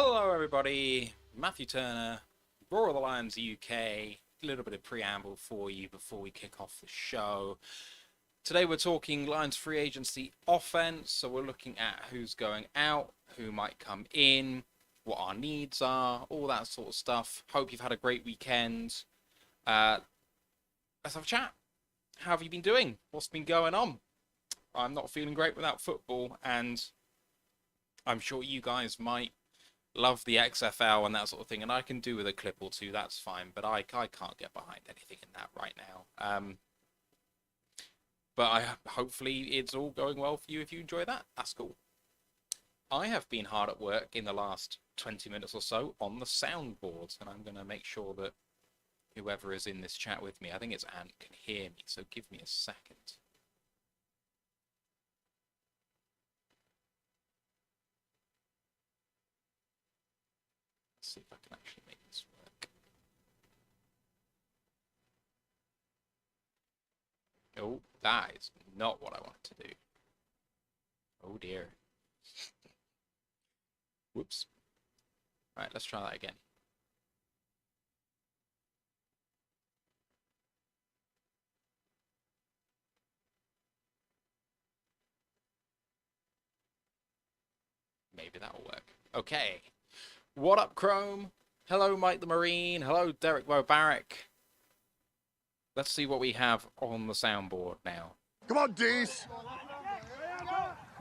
Hello everybody, Matthew Turner, Roar of the Lions UK, a little bit of preamble for you before we kick off the show. Today we're talking Lions free agency offense, so we're looking at who's going out, who might come in, what our needs are, all that sort of stuff. Hope you've had a great weekend. Let's have a chat. How have you been doing? What's been going on? I'm not feeling great without football, and I'm sure you guys might love the XFL and that sort of thing, and I can do with a clip or two, that's fine, but I can't get behind anything in that right now. But hopefully it's all going well for you if you enjoy that. That's cool. I have been hard at work in the last 20 minutes or so on the soundboard, and I'm going to make sure that whoever is in this chat with me, I think it's Ant, can hear me, so give me a second. See if I can actually make this work. Oh, that is not what I wanted to do. Oh dear. Whoops. Right, let's try that again. Maybe that'll work. Okay. What up, Chrome? Hello, Mike the Marine. Hello, Derek Wobarek. Let's see what we have on the soundboard now. Come on, Dees.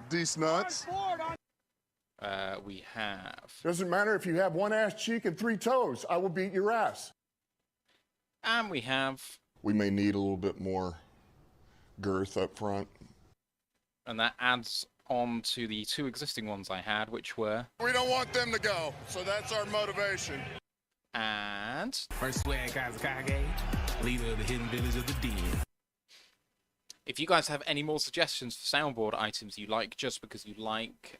Dees nuts. We have... Doesn't matter if you have one ass cheek and three toes. I will beat your ass. And we have... We may need a little bit more girth up front. And that adds on to the two existing ones I had, which were... We don't want them to go, so that's our motivation. And... First swag Kazakage, leader of the hidden village of the Den. If you guys have any more suggestions for soundboard items you like, just because you like,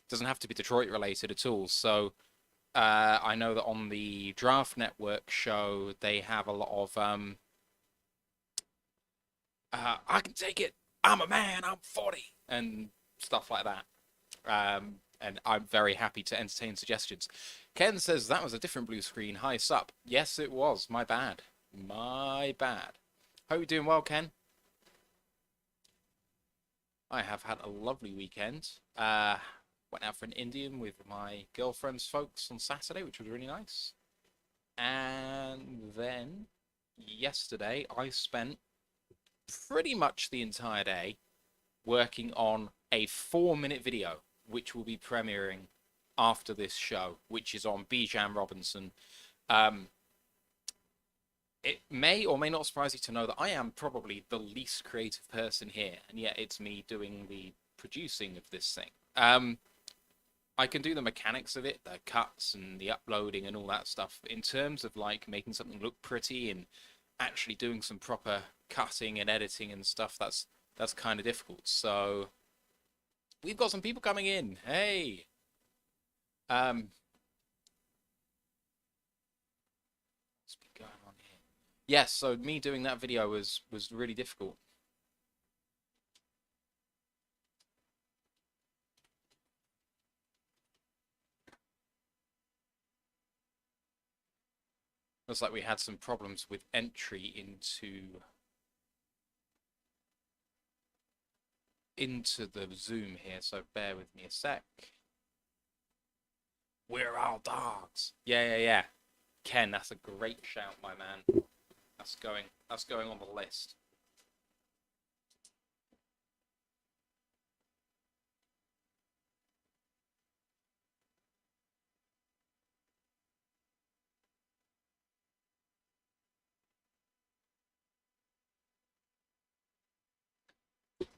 doesn't have to be Detroit related at all. So I know that on the Draft Network show, they have a lot of, I can take it, I'm a man, I'm 40, and stuff like that. And I'm very happy to entertain suggestions. Ken says that was a different blue screen. Hi, sup. Yes, it was. My bad. My bad. Hope you're doing well, Ken. I have had a lovely weekend. Went out for an Indian with my girlfriend's folks on Saturday, which was really nice. And then yesterday, I spent pretty much the entire day working on a 4-minute video, which will be premiering after this show, which is on Bijan Robinson. It may or may not surprise you to know that I am probably the least creative person here, and yet it's me doing the producing of this thing. I can do the mechanics of it, the cuts and the uploading and all that stuff. In terms of like making something look pretty and actually doing some proper cutting and editing and stuff, that's kind of difficult. So we've got some people coming in. Hey. What's been going on here? Yes, so me doing that video was really difficult. Looks like we had some problems with entry into the Zoom here, so bear with me a sec. We're all dogs. Yeah. Ken, that's a great shout, my man. That's going on the list.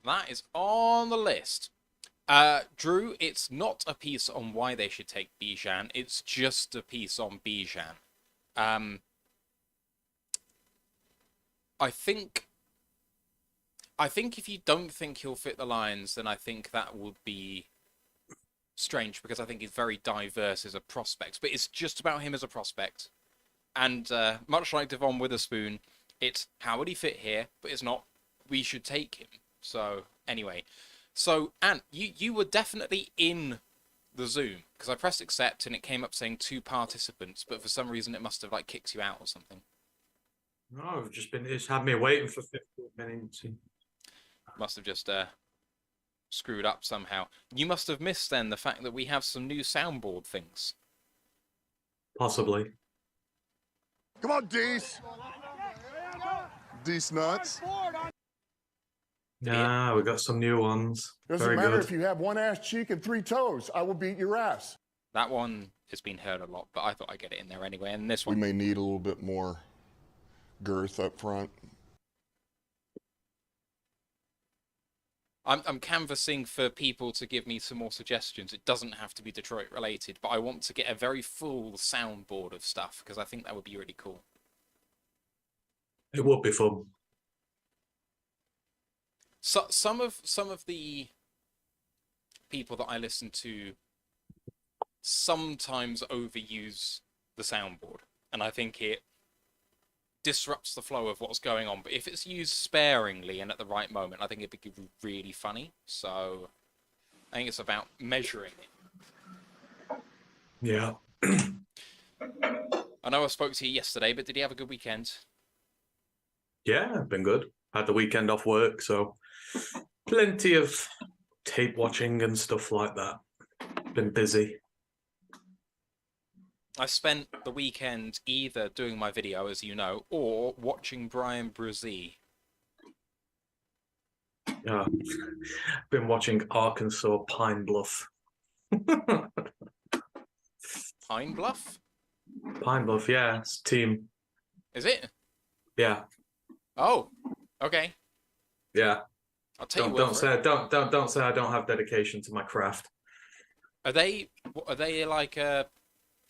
That is on the list. Drew, it's not a piece on why they should take Bijan. It's just a piece on Bijan. I think if you don't think he'll fit the Lions, then I think that would be strange, because I think he's very diverse as a prospect. But it's just about him as a prospect. And much like Devon Witherspoon, it's how would he fit here, but it's not we should take him. So anyway, so Ant, you were definitely in the Zoom? Because I pressed accept and it came up saying 2 participants, but for some reason it must have like kicked you out or something. No, it's had me waiting for 15 minutes. Must have just screwed up somehow. You must have missed then the fact that we have some new soundboard things. Possibly. Come on, Dees. Dees nuts. Yeah, we got some new ones. Doesn't Very matter good. if you have 1 ass cheek and 3 toes. I will beat your ass. That one has been heard a lot, but I thought I'd get it in there anyway. And this We one, may need a little bit more girth up front. I'm canvassing for people to give me some more suggestions. It doesn't have to be Detroit related, but I want to get a very full soundboard of stuff because I think that would be really cool. It would be fun. So some of the people that I listen to sometimes overuse the soundboard, and I think it disrupts the flow of what's going on. But if it's used sparingly and at the right moment, I think it'd be really funny. So I think it's about measuring it. Yeah. I know I spoke to you yesterday, but did you have a good weekend? Yeah, been good. Had the weekend off work, so plenty of tape watching and stuff like that. Been busy. I spent the weekend either doing my video, as you know, or watching Brian Brzee. Yeah. Been watching Arkansas Pine Bluff. Pine Bluff? Pine Bluff, yeah, it's a team. Is it? Yeah, Oh, okay. yeah. I'll take Don't your word for it. don't say I don't have dedication to my craft. Are they like a...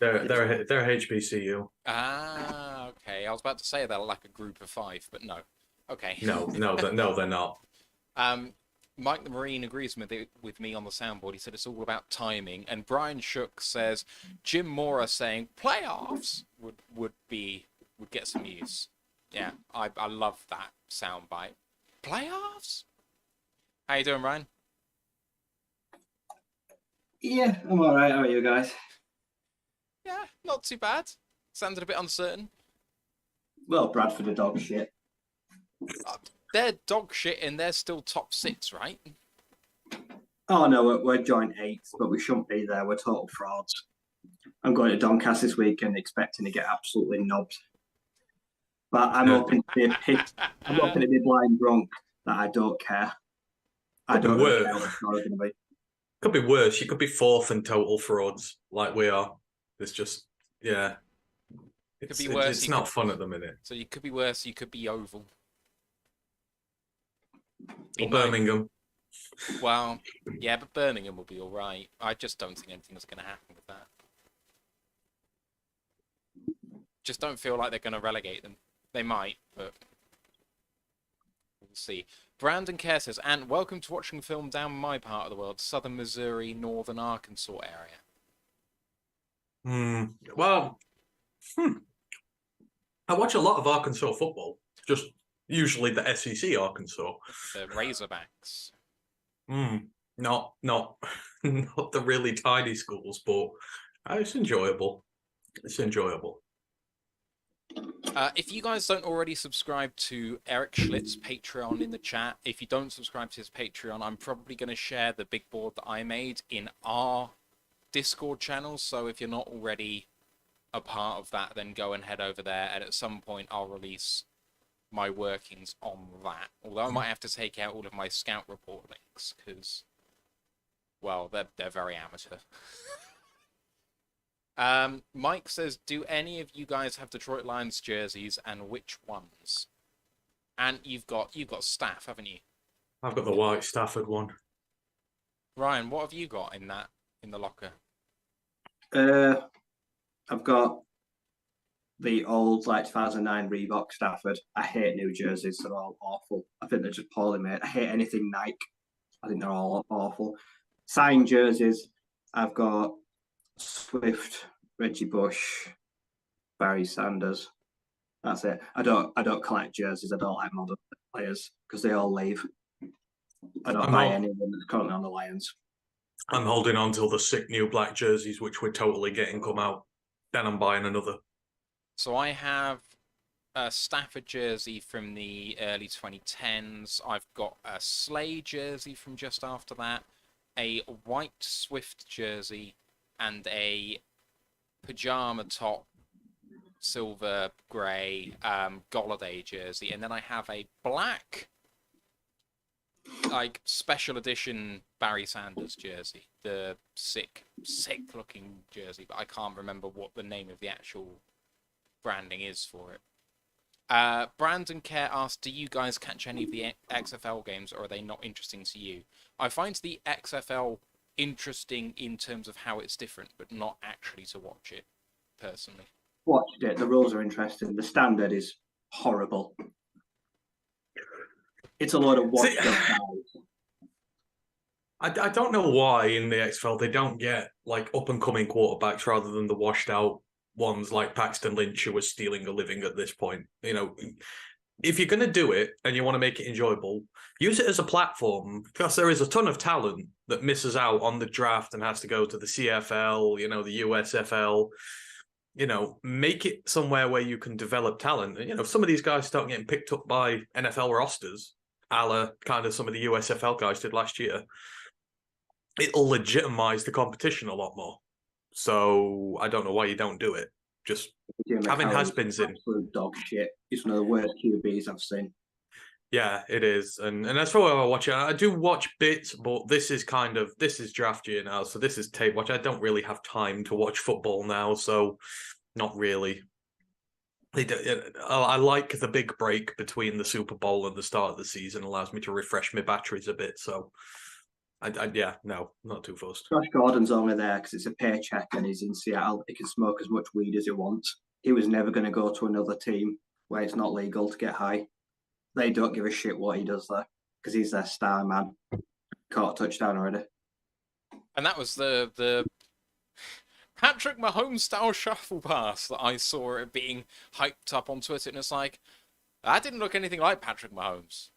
They're HBCU. Ah, okay. I was about to say they're like a group of 5, but no. Okay. No, they're not. Mike the Marine agrees with me on the soundboard. He said it's all about timing. And Brian Shook says Jim Mora saying playoffs would get some use. Yeah, I love that soundbite. Playoffs? How you doing, Ryan? Yeah, I'm all right. How are you guys? Yeah, not too bad. Sounded a bit uncertain. Well, Bradford are dog shit. They're dog shit and they're still top 6, right? Oh no, we're joint 8th, but we shouldn't be there. We're total frauds. I'm going to Doncaster this weekend, expecting to get absolutely knobbed. But I'm hoping to be pissed. I'm hoping to be blind drunk that I don't care. I don't really care what the score is going to be. Could be worse. You could be 4th in total frauds, like we are. It's just, yeah. It could be worse. It's not fun at the minute. So you could be worse. You could be Oval. Or Birmingham. Well, yeah, but Birmingham will be all right. I just don't think anything's going to happen with that. Just don't feel like they're going to relegate them. They might, but we'll see. Brandon Kerr says, and welcome to watching the film down my part of the world, southern Missouri, northern Arkansas area. Well, I watch a lot of Arkansas football. Just usually the SEC Arkansas. The Razorbacks. Not not the really tidy schools, but it's enjoyable. It's enjoyable. If you guys don't already subscribe to Eric Schlitt's Patreon in the chat, if you don't subscribe to his Patreon, I'm probably going to share the big board that I made in our Discord channel. So if you're not already a part of that, then go and head over there. And at some point, I'll release my workings on that. Although I might have to take out all of my Scout Report links because, well, they're very amateur. Mike says, do any of you guys have Detroit Lions jerseys and which ones? And you've got Staff, haven't you? I've got the white Stafford one. Ryan, what have you got in the locker? I've got the old 2009 Reebok Stafford. I hate new jerseys. They're all awful. I think they're just poorly made. I hate anything Nike. I think they're all awful. Signed jerseys, I've got Swift, Reggie Bush, Barry Sanders. That's it. I don't collect jerseys. I don't like modern players because they all leave. I don't buy any of them that's currently on the Lions. I'm holding on till the sick new black jerseys, which we're totally getting come out. Then I'm buying another. So I have a Stafford jersey from the early 2010s. I've got a Slay jersey from just after that, a white Swift jersey, and a pajama top, silver grey Golladay jersey, and then I have a black, like, special edition Barry Sanders jersey, the sick looking jersey, but I can't remember what the name of the actual branding is for it. Brandon Care asked, do you guys catch any of the XFL games, or are they not interesting to you? I find the XFL interesting in terms of how it's different, but not actually to watch it, personally. Watched it. The rules are interesting. The standard is horrible. It's a lot of watch. I don't know why in the XFL they don't get like up and coming quarterbacks rather than the washed out ones like Paxton Lynch, who was stealing a living at this point. You know, if you're going to do it and you want to make it enjoyable, use it as a platform, because there is a ton of talent that misses out on the draft and has to go to the CFL, you know, the USFL. You know, make it somewhere where you can develop talent. And, you know, some of these guys start getting picked up by NFL rosters, a la kind of some of the USFL guys did last year. It'll legitimize the competition a lot more. So I don't know why you don't do it. Just having has-beens in. Absolute dog shit. It's one of the worst QBs I've seen. Yeah, it is. And that's why I watch it. I do watch bits, but this is draft year now. So this is tape watch. I don't really have time to watch football now. So not really. I like the big break between the Super Bowl and the start of the season. Allows me to refresh my batteries a bit. So no, not too fussed. Josh Gordon's only there because it's a paycheck and he's in Seattle. He can smoke as much weed as he wants. He was never going to go to another team where it's not legal to get high. They don't give a shit what he does there because he's their star man. Caught a touchdown already. And that was the Patrick Mahomes style shuffle pass that I saw it being hyped up on Twitter, and it's like, that didn't look anything like Patrick Mahomes.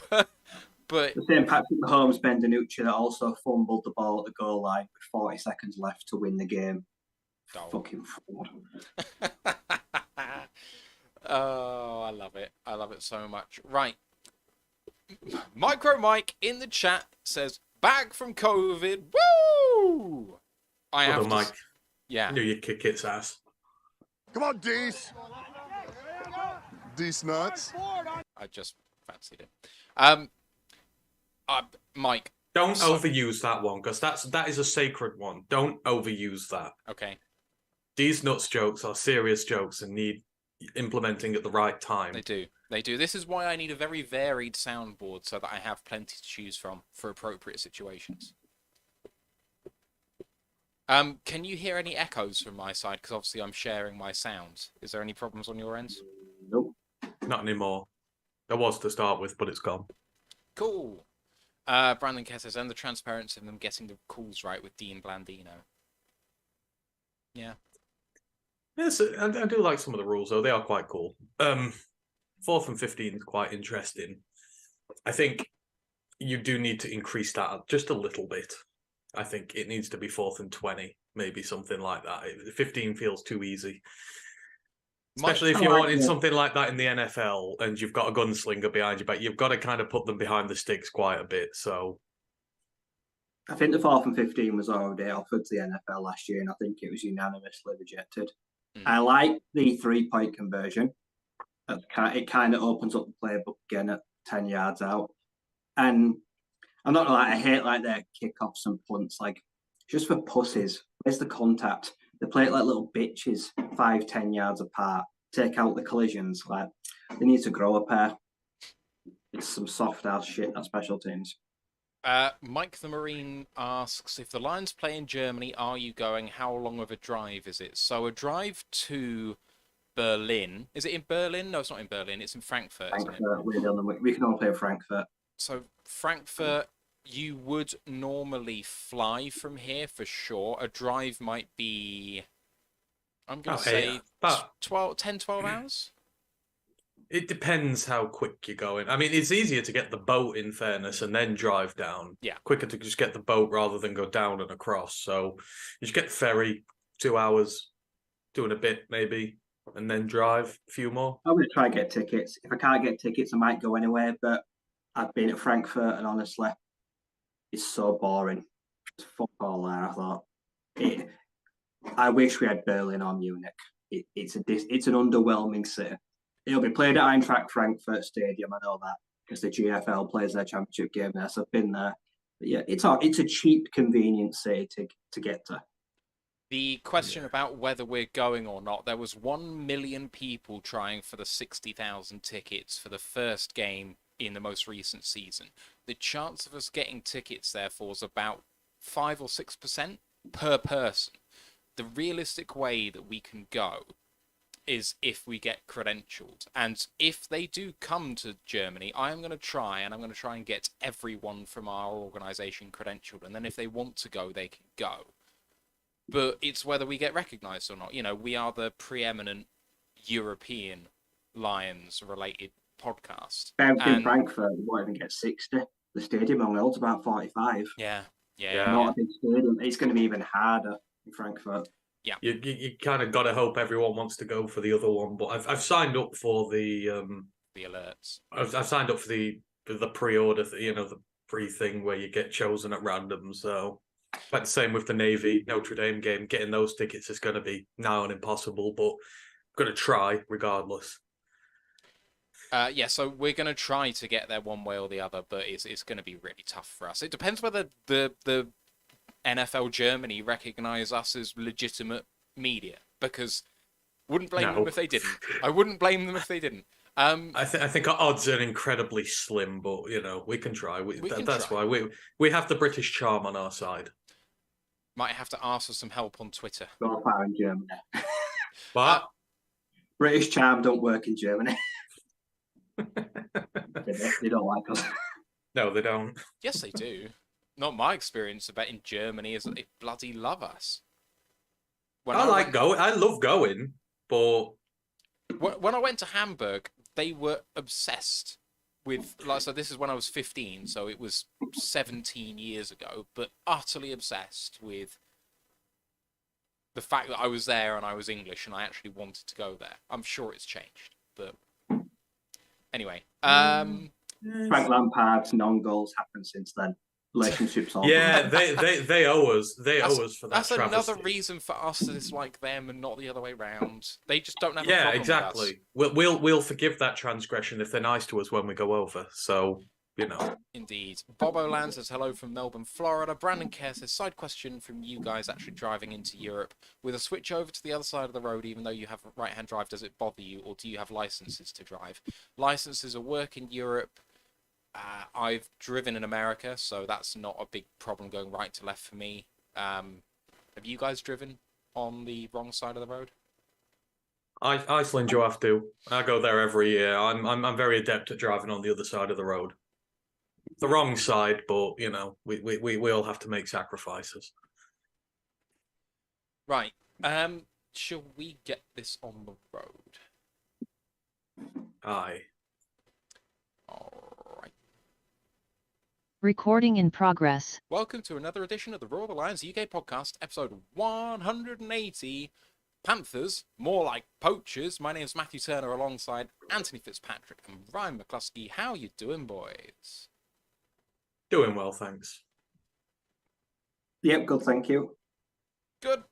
But the same Patrick Mahomes, Ben DiNucci, that also fumbled the ball at the goal line with 40 seconds left to win the game. Oh. Fucking fraud. Oh, I love it. I love it so much. Right. Micro Mike in the chat says, back from COVID. Woo! Mike. Yeah. I knew you'd kick its ass. Come on, Dees. Dees nuts. I just fancied it. Mike. Don't overuse that one, because that is a sacred one. Don't overuse that. Okay. These nuts jokes are serious jokes and need implementing at the right time. They do. They do. This is why I need a very varied soundboard so that I have plenty to choose from for appropriate situations. Can you hear any echoes from my side? Because obviously I'm sharing my sounds. Is there any problems on your ends? Nope. Not anymore. There was to start with, but it's gone. Cool. Brandon Kerr says, and the transparency of them getting the calls right with Dean Blandino. Yeah. Yes, I do like some of the rules, though. They are quite cool. 4th and 15 is quite interesting. I think you do need to increase that just a little bit. I think it needs to be 4th and 20, maybe something like that. 15 feels too easy. Especially if you're wanting something like that in the NFL and you've got a gunslinger behind you, but you've got to kind of put them behind the sticks quite a bit. So I think the 4th and 15 was already offered to the NFL last year, and I think it was unanimously rejected. I like the 3-point conversion. It kind of opens up the playbook again at 10 yards out. And I'm not gonna lie, I hate like their kickoffs and punts, like just for pussies. Where's the contact? They play it like little bitches, 5-10 yards apart. Take out the collisions. Like they need to grow a pair. It's some soft ass shit, that special teams. Mike the Marine asks, if the Lions play in Germany, are you going? How long of a drive is it? So a drive to Berlin. Is it in Berlin? No, it's not in Berlin. It's in Frankfurt. Frankfurt, we can all play Frankfurt. So Frankfurt, you would normally fly from here for sure. A drive might be, I'm going to say, 12 hours? It depends how quick you're going. I mean, it's easier to get the boat, in fairness, and then drive down. Yeah. Quicker to just get the boat rather than go down and across. So you just get the ferry, 2 hours, doing a bit maybe, and then drive a few more. I'm going to try and get tickets. If I can't get tickets, I might go anywhere. But I've been at Frankfurt, and honestly, it's so boring. It's fuck all there. I thought. I wish we had Berlin or Munich. It's an underwhelming city. It'll be played at Eintracht Frankfurt Stadium. I know that because the GFL plays their championship game there. So I've been there. But yeah, it's a cheap, convenient city to get to. The question about whether we're going or not, there was 1 million people trying for the 60,000 tickets for the first game in the most recent season. The chance of us getting tickets, therefore, is about 5 or 6% per person. The realistic way that we can go is if we get credentialed. And if they do come to Germany, I'm going to try and get everyone from our organisation credentialed. And then if they want to go, they can go. But it's whether we get recognised or not. You know, we are the preeminent European Lions-related podcast. In Frankfurt, we won't even get 60. The stadium only holds about 45. Yeah. Not a big stadium. It's going to be even harder in Frankfurt. Yeah. You kind of got to hope everyone wants to go for the other one. But I've signed up for the alerts. I've signed up for the pre-order, the pre-thing where you get chosen at random. So. Like the same with the Navy Notre Dame game, getting those tickets is going to be now on impossible, but I'm going to try regardless. So we're going to try to get there one way or the other, but it's going to be really tough for us. It depends whether the NFL Germany recognise us as legitimate media, because wouldn't blame them if they didn't. I wouldn't blame them if they didn't. I think our odds are incredibly slim, but we can try. That's why we have the British charm on our side. Might have to ask for some help on Twitter. Go far in Germany. But British charm don't work in Germany. They don't like us. No, they don't. Yes, they do. Not my experience about in Germany is that they bloody love us. I love going, but when I went to Hamburg, they were obsessed with, so this is when I was 15, so it was 17 years ago, but utterly obsessed with the fact that I was there and I was English and I actually wanted to go there. I'm sure it's changed, but anyway. Frank Lampard's non-goals happened since then. Relationships all. Yeah, they owe us. They owe us for that. That's another reason for us to dislike them and not the other way round. They just don't have a problem exactly. with us. We'll forgive that transgression if they're nice to us when we go over. So Indeed. Bobo Land says hello from Melbourne, Florida. Brandon Kerr says side question from you guys actually driving into Europe with a switch over to the other side of the road. Even though you have right-hand drive, does it bother you, or do you have licenses to drive? Licenses are work in Europe. I've driven in America, so that's not a big problem going right to left for me. Have you guys driven on the wrong side of the road? Iceland, you have to. I go there every year. I'm very adept at driving on the other side of the road. The wrong side, but we all have to make sacrifices. Right. Shall we get this on the road? Aye. All right. Recording in progress. Welcome to another edition of the Royal Alliance UK podcast, episode 180. Panthers, more like poachers. My name's Matthew Turner alongside Anthony Fitzpatrick and Ryan McCluskey. How you doing, boys? Doing well, thanks. Yep, good, thank you. Good.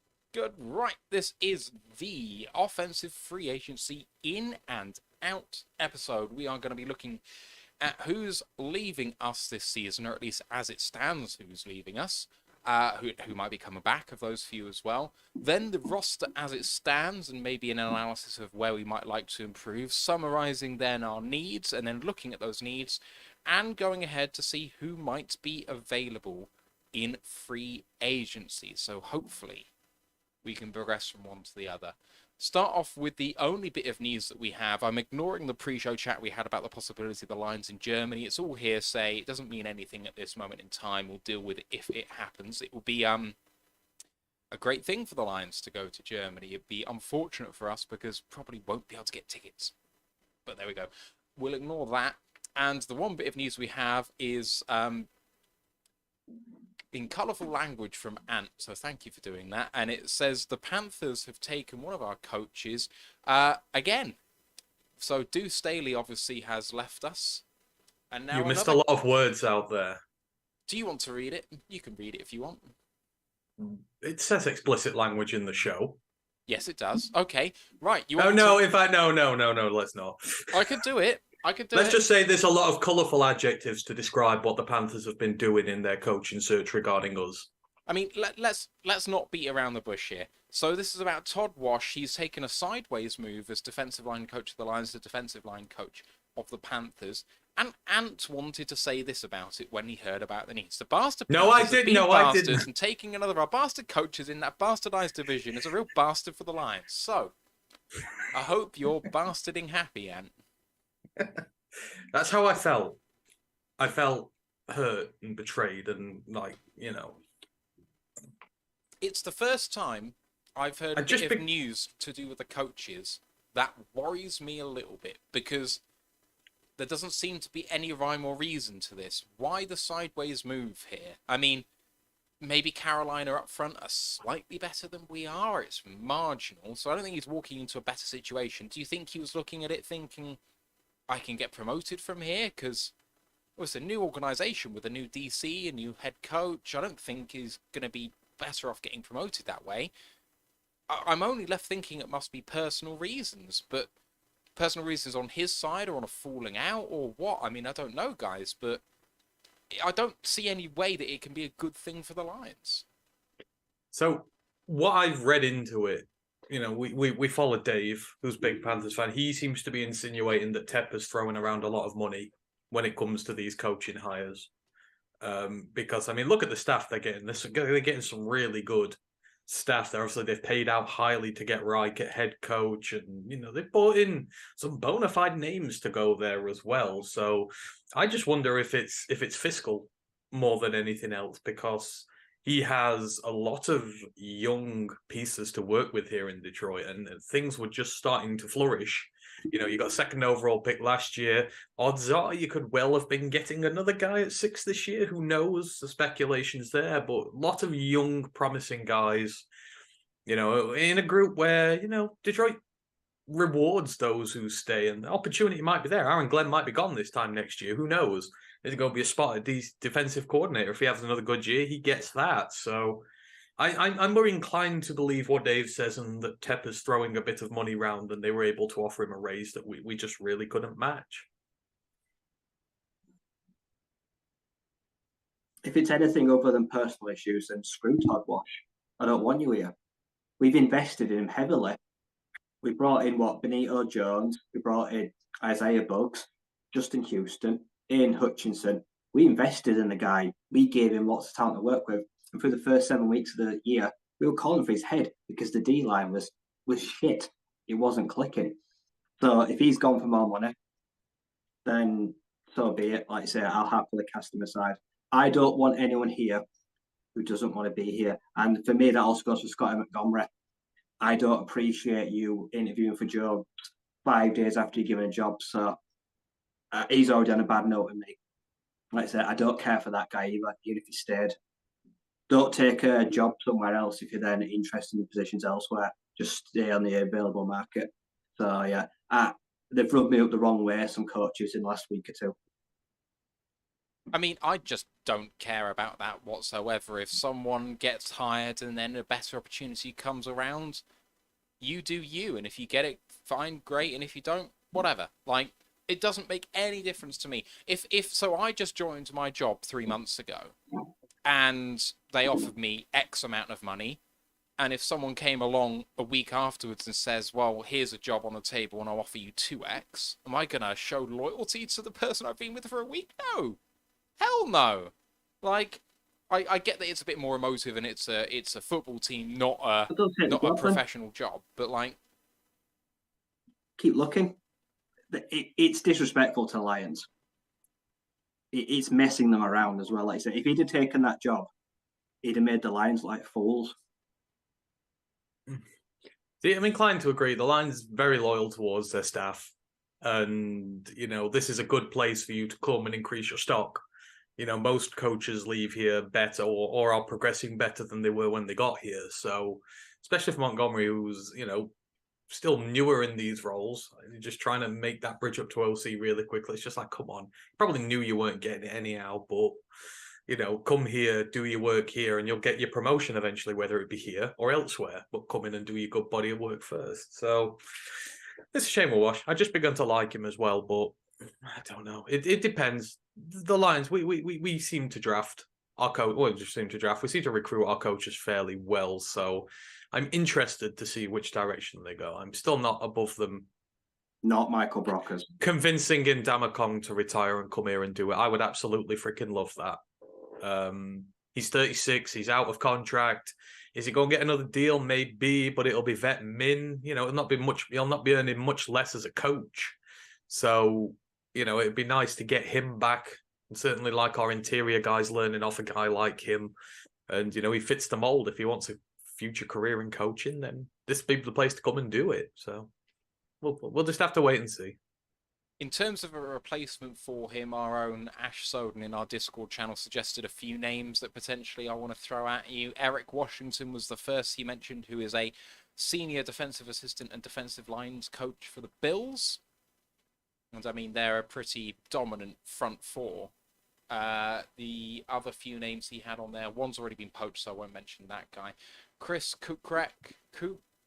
Right, this is the offensive free agency in and out episode. We are going to be looking at who's leaving us this season, or at least as it stands, who's leaving us, who might be coming back, of those few as well. Then the roster as it stands, and maybe an analysis of where we might like to improve, summarising then our needs, and then looking at those needs, and going ahead to see who might be available in free agency. So hopefully we can progress from one to the other. Start off with the only bit of news that we have. I'm ignoring the pre-show chat we had about the possibility of the Lions in Germany. It's all hearsay. It doesn't mean anything at this moment in time. We'll deal with it if it happens. It will be a great thing for the Lions to go to Germany. It'd be unfortunate for us because probably won't be able to get tickets. But there we go. We'll ignore that. And the one bit of news we have is in colourful language from Ant, so thank you for doing that. And it says the Panthers have taken one of our coaches again. So Deuce Staley obviously has left us. And now You missed a lot of words out there. Do you want to read it? You can read it if you want. It says explicit language in the show. Yes, it does. Okay, right. You Oh want no! to... In fact, no. Let's not. I could do it. Let's just say there's a lot of colourful adjectives to describe what the Panthers have been doing in their coaching search regarding us. I mean, let's not beat around the bush here. So this is about Todd Wash. He's taken a sideways move as defensive line coach of the Lions, the defensive line coach of the Panthers. And Ant wanted to say this about it when he heard about the needs. The bastard No, I Panthers have didn't. been No, I bastards, didn't. and taking another of our bastard coaches in that bastardized division is a real bastard for the Lions. So, I hope you're bastarding happy, Ant. That's how I felt. I felt hurt and betrayed, and It's the first time I've heard a bit of news to do with the coaches that worries me a little bit, because there doesn't seem to be any rhyme or reason to this. Why the sideways move here? I mean, maybe Carolina up front are slightly better than we are. It's marginal, so I don't think he's walking into a better situation. Do you think he was looking at it thinking, I can get promoted from here? Because it's a new organisation with a new DC, a new head coach. I don't think he's going to be better off getting promoted that way. I'm only left thinking it must be personal reasons, but personal reasons on his side or on a falling out or what? I mean, I don't know, guys, but I don't see any way that it can be a good thing for the Lions. So what I've read into it, we follow Dave, who's a big Panthers fan. He seems to be insinuating that Tepper's throwing around a lot of money when it comes to these coaching hires. Because, I mean, look at the staff they're getting. They're getting some really good staff there. Obviously, they've paid out highly to get Reich at head coach, and they've brought in some bona fide names to go there as well. So I just wonder if it's fiscal more than anything else, because he has a lot of young pieces to work with here in Detroit, and things were just starting to flourish. You got second overall pick last year. Odds are you could well have been getting another guy at 6 this year. Who knows? The speculation's there, but a lot of young, promising guys, in a group where, Detroit rewards those who stay, and the opportunity might be there. Aaron Glenn might be gone this time next year. Who knows? There's going to be a spot at defensive coordinator. If he has another good year, he gets that. So I'm more inclined to believe what Dave says, and that Tepper's throwing a bit of money around, and they were able to offer him a raise that we just really couldn't match. If it's anything other than personal issues, then screw Todd Wash. I don't want you here. We've invested in him heavily. We brought in Benito Jones. We brought in Isaiah Buggs, Justin Houston, Ian Hutchinson. We invested in the guy. We gave him lots of talent to work with. And for the first 7 weeks of the year, we were calling for his head because the D line was shit. It wasn't clicking. So if he's gone for more money, then so be it. Like I say, I'll happily cast him aside. I don't want anyone here who doesn't want to be here. And for me, that also goes for Scotty Montgomery. I don't appreciate you interviewing for Joe 5 days after you're given a job. So he's already on a bad note with me. Like I said, I don't care for that guy either, even if he stayed. Don't take a job somewhere else if you're then interested in positions elsewhere. Just stay on the available market. So, yeah, they've rubbed me up the wrong way, some coaches, in the last week or two. I mean, I just don't care about that whatsoever. If someone gets hired and then a better opportunity comes around, you do you. And if you get it, fine, great. And if you don't, whatever. Like, it doesn't make any difference to me. So I just joined my job 3 months ago, and they offered me X amount of money. And if someone came along a week afterwards and says, well, here's a job on the table and I'll offer you 2X, am I going to show loyalty to the person I've been with for a week? No. Hell no. Like, I get that it's a bit more emotive and it's a football team, not a professional job. But, like... Keep looking. It's disrespectful to Lions. It's messing them around as well. Like I said, if he'd have taken that job, he'd have made the Lions like fools. See, I'm inclined to agree. The Lions very loyal towards their staff. And, this is a good place for you to come and increase your stock. Most coaches leave here better or are progressing better than they were when they got here. So, especially for Montgomery, who's, still newer in these roles, just trying to make that bridge up to OC really quickly. It's just like, come on. Probably knew you weren't getting it anyhow, but, come here, do your work here, and you'll get your promotion eventually, whether it be here or elsewhere. But come in and do your good body of work first. So, it's a shame with Wash. I just begun to like him as well, but I don't know. It depends. The Lions, we seem to draft our coach. Well, just seem to draft. We seem to recruit our coaches fairly well. So I'm interested to see which direction they go. I'm still not above them. Not Michael Brockers. Convincing Indamakong to retire and come here and do it. I would absolutely freaking love that. He's 36. He's out of contract. Is he going to get another deal? Maybe, but it'll be vet min. It'll not be much. He'll not be earning much less as a coach. So, it'd be nice to get him back. And certainly like our interior guys learning off a guy like him. And, he fits the mold. If he wants a future career in coaching, then this would be the place to come and do it. So we'll just have to wait and see. In terms of a replacement for him, our own Ash Soden in our Discord channel suggested a few names that potentially I want to throw at you. Eric Washington was the first he mentioned, who is a senior defensive assistant and defensive lines coach for the Bills. And I mean, they're a pretty dominant front four. The other few names he had on there, one's already been poached, so I won't mention that guy. Chris Kukrek.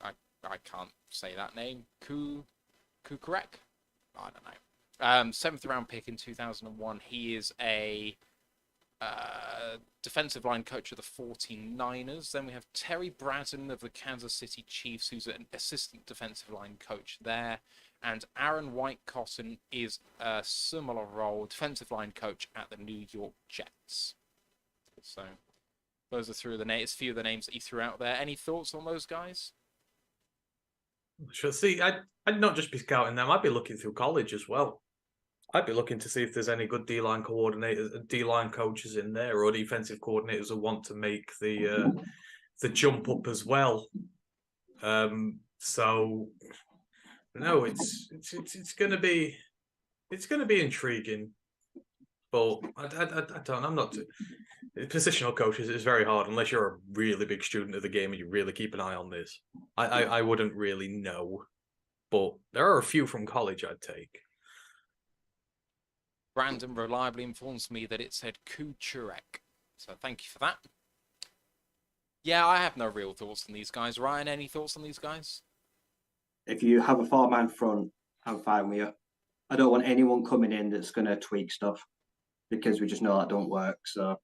I can't say that name. Kukrek? I don't know. 7th round pick in 2001. He is a defensive line coach of the 49ers. Then we have Terry Bratton of the Kansas City Chiefs, who's an assistant defensive line coach there. And Aaron White-Cotton is a similar role, defensive line coach at the New York Jets. So those are a few of the names that he threw out there. Any thoughts on those guys? Sure. See, I'd not just be scouting them. I'd be looking through college as well. I'd be looking to see if there's any good D-line coordinators, D-line coaches in there, or defensive coordinators who want to make the jump up as well. So no, it's gonna be intriguing, but I don't. I'm not. Positional coaches is very hard unless you're a really big student of the game and you really keep an eye on this. I wouldn't really know, but there are a few from college I'd take. Brandon reliably informs me that it said Kucherek, so thank you for that. Yeah, I have no real thoughts on these guys. Ryan, any thoughts on these guys? If you have a four-man front, I'm fine with you. I don't want anyone coming in that's going to tweak stuff because we just know that don't work. So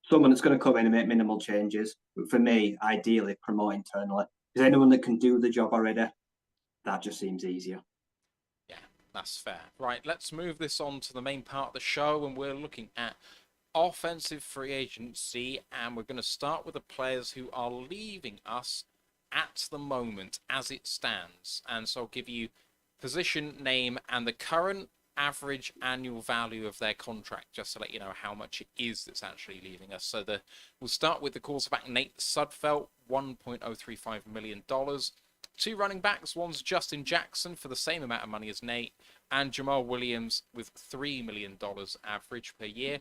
someone that's going to come in and make minimal changes. But for me, ideally, promote internally. Is anyone that can do the job already? That just seems easier. Yeah, that's fair. Right, let's move this on to the main part of the show, and we're looking at offensive free agency, and we're going to start with the players who are leaving us at the moment as it stands. And so I'll give you position, name, and the current average annual value of their contract, just to let you know how much it is that's actually leaving us. So we'll start with the quarterback Nate Sudfeld, $1.035 million. Two running backs, one's Justin Jackson for the same amount of money as Nate, and Jamal Williams with $3 million average per year.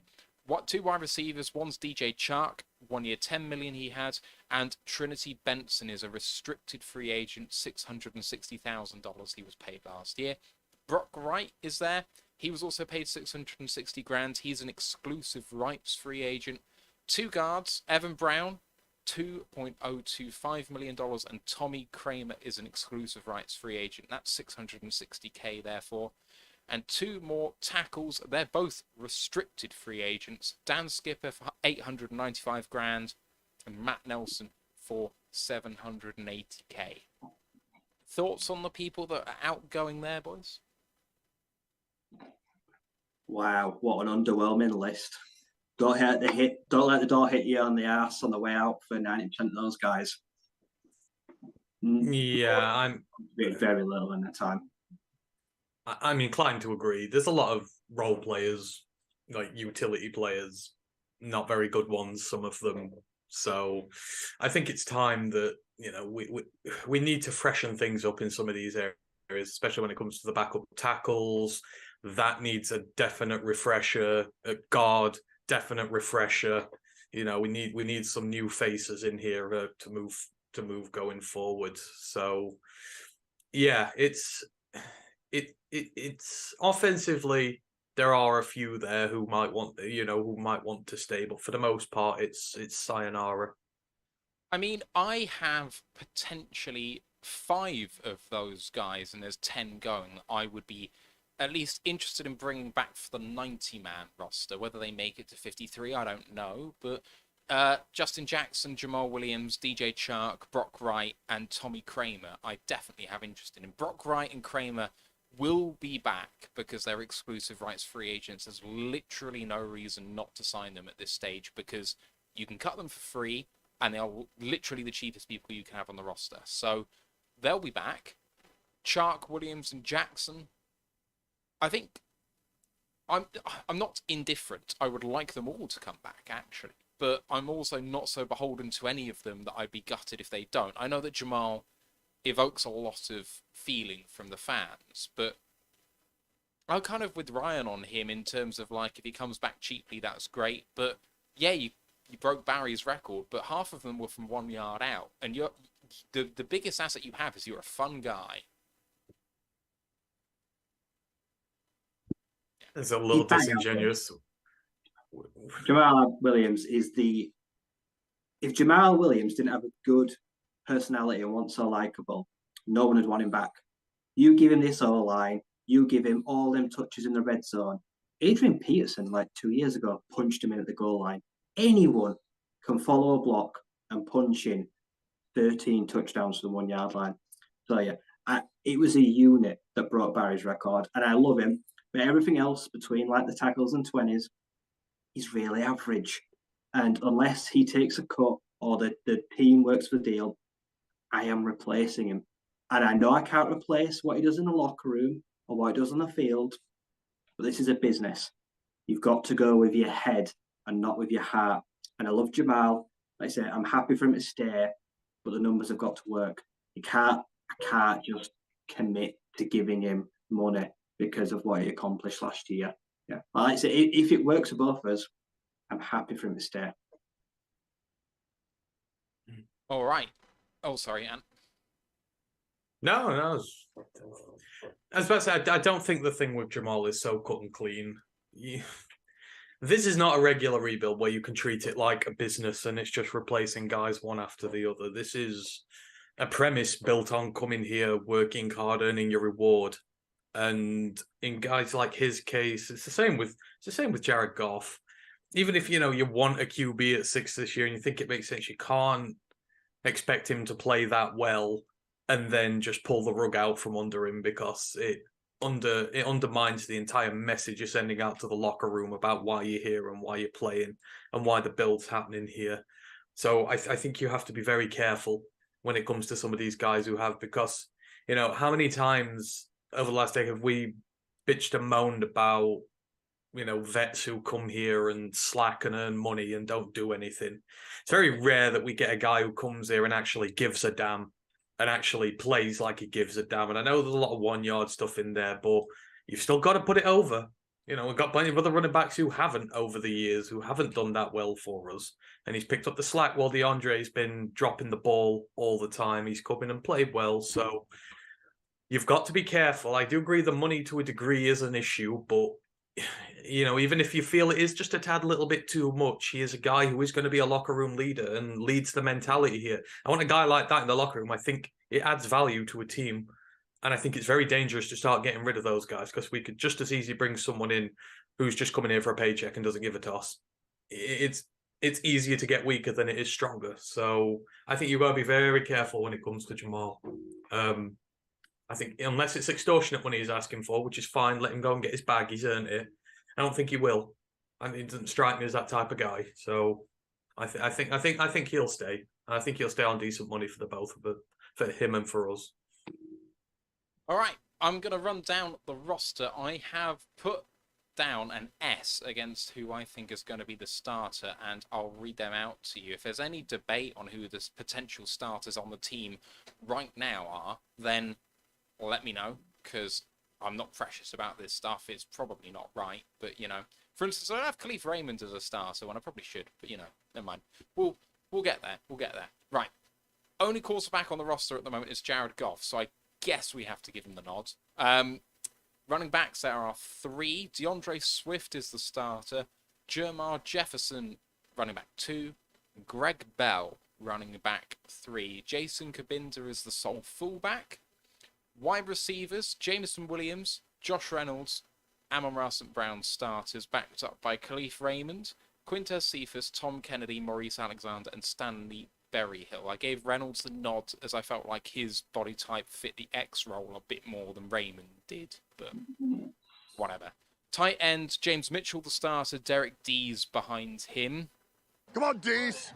Two wide receivers, one's DJ Chark, 1 year, $10 million he had, and Trinity Benson is a restricted free agent, $660,000 he was paid last year. Brock Wright is there. He was also paid $660,000. He's an exclusive rights free agent. Two guards, Evan Brown, $2.025 million, and Tommy Kramer is an exclusive rights free agent. That's $660K therefore. And two more tackles. They're both restricted free agents. Dan Skipper for $895,000 and Matt Nelson for $780K. Thoughts on the people that are outgoing there, boys? Wow, what an underwhelming list. Don't let the door hit you on the ass on the way out for 90% of those guys. Yeah, I'm very little in the time. I'm inclined to agree. There's a lot of role players, like utility players, not very good ones, some of them. So I think it's time that, we need to freshen things up in some of these areas. areas, especially when it comes to the backup tackles. That needs a definite refresher. At guard, definite refresher. You know, we need some new faces in here to move going forward. So yeah, it's offensively there are a few there who might want to stay, but for the most part it's sayonara. I mean, I have potentially 5 of those guys, and there's 10 going. I would be at least interested in bringing back for the 90-man roster. Whether they make it to 53, I don't know. But Justin Jackson, Jamal Williams, DJ Chark, Brock Wright, and Tommy Kramer, I definitely have interest in. Brock Wright and Kramer will be back because they're exclusive rights free agents. There's literally no reason not to sign them at this stage because you can cut them for free and they're literally the cheapest people you can have on the roster. So they'll be back. Chark, Williams, and Jackson. I think I'm not indifferent. I would like them all to come back, actually. But I'm also not so beholden to any of them that I'd be gutted if they don't. I know that Jamal evokes a lot of feeling from the fans, but I'm kind of with Ryan on him in terms of, like, if he comes back cheaply, that's great. But yeah, you broke Barry's record, but half of them were from 1 yard out. And the biggest asset you have is you're a fun guy. It's a little disingenuous. Jamal Williams is the. If Jamal Williams didn't have a good personality and wasn't so likable, no one would want him back. You give him this O line, you give him all them touches in the red zone. Adrian Peterson, like 2 years ago, punched him in at the goal line. Anyone can follow a block and punch in 13 touchdowns to the 1 yard line. So yeah, it was a unit that broke Barry's record, and I love him. But everything else between like the tackles and 20s, he's really average. And unless he takes a cut or the team works the deal, I am replacing him. And I know I can't replace what he does in the locker room or what he does on the field, but this is a business. You've got to go with your head and not with your heart. And I love Jamal. Like I say, I'm happy for him to stay, but the numbers have got to work. I can't just commit to giving him money because of what he accomplished last year. Yeah. Like I say, if it works for both of us, I'm happy for him to stay. All right. Oh, sorry, Ant. No. I was about to say, I don't think the thing with Jamal is so cut and clean. This is not a regular rebuild where you can treat it like a business and it's just replacing guys one after the other. This is a premise built on coming here, working hard, earning your reward. And in guys like his case, it's the same with Jared Goff. Even if you want a QB at 6 this year and you think it makes sense, you can't expect him to play that well and then just pull the rug out from under him because it undermines the entire message you're sending out to the locker room about why you're here and why you're playing and why the build's happening here. So I think you have to be very careful when it comes to some of these guys who have, because how many times over the last decade have we bitched and moaned about vets who come here and slack and earn money and don't do anything. It's very rare that we get a guy who comes here and actually gives a damn and actually plays like he gives a damn. And I know there's a lot of 1 yard stuff in there, but you've still got to put it over. We've got plenty of other running backs who haven't over the years, who haven't done that well for us. And he's picked up the slack while DeAndre's been dropping the ball all the time. He's come in and played well. So you've got to be careful. I do agree the money to a degree is an issue, but even if you feel it is just a tad little bit too much, he is a guy who is going to be a locker room leader and leads the mentality here. I want a guy like that in the locker room. I think it adds value to a team. And I think it's very dangerous to start getting rid of those guys because we could just as easily bring someone in who's just coming here for a paycheck and doesn't give a toss. It's easier to get weaker than it is stronger. So I think you've got to be very careful when it comes to Jamal. I think unless it's extortionate money he's asking for, which is fine, let him go and get his bag. He's earned it. I don't think he will. And he doesn't strike me as that type of guy. So I think he'll stay. I think he'll stay on decent money for the both of them, for him and for us. All right, I'm going to run down the roster. I have put down an S against who I think is going to be the starter, and I'll read them out to you. If there's any debate on who the potential starters on the team right now are, then let me know, because I'm not precious about this stuff. It's probably not right, but, you know. For instance, I don't have Khalif Raymond as a starter when I probably should, but, you know, never mind. We'll get there. We'll get there. Right. Only quarterback on the roster at the moment is Jared Goff, so I guess we have to give him the nod. Running backs, there are 3. DeAndre Swift is the starter. Jermar Jefferson, running back 2. Greg Bell, running back 3. Jason Kabinda is the sole fullback. Wide receivers, Jameson Williams, Josh Reynolds, Amon-Ra St. Brown starters, backed up by Khalif Raymond, Quintez Cephas, Tom Kennedy, Maurice Alexander, and Stanley Berryhill. I gave Reynolds the nod as I felt like his body type fit the X role a bit more than Raymond did, but whatever. Tight end, James Mitchell the starter, Derek Dees behind him. Come on, Dees.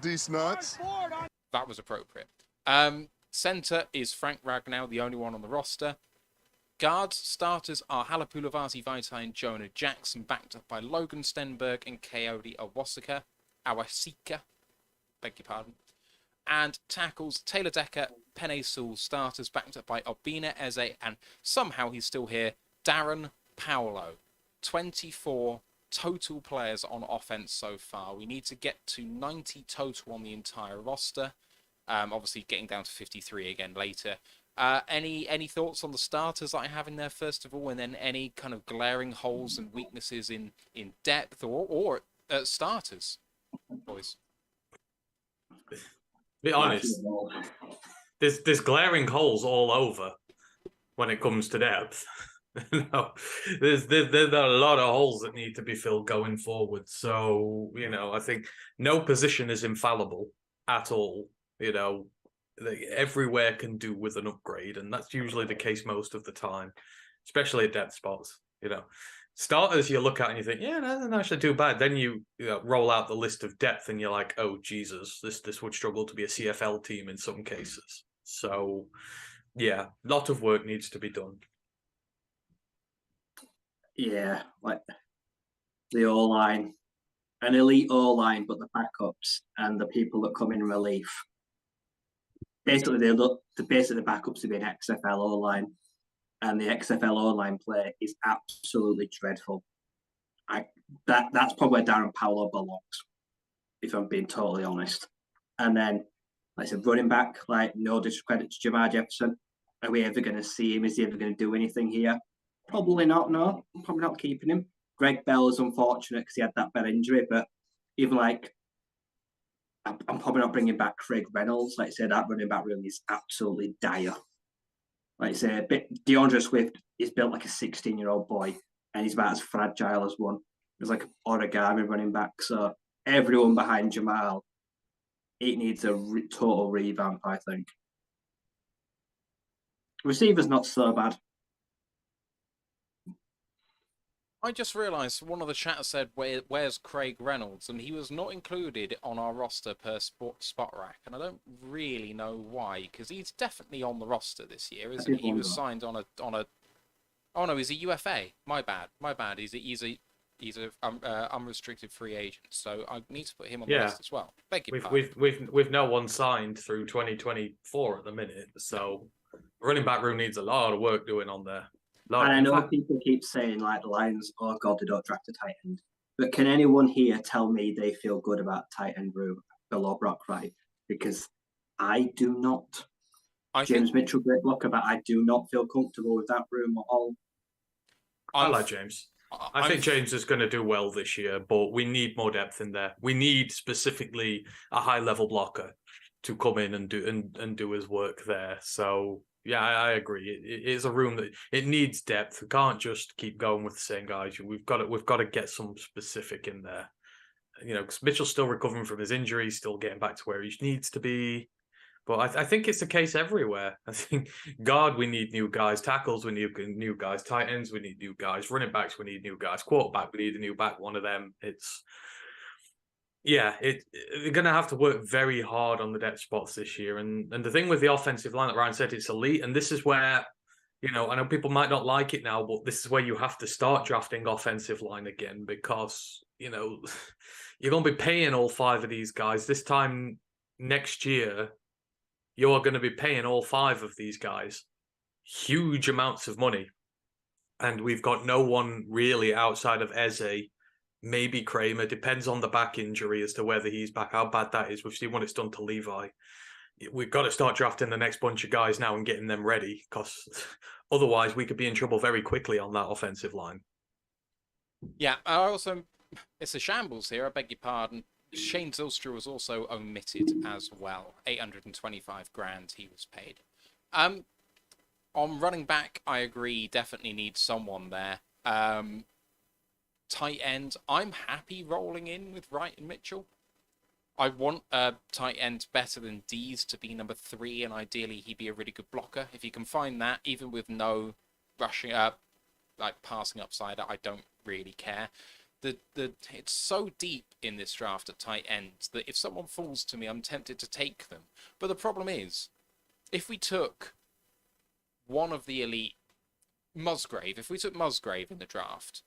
Dees nuts. That was appropriate. Centre is Frank Ragnow, the only one on the roster. Guards starters are Halapulavati Vaitai and Jonah Jackson, backed up by Logan Stenberg and Coyote Awasika. Beg your pardon. And tackles, Taylor Decker, Penei Sewell, starters, backed up by Obina Eze, and somehow he's still here, Darren Paolo. 24 total players on offense so far. We need to get to 90 total on the entire roster. Obviously getting down to 53 again later. Any thoughts on the starters that I have in there first of all, and then any kind of glaring holes and weaknesses in depth or starters, boys? Be honest, there's glaring holes all over when it comes to depth. No, there's a lot of holes that need to be filled going forward. So, you know, I think no position is infallible at all. You know, everywhere can do with an upgrade, and that's usually the case most of the time, especially at depth spots. You know, starters you look at and you think, yeah, that's not actually too bad. Then you know, roll out the list of depth and you're like, oh Jesus, this would struggle to be a CFL team in some cases. So yeah, a lot of work needs to be done. Yeah, like the O-line, an elite O-line, but the backups and the people that come in relief. Basically, the backups to be an XFL O-line, and the XFL O-line play is absolutely dreadful. That's probably where Darren Paolo belongs, if I'm being totally honest. And then, like I said, running back, like no discredit to Jermar Jefferson. Are we ever going to see him? Is he ever going to do anything here? Probably not, no. Probably not keeping him. Greg Bell is unfortunate because he had that bad injury, but even like, I'm probably not bringing back Craig Reynolds. Like I say, that running back room is absolutely dire. Like I say, DeAndre Swift is built like a 16-year-old boy, and he's about as fragile as one. He's like an origami running back. So everyone behind Jamal, it needs a total revamp, I think. Receivers not so bad. I just realised one of the chat said, where's Craig Reynolds? And he was not included on our roster per spot rack. And I don't really know why, because he's definitely on the roster this year, isn't he? He was signed on a... Oh no, he's a UFA. My bad. He's a unrestricted free agent. So I need to put him on the list as well. Beg your pardon. We've no one signed through 2024 at the minute. So running back room needs a lot of work doing on there. And I know people keep saying, like, the Lions, oh, God, they don't draft a tight end. But can anyone here tell me they feel good about tight end room below Brock Wright? Because I do not. James Mitchell, great blocker, but I do not feel comfortable with that room at all. I like James. I think James is going to do well this year, but we need more depth in there. We need specifically a high-level blocker to come in and do his work there. So... yeah, I agree. It is a room that it needs depth. We can't just keep going with the same guys. We've got to get some specific in there. You know, because Mitchell's still recovering from his injury, still getting back to where he needs to be. But I think it's the case everywhere. I think guard, we need new guys. Tackles, we need new guys. Tight ends, we need new guys. Running backs, we need new guys. Quarterback, we need a new back. One of them. They're going to have to work very hard on the depth spots this year. And the thing with the offensive line that Ryan said, it's elite. And this is where, you know, I know people might not like it now, but this is where you have to start drafting offensive line again because, you know, you're going to be paying all 5 of these guys this time next year. you're going to be paying all 5 of these guys huge amounts of money. And we've got no one really outside of Eze, maybe Kramer. Depends on the back injury as to whether he's back, how bad that is. We've seen what it's done to Levi. We've got to start drafting the next bunch of guys now and getting them ready, because otherwise we could be in trouble very quickly on that offensive line. Yeah, I also, it's a shambles here, I beg your pardon. Shane Zylstra was also omitted as well. 825 grand he was paid. On running back, I agree, definitely needs someone there. Tight end, I'm happy rolling in with Wright and Mitchell. I want a tight end better than Dees to be number 3, and ideally he'd be a really good blocker. If you can find that, even with no rushing up, like passing upside, I don't really care. It's so deep in this draft at tight ends that if someone falls to me, I'm tempted to take them. But the problem is, if we took one of the elite, Musgrave, if we took Musgrave in the draft,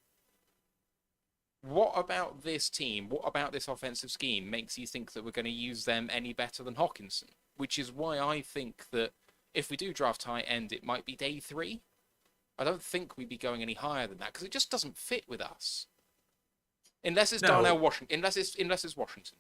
what about this team, what about this offensive scheme makes you think that we're going to use them any better than Hawkinson? Which is why I think that if we do draft high end, it might be day 3. I don't think we'd be going any higher than that because it just doesn't fit with us. Unless it's Darnell Washington. Unless it's Washington.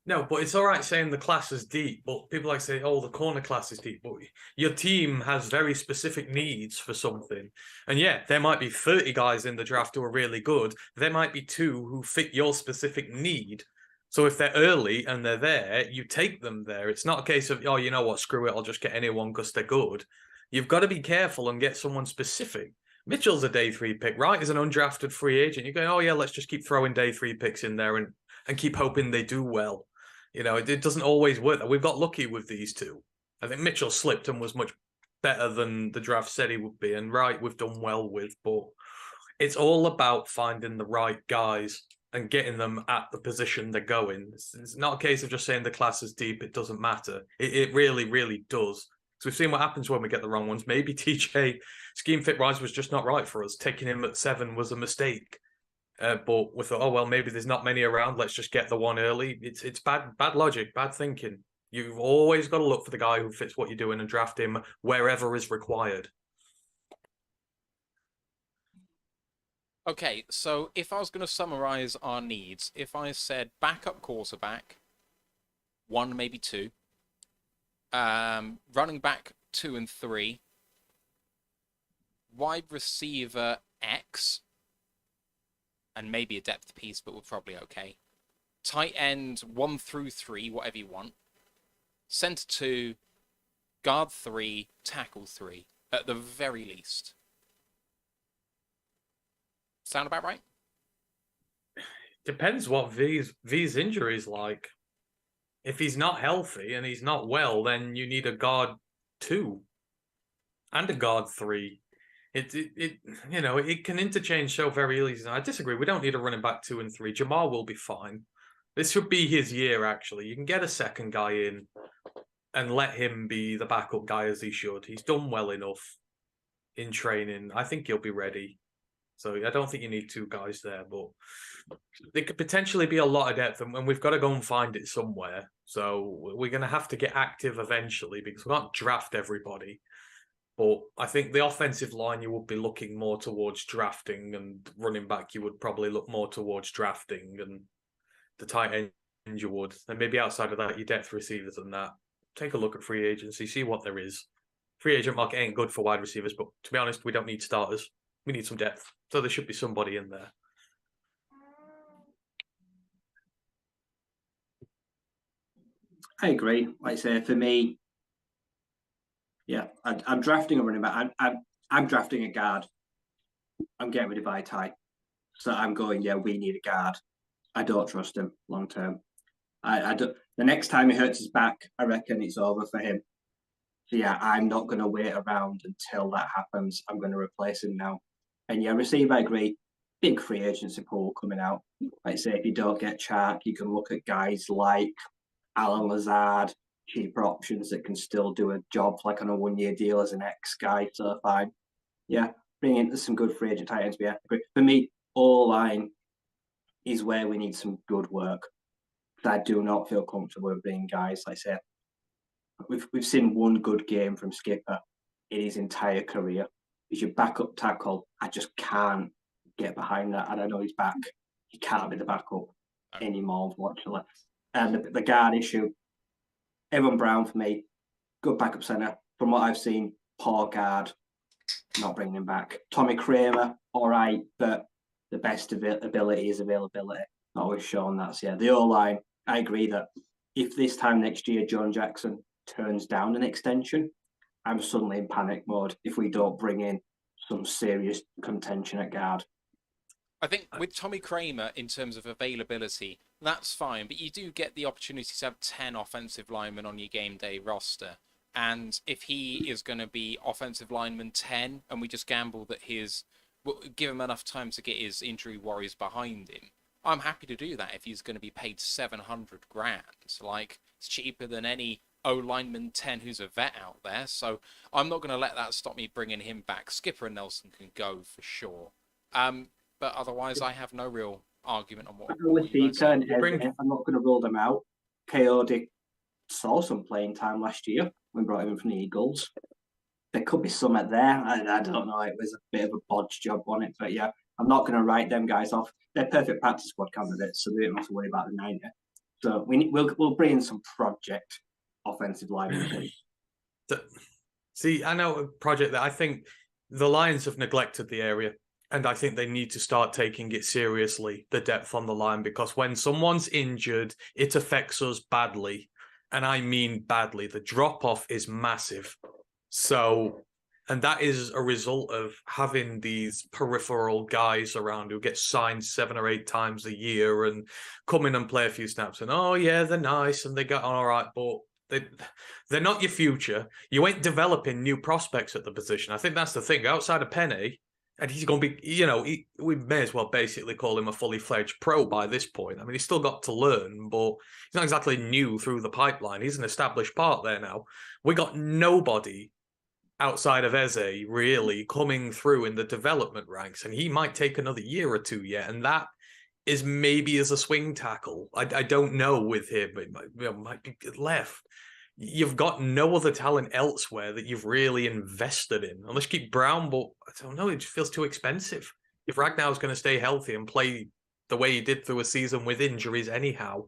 No, but it's all right saying the class is deep, but people like to say, oh, the corner class is deep. But your team has very specific needs for something. And yeah, there might be 30 guys in the draft who are really good. There might be 2 who fit your specific need. So if they're early and they're there, you take them there. It's not a case of, oh, you know what, screw it, I'll just get anyone because they're good. You've got to be careful and get someone specific. Mitchell's a day 3 pick, right? Is an undrafted free agent. You're going, oh yeah, let's just keep throwing day 3 picks in there and keep hoping they do well. You know, it doesn't always work. We've got lucky with these 2. I think Mitchell slipped and was much better than the draft said he would be. And right, we've done well with, but it's all about finding the right guys and getting them at the position they're going. It's not a case of just saying the class is deep, it doesn't matter. It really, really does. So we've seen what happens when we get the wrong ones. Maybe TJ scheme fit rise was just not right for us. Taking him at 7 was a mistake. But we thought, oh well, maybe there's not many around. Let's just get the one early. It's bad logic, bad thinking. You've always got to look for the guy who fits what you're doing and draft him wherever is required. Okay, so if I was going to summarize our needs, if I said backup quarterback, 1 maybe 2, running back 2 and 3, wide receiver X, and maybe a depth piece, but we're probably okay. Tight end 1 through 3, whatever you want. Center 2, guard 3, tackle 3, at the very least. Sound about right? Depends what V's injury's like. If he's not healthy and he's not well, then you need a guard 2 and a guard 3. It can interchange so very easily. I disagree. We don't need a running back 2 and 3. Jamal will be fine. This should be his year, actually. You can get a second guy in and let him be the backup guy as he should. He's done well enough in training. I think he'll be ready. So I don't think you need 2 guys there, but there could potentially be a lot of depth, and we've got to go and find it somewhere. So we're going to have to get active eventually because we can't draft everybody. But I think the offensive line, you would be looking more towards drafting, and running back, you would probably look more towards drafting, and the tight end you would. And maybe outside of that, your depth receivers and that. Take a look at free agency, see what there is. Free agent market ain't good for wide receivers, but to be honest, we don't need starters. We need some depth. So there should be somebody in there. I agree. Like I say, for me, yeah, I'm drafting a running back. I'm drafting a guard. I'm getting rid of Itai. So I'm going, yeah, we need a guard. I don't trust him long term. I don't. The next time he hurts his back, I reckon it's over for him. So yeah, I'm not going to wait around until that happens. I'm going to replace him now. And yeah, receiver, I agree. Big free agency pool coming out. Like I say, if you don't get Chark, you can look at guys like Alan Lazard, cheaper options that can still do a job like on a 1-year deal as an X guy. So fine. Yeah, bring in some good free agent tight ends. Yeah, for me, all line is where we need some good work. I do not feel comfortable with bringing guys, like I say, we've seen one good game from Skipper in his entire career. He's your backup tackle. I just can't get behind that. And I know he's back. He can't be the backup anymore, unfortunately. And the guard issue, Evan Brown for me, good backup centre. From what I've seen, poor guard, not bringing him back. Tommy Kramer, all right, but the best ability is availability. Not always shown that. So yeah, the O-line, I agree that if this time next year John Jackson turns down an extension, I'm suddenly in panic mode if we don't bring in some serious contention at guard. I think with Tommy Kramer, in terms of availability, that's fine, but you do get the opportunity to have 10 offensive linemen on your game day roster. And if he is going to be offensive lineman 10, and we just gamble that we'll give him enough time to get his injury worries behind him, I'm happy to do that if he's going to be paid 700 grand. Like, it's cheaper than any O-lineman 10 who's a vet out there. So I'm not going to let that stop me bringing him back. Skipper and Nelson can go for sure. But otherwise, I have no real argument on what. With Theta and Ezra, I'm not going to rule them out. KOD saw some playing time last year when brought him in from the Eagles. There could be some at there. I don't know. It was a bit of a bodge job on it, but yeah, I'm not going to write them guys off. They're perfect practice squad candidates, so they don't have to worry about the 90. So we'll bring in some project offensive linemen. See, I know a project that I think the Lions have neglected the area. And I think they need to start taking it seriously, the depth on the line, because when someone's injured, it affects us badly. And I mean badly. The drop-off is massive. So, and that is a result of having these peripheral guys around who get signed 7 or 8 times a year and come in and play a few snaps. And, oh, yeah, they're nice and they got on all right, but they're not your future. You ain't developing new prospects at the position. I think that's the thing. Outside of Penny, and he's going to be, we may as well basically call him a fully fledged pro by this point. I mean, he's still got to learn, but he's not exactly new through the pipeline. He's an established part there now. We got nobody outside of Eze really coming through in the development ranks, and he might take another year or two yet. And that is maybe as a swing tackle. I don't know with him, it might be left. You've got no other talent elsewhere that you've really invested in. Unless you keep Brown, but I don't know, it just feels too expensive. If Ragnar's going to stay healthy and play the way he did through a season with injuries anyhow,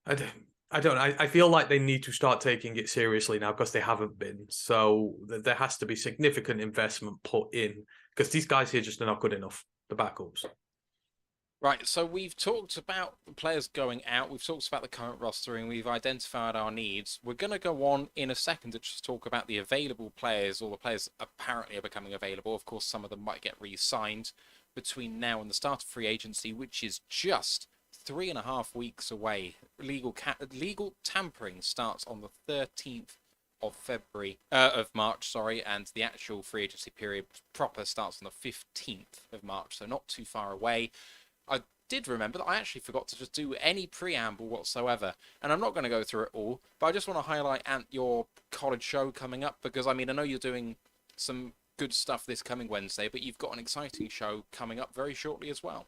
I don't know. I feel like they need to start taking it seriously now because they haven't been. So there has to be significant investment put in because these guys here just are not good enough, the backups. Right, so we've talked about the players going out, we've talked about the current rostering, we've identified our needs. We're going to go on in a second to just talk about the available players, or the players apparently are becoming available. Of course, some of them might get re-signed between now and the start of free agency, which is just 3.5 weeks away. Legal tampering starts on the 13th of March, and the actual free agency period proper starts on the 15th of March, so not too far away. I did remember that I actually forgot to just do any preamble whatsoever, and I'm not going to go through it all, but I just want to highlight your college show coming up, because I mean, I know you're doing some good stuff this coming Wednesday, but you've got an exciting show coming up very shortly as well.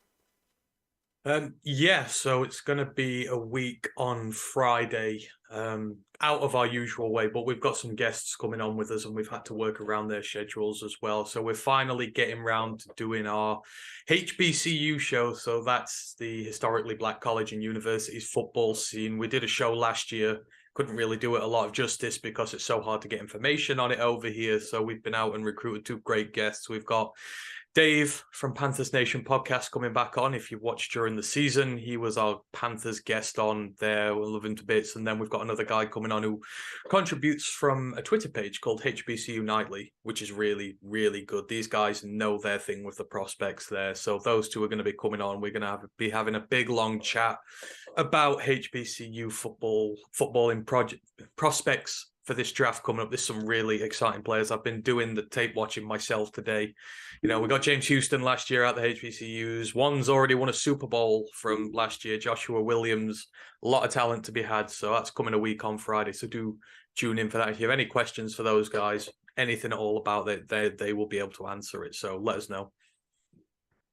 Yeah, so it's going to be a week on Friday, out of our usual way, but we've got some guests coming on with us and we've had to work around their schedules as well. So we're finally getting round to doing our HBCU show. So that's the Historically Black College and Universities football scene. We did a show last year. Couldn't really do it a lot of justice because it's so hard to get information on it over here. So we've been out and recruited 2 great guests. We've got Dave from Panthers Nation podcast coming back on. If you watched during the season, he was our Panthers guest on there. We'll love him to bits. And then we've got another guy coming on who contributes from a Twitter page called HBCU Nightly, which is really, really good. These guys know their thing with the prospects there. So those 2 are going to be coming on. We're going to be having a big, long chat about HBCU footballing prospects for this draft coming up. There's some really exciting players. I've been doing the tape watching myself today. We got James Houston last year at the HBCUs. One's already won a Super Bowl from last year, Joshua Williams. A lot of talent to be had. So that's coming a week on Friday. So do tune in for that. If you have any questions for those guys, anything at all about it, they will be able to answer it. So let us know.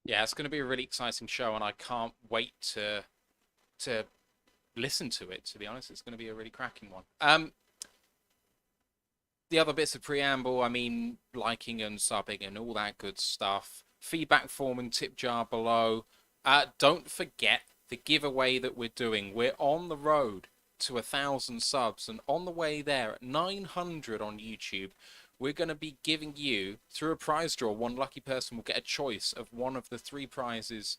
Yeah, it's going to be a really exciting show, and I can't wait to listen to it, to be honest. It's going to be a really cracking one. the other bits of preamble, I mean, liking and subbing and all that good stuff. Feedback form and tip jar below. Don't forget the giveaway that we're doing. We're on the road to 1,000 subs, and on the way there at 900 on YouTube, we're going to be giving you, through a prize draw, one lucky person will get a choice of one of the 3 prizes,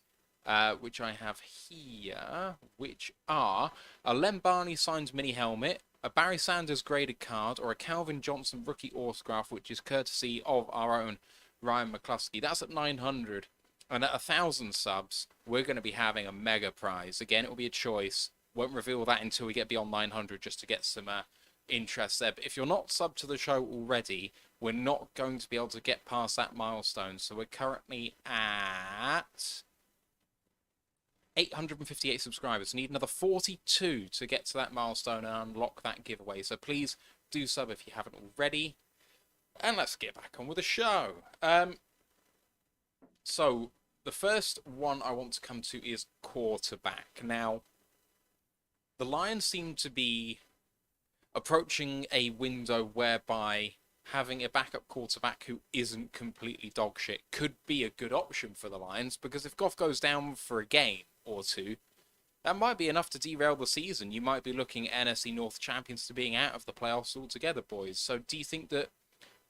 which I have here, which are a Len Barney signed mini helmet, a Barry Sanders graded card, or a Calvin Johnson rookie autograph, which is courtesy of our own Ryan McCluskey. That's at 900. And at 1,000 subs, we're going to be having a mega prize. Again, it will be a choice. Won't reveal that until we get beyond 900, just to get some interest there. But if you're not subbed to the show already, we're not going to be able to get past that milestone. So we're currently at 858 subscribers. Need another 42 to get to that milestone and unlock that giveaway. So please do sub if you haven't already. And let's get back on with the show. So the first one I want to come to is quarterback. Now, the Lions seem to be approaching a window whereby having a backup quarterback who isn't completely dog shit could be a good option for the Lions, because if Goff goes down for a game or two, that might be enough to derail the season. You might be looking at NFC North champions to being out of the playoffs altogether, boys. So do you think that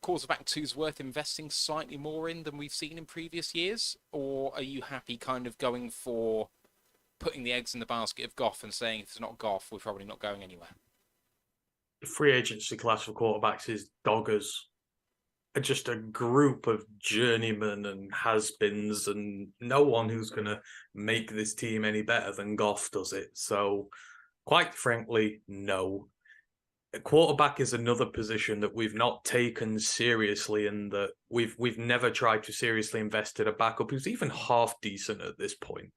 quarterback 2 is worth investing slightly more in than we've seen in previous years? Or are you happy kind of going for putting the eggs in the basket of Goff and saying, if it's not Goff, we're probably not going anywhere? The free agency class for quarterbacks is doggers. Just a group of journeymen and has-beens, and no one who's going to make this team any better than Goff does it. So, quite frankly, no. A quarterback is another position that we've not taken seriously, and that we've never tried to seriously invest in a backup who's even half decent at this point.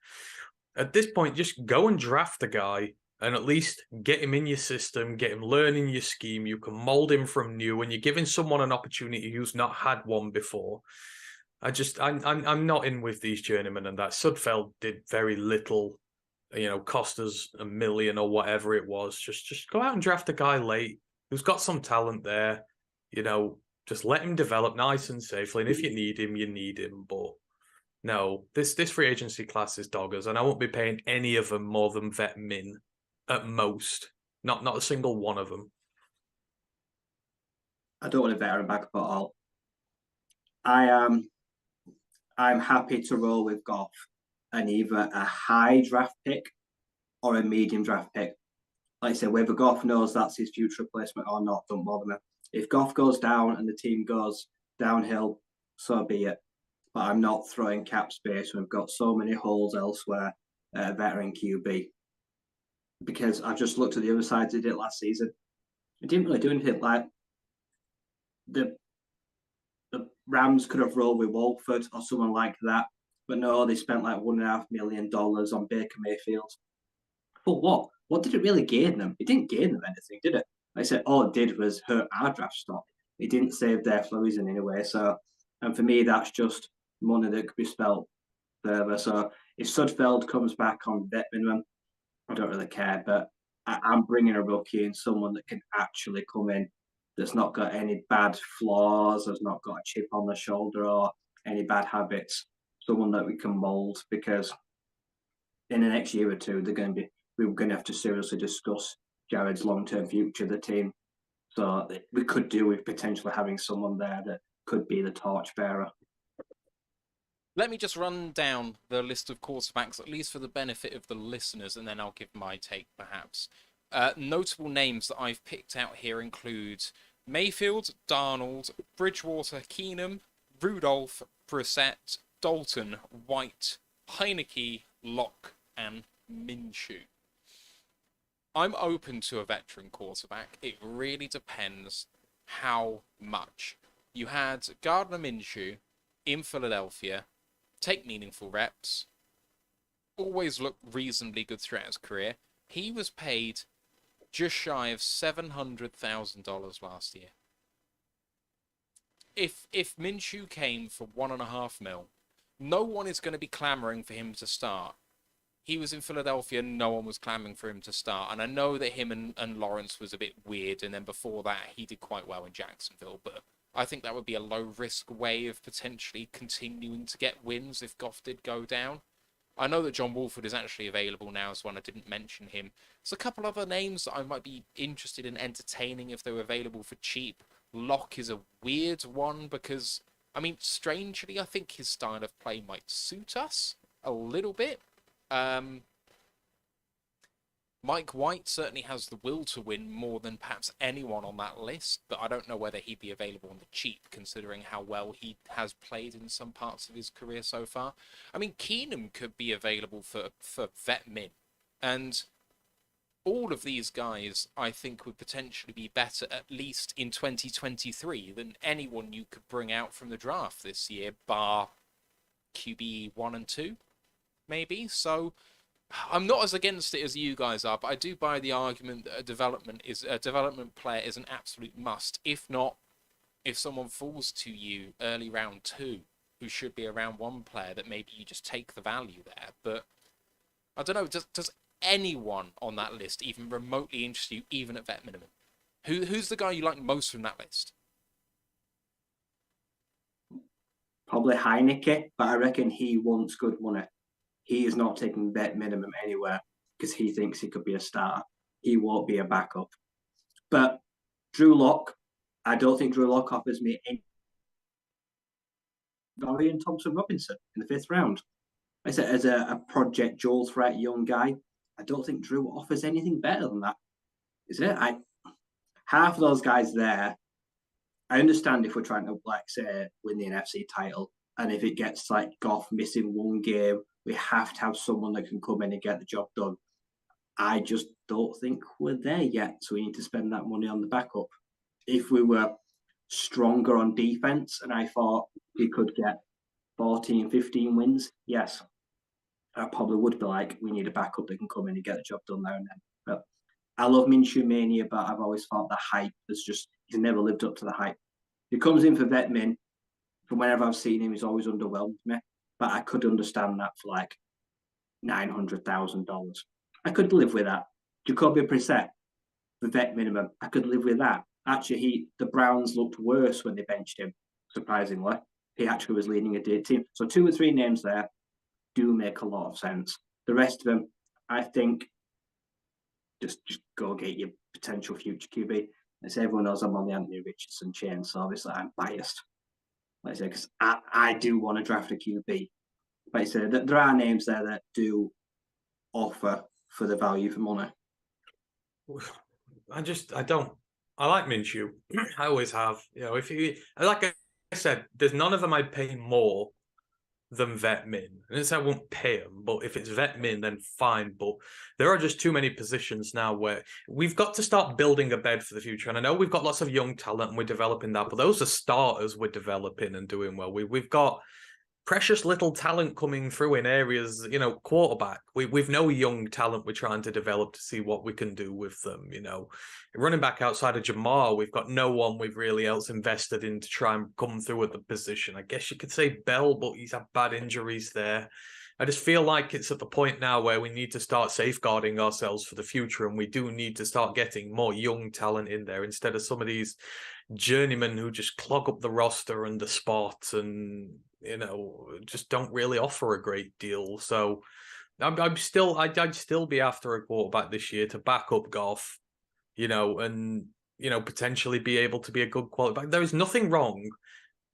At this point, just go and draft a guy and at least get him in your system, get him learning your scheme. You can mold him from new, and you're giving someone an opportunity who's not had one before. I'm not in with these journeymen, and that Sudfeld did very little. Cost us $1 million or whatever it was. Just go out and draft a guy late who's got some talent there. Just let him develop nice and safely. And if you need him, you need him. But no, this free agency class is doggers, and I won't be paying any of them more than vet min at most. Not a single one of them. I don't want a veteran backup at all. I'm happy to roll with Goff and either a high draft pick or a medium draft pick. Like I said, whether Goff knows that's his future replacement or not, don't bother me. If Goff goes down and the team goes downhill, so be it. But I'm not throwing cap space when we've got so many holes elsewhere at a veteran QB. Because I've just looked at the other side they did last season. It didn't really do anything. Like the Rams could have rolled with Wolford or someone like that. But no, they spent like $1.5 million on Baker Mayfield. For what? What did it really gain them? It didn't gain them anything, did it? Like I said, all it did was hurt our draft stock. It didn't save their flurries in any way. So, and for me, that's just money that could be spent further. So if Sudfeld comes back on vet minimum, I don't really care. But I'm bringing a rookie in, someone that can actually come in, that's not got any bad flaws, has not got a chip on the shoulder or any bad habits. Someone that we can mold, because in the next year or two, we're going to have to seriously discuss Jared's long-term future of the team. So we could do with potentially having someone there that could be the torchbearer. Let me just run down the list of quarterbacks, at least for the benefit of the listeners, and then I'll give my take, perhaps. Notable names that I've picked out here include Mayfield, Darnold, Bridgewater, Keenum, Rudolph, Brissett, Dalton, White, Heineke, Locke, and Minshew. I'm open to a veteran quarterback. It really depends how much. You had Gardner Minshew in Philadelphia, take meaningful reps, always looked reasonably good throughout his career. He was paid just shy of $700,000 last year. If Minshew came for $1.5 million, no one is going to be clamoring for him to start. he was in Philadelphia, no one was clamoring for him to start. And I know that him and Lawrence was a bit weird, and then before that, he did quite well in Jacksonville. But I think that would be a low-risk way of potentially continuing to get wins if Goff did go down. I know that John Wolford is actually available now as one. I didn't mention him. There's a couple other names that I might be interested in entertaining if they were available for cheap. Locke is a weird one because, I mean, strangely, I think his style of play might suit us a little bit. Mike White certainly has the will to win more than perhaps anyone on that list, but I don't know whether he'd be available on the cheap, considering how well he has played in some parts of his career so far. I mean, Keenum could be available for vet min, and all of these guys, I think, would potentially be better, at least in 2023, than anyone you could bring out from the draft this year, bar QB 1 and 2, maybe. So I'm not as against it as you guys are, but I do buy the argument that a development player is an absolute must. If not, if someone falls to you early round 2, who should be a round 1 player, that maybe you just take the value there. But I don't know, does anyone on that list even remotely interest you, even at vet minimum? Who's the guy you like most from that list? Probably Heineke, but I reckon he wants good money. He is not taking vet minimum anywhere because he thinks he could be a starter. He won't be a backup. But Drew Lock, I don't think Drew Lock offers me any. Dorian Thompson Robinson in the 5th round. I said, as a project dual threat young guy, I don't think Drew offers anything better than that. Is it? Half of those guys there, I understand if we're trying to, like, say, win the NFC title, and if it gets like Goff missing one game, we have to have someone that can come in and get the job done. I just don't think we're there yet, so we need to spend that money on the backup. If we were stronger on defense and I thought we could get 14, 15 wins, yes, I probably would be like, we need a backup that can come in and get the job done there and then. But I love Minshew Mania, but I've always thought the hype has just, he's never lived up to the hype. He comes in for vet min. From whenever I've seen him, he's always underwhelmed me. But I could understand that for like $900,000. I could live with that. Jacoby Brissett, the vet minimum, I could live with that. Actually, the Browns looked worse when they benched him, surprisingly. He actually was leading a dead team. So 2 or 3 names there do make a lot of sense. The rest of them, I think, just go get your potential future QB. As everyone knows, I'm on the Anthony Richardson chain, so obviously I'm biased. Like I say, because I do want to draft a QB. Like I say, there are names there that do offer for the value for money. I like Minshew. I always have. You know, like I said, there's none of them I'd pay more than vet min. I didn't say I won't pay them, but if it's vet min, then fine. But there are just too many positions now where we've got to start building a bed for the future. And I know we've got lots of young talent and we're developing that, but those are starters we're developing and doing well. We've got precious little talent coming through in areas, you know, quarterback. We've no young talent we're trying to develop to see what we can do with them, you know. Running back outside of Jamar, we've got no one we've really else invested in to try and come through at the position. I guess you could say Bell, but he's had bad injuries there. I just feel like it's at the point now where we need to start safeguarding ourselves for the future, and we do need to start getting more young talent in there instead of some of these journeymen who just clog up the roster and the spot and, you know, just don't really offer a great deal. So I'd still be after a quarterback this year to back up Goff, you know, and, you know, potentially be able to be a good quarterback. There is nothing wrong.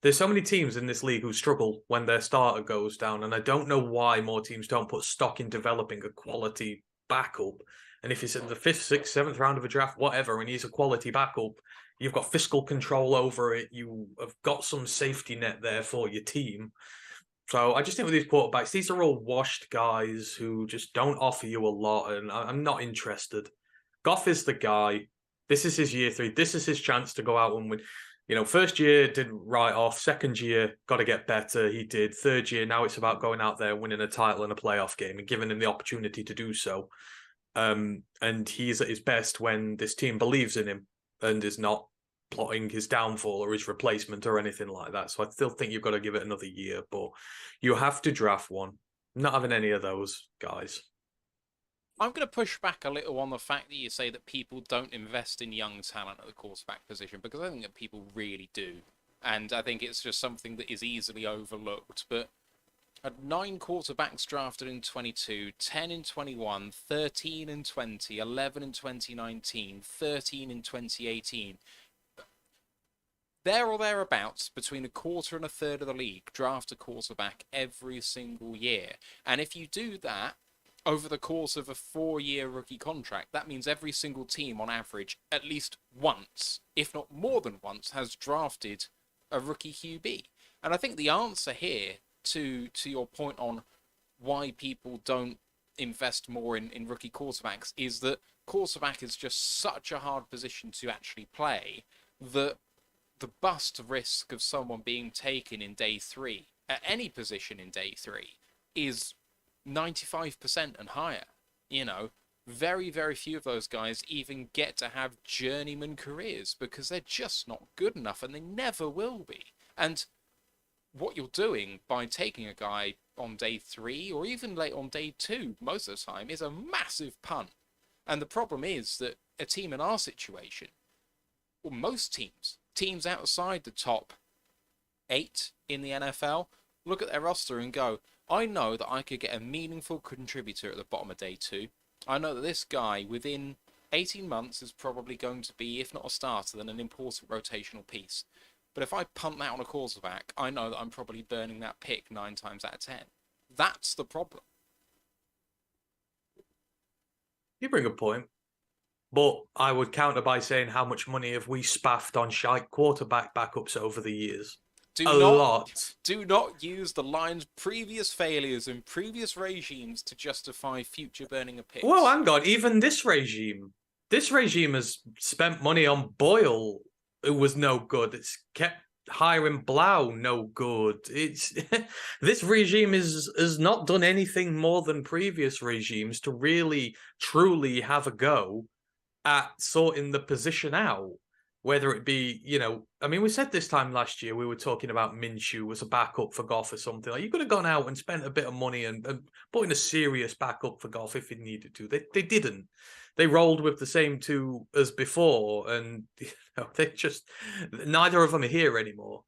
There's so many teams in this league who struggle when their starter goes down, and I don't know why more teams don't put stock in developing a quality backup. And if it's in the 5th, 6th, 7th round of a draft, whatever, and he's a quality backup, you've got fiscal control over it. You have got some safety net there for your team. So I just think with these quarterbacks, these are all washed guys who just don't offer you a lot, and I'm not interested. Goff is the guy. This is his year 3. This is his chance to go out and win. You know, first year did right off. Second year, got to get better. He did. Third year, now it's about going out there and winning a title in a playoff game and giving him the opportunity to do so. And he's at his best when this team believes in him and is not plotting his downfall or his replacement or anything like that. So I still think you've got to give it another year, but you have to draft one. I'm not having any of those guys. I'm going to push back a little on the fact that you say that people don't invest in young talent at the quarterback position, because I think that people really do. And I think it's just something that is easily overlooked. But had 9 quarterbacks drafted in 22, 10 in 21, 13 in 20, 11 in 2019, 13 in 2018. There or thereabouts, between a quarter and a third of the league draft a quarterback every single year. And if you do that over the course of a 4-year rookie contract, that means every single team on average, at least once, if not more than once, has drafted a rookie QB. And I think the answer here to your point on why people don't invest more in rookie quarterbacks is that quarterback is just such a hard position to actually play that the bust risk of someone being taken in day 3 at any position in day 3 is 95% and higher. You know, very, very few of those guys even get to have journeyman careers because they're just not good enough, and they never will be. And what you're doing by taking a guy on day 3 or even late on day 2 most of the time is a massive punt. And the problem is that a team in our situation, or most teams outside the top 8 in the NFL, look at their roster and go, I know that I could get a meaningful contributor at the bottom of day 2. I know that this guy within 18 months is probably going to be, if not a starter, then an important rotational piece. But if I punt that on a quarterback, I know that I'm probably burning that pick 9 times out of 10. That's the problem. You bring a point. But I would counter by saying, how much money have we spaffed on shite quarterback backups over the years? A lot. Do not use the Lions' previous failures and previous regimes to justify future burning of picks. Well, hang on. Even this regime has spent money on Boyle, who was no good. It's kept hiring Blau, no good. It's this regime has not done anything more than previous regimes to really, truly have a go at sorting the position out, whether it be, I mean, we said this time last year, we were talking about Minshew as a backup for Goff or something. Like, you could have gone out and spent a bit of money and put in a serious backup for Goff if you needed to. They didn't. They rolled with the same 2 as before, and they just, neither of them are here anymore.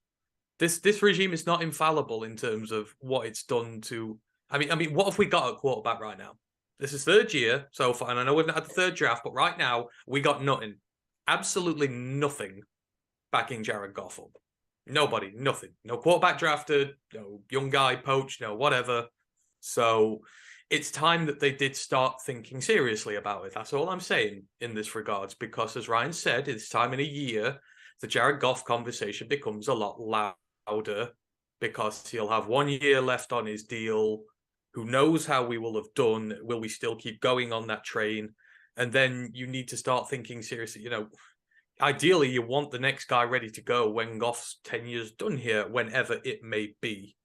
This regime is not infallible in terms of what it's done to. I mean, what have we got at quarterback right now? This is 3rd year so far, and I know we've not had the 3rd draft, but right now we got nothing. Absolutely nothing backing Jared Goff up. Nobody, nothing. No quarterback drafted, no young guy poached, no whatever. So it's time that they did start thinking seriously about it. That's all I'm saying in this regards, because as Ryan said, it's time in a year the Jared Goff conversation becomes a lot louder, because he'll have 1 year left on his deal. Who knows how we will have done? Will we still keep going on that train? And then you need to start thinking seriously. Ideally, you want the next guy ready to go when Goff's 10 years done here, whenever it may be.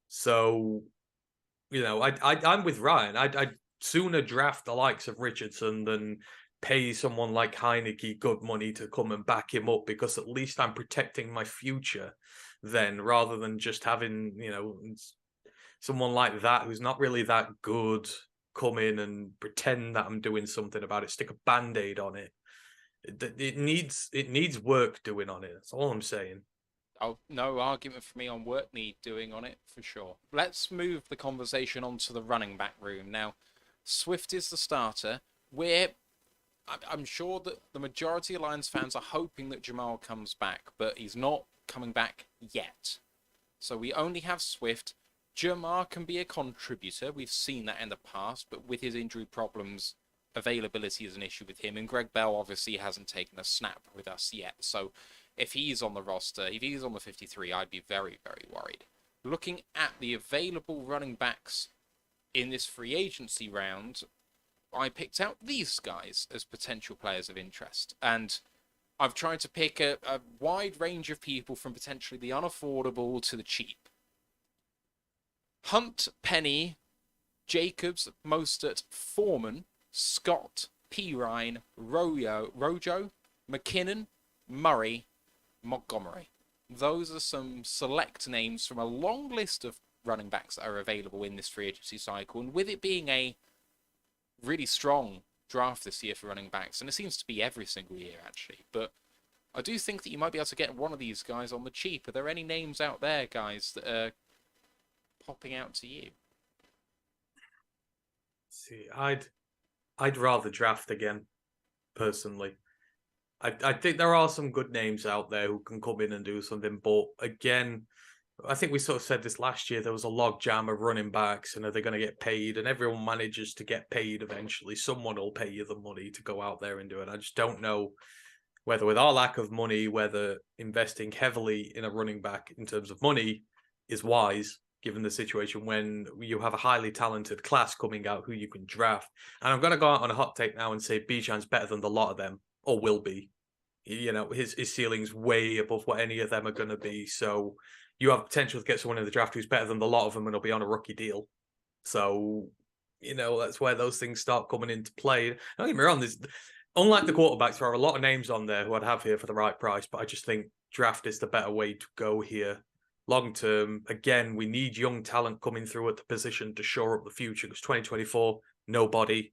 So, I'm with Ryan. I'd sooner draft the likes of Richardson than pay someone like Heineke good money to come and back him up, because at least I'm protecting my future then, rather than just having, someone like that who's not really that good come in and pretend that I'm doing something about it, stick a band-aid on it. It needs work doing on it. That's all I'm saying. Oh, no argument for me on work need doing on it, for sure. Let's move the conversation on to the running back room. Now, Swift is the starter. I'm sure that the majority of Lions fans are hoping that Jamal comes back, but he's not coming back yet. So we only have Swift. Jamar can be a contributor. We've seen that in the past, but with his injury problems, availability is an issue with him. And Greg Bell obviously hasn't taken a snap with us yet. So if he's on the roster, if he's on the 53, I'd be very, very worried. Looking at the available running backs in this free agency round, I picked out these guys as potential players of interest. And I've tried to pick a wide range of people from potentially the unaffordable to the cheap. Hunt, Penny, Jacobs, Mostert, Foreman, Scott, Pirine, Rojo, McKinnon, Murray, Montgomery. Those are some select names from a long list of running backs that are available in this free agency cycle. And with it being a really strong draft this year for running backs, and it seems to be every single year actually. But I do think that you might be able to get one of these guys on the cheap. Are there any names out there, guys, that are popping out to you? See, I'd rather draft again, personally. I think there are some good names out there who can come in and do something, but again, I think we sort of said this last year. There was a log jam of running backs, and are they going to get paid? And everyone manages to get paid eventually. Someone will pay you the money to go out there and do it. I just don't know whether, with our lack of money, whether investing heavily in a running back in terms of money is wise, given the situation when you have a highly talented class coming out who you can draft. And I'm going to go out on a hot take now and say Bijan's better than the lot of them, or will be. You know, his ceiling's way above what any of them are going to be. So you have potential to get someone in the draft who's better than the lot of them and will be on a rookie deal. So, you know, that's where those things start coming into play. Don't get me wrong, unlike the quarterbacks, there are a lot of names on there who I'd have here for the right price, but I just think draft is the better way to go here. Long term, again, we need young talent coming through at the position to shore up the future, because 2024, nobody.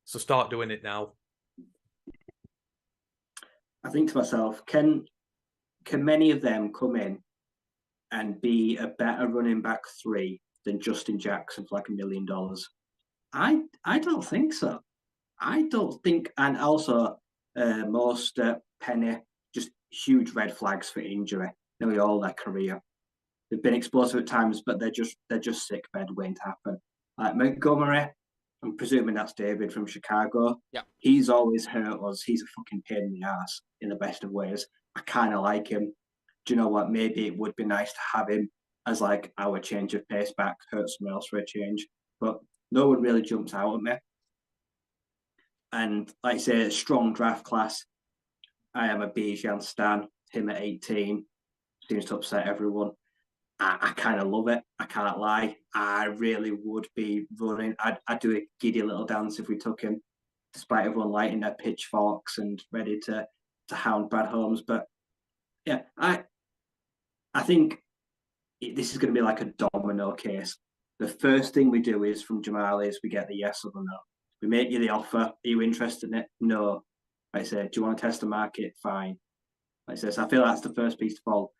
So start doing it now. I think to myself, can many of them come in and be a better running back 3 than Justin Jackson for like $1 million? I don't think so. I don't think, and also most Penny, just huge red flags for injury nearly all their career. They've been explosive at times, but they're just sick bed waiting to happen. Like Montgomery, I'm presuming that's David from Chicago. Yeah. He's always hurt us. He's a fucking pain in the ass in the best of ways. I kind of like him. Do you know what? Maybe it would be nice to have him as like our change of pace back, hurt someone else for a change. But no one really jumps out at me. And like I say, a strong draft class. I am a Bijan stan. Him at 18 seems to upset everyone. I kind of love it. I can't lie. I really would be running. I'd do a giddy little dance if we took him, despite everyone lighting their pitchforks and ready to hound Brad Holmes. But yeah, I think this is going to be like a domino case. The first thing we do is from Jamal is we get the yes or the no. We make you the offer. Are you interested in it? No. Like I say, do you want to test the market? Fine. Like I say, so I feel that's the first piece to fall.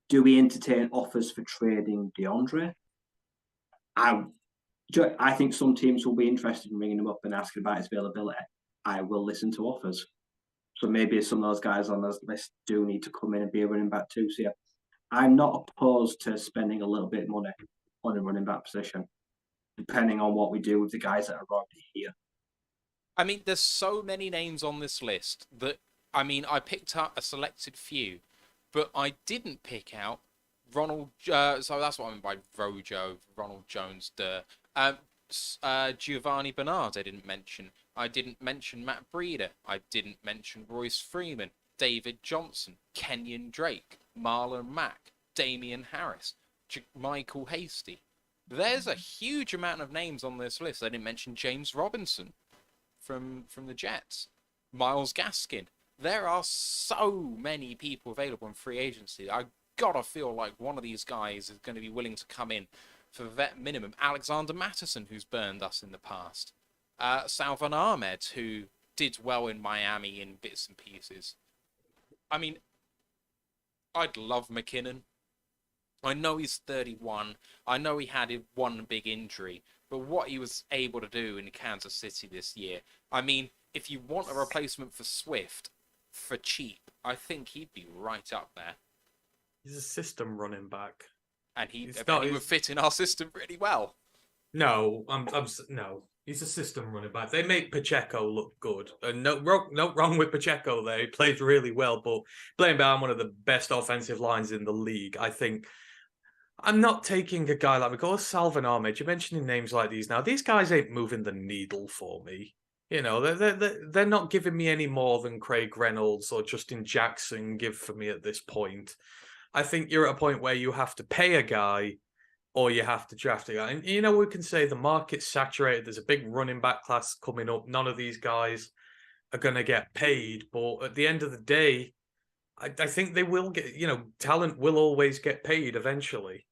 Do we entertain offers for trading DeAndre? I think some teams will be interested in ringing him up and asking about his availability. I will listen to offers. So maybe some of those guys on this list do need to come in and be a running back too. So yeah, I'm not opposed to spending a little bit of money on a running back position, depending on what we do with the guys that are already here. I mean, there's so many names on this list that, I mean, I picked up a selected few, but I didn't pick out Ronald. So that's what I mean by Rojo, Ronald Jones, Giovanni Bernard. I didn't mention. I didn't mention Matt Breida. I didn't mention Royce Freeman, David Johnson, Kenyon Drake, Marlon Mack, Damian Harris, Michael Hasty. There's a huge amount of names on this list. I didn't mention James Robinson from the Jets, Myles Gaskin. There are so many people available in free agency. I gotta feel like one of these guys is going to be willing to come in for vet minimum. Alexander Mattison, who's burned us in the past. Salvan Ahmed, who did well in Miami in bits and pieces. I mean, I'd love McKinnon. I know he's 31. I know he had one big injury. But what he was able to do in Kansas City this year, I mean, if you want a replacement for Swift for cheap, I think he'd be right up there. He's a system running back, and he would fit in our system really well. No, no. He's a system running back. They make Pacheco look good, and no wrong with Pacheco there. He plays really well, but playing behind one of the best offensive lines in the league, I think. I'm not taking a guy like McCall, Salvan Ahmed. You're mentioning names like these now. These guys ain't moving the needle for me. You know, they're not giving me any more than Craig Reynolds or Justin Jackson give for me at this point. I think you're at a point where you have to pay a guy or you have to draft a guy. And, you know, we can say the market's saturated. There's a big running back class coming up. None of these guys are going to get paid. But at the end of the day, I think they will get, you know, talent will always get paid eventually.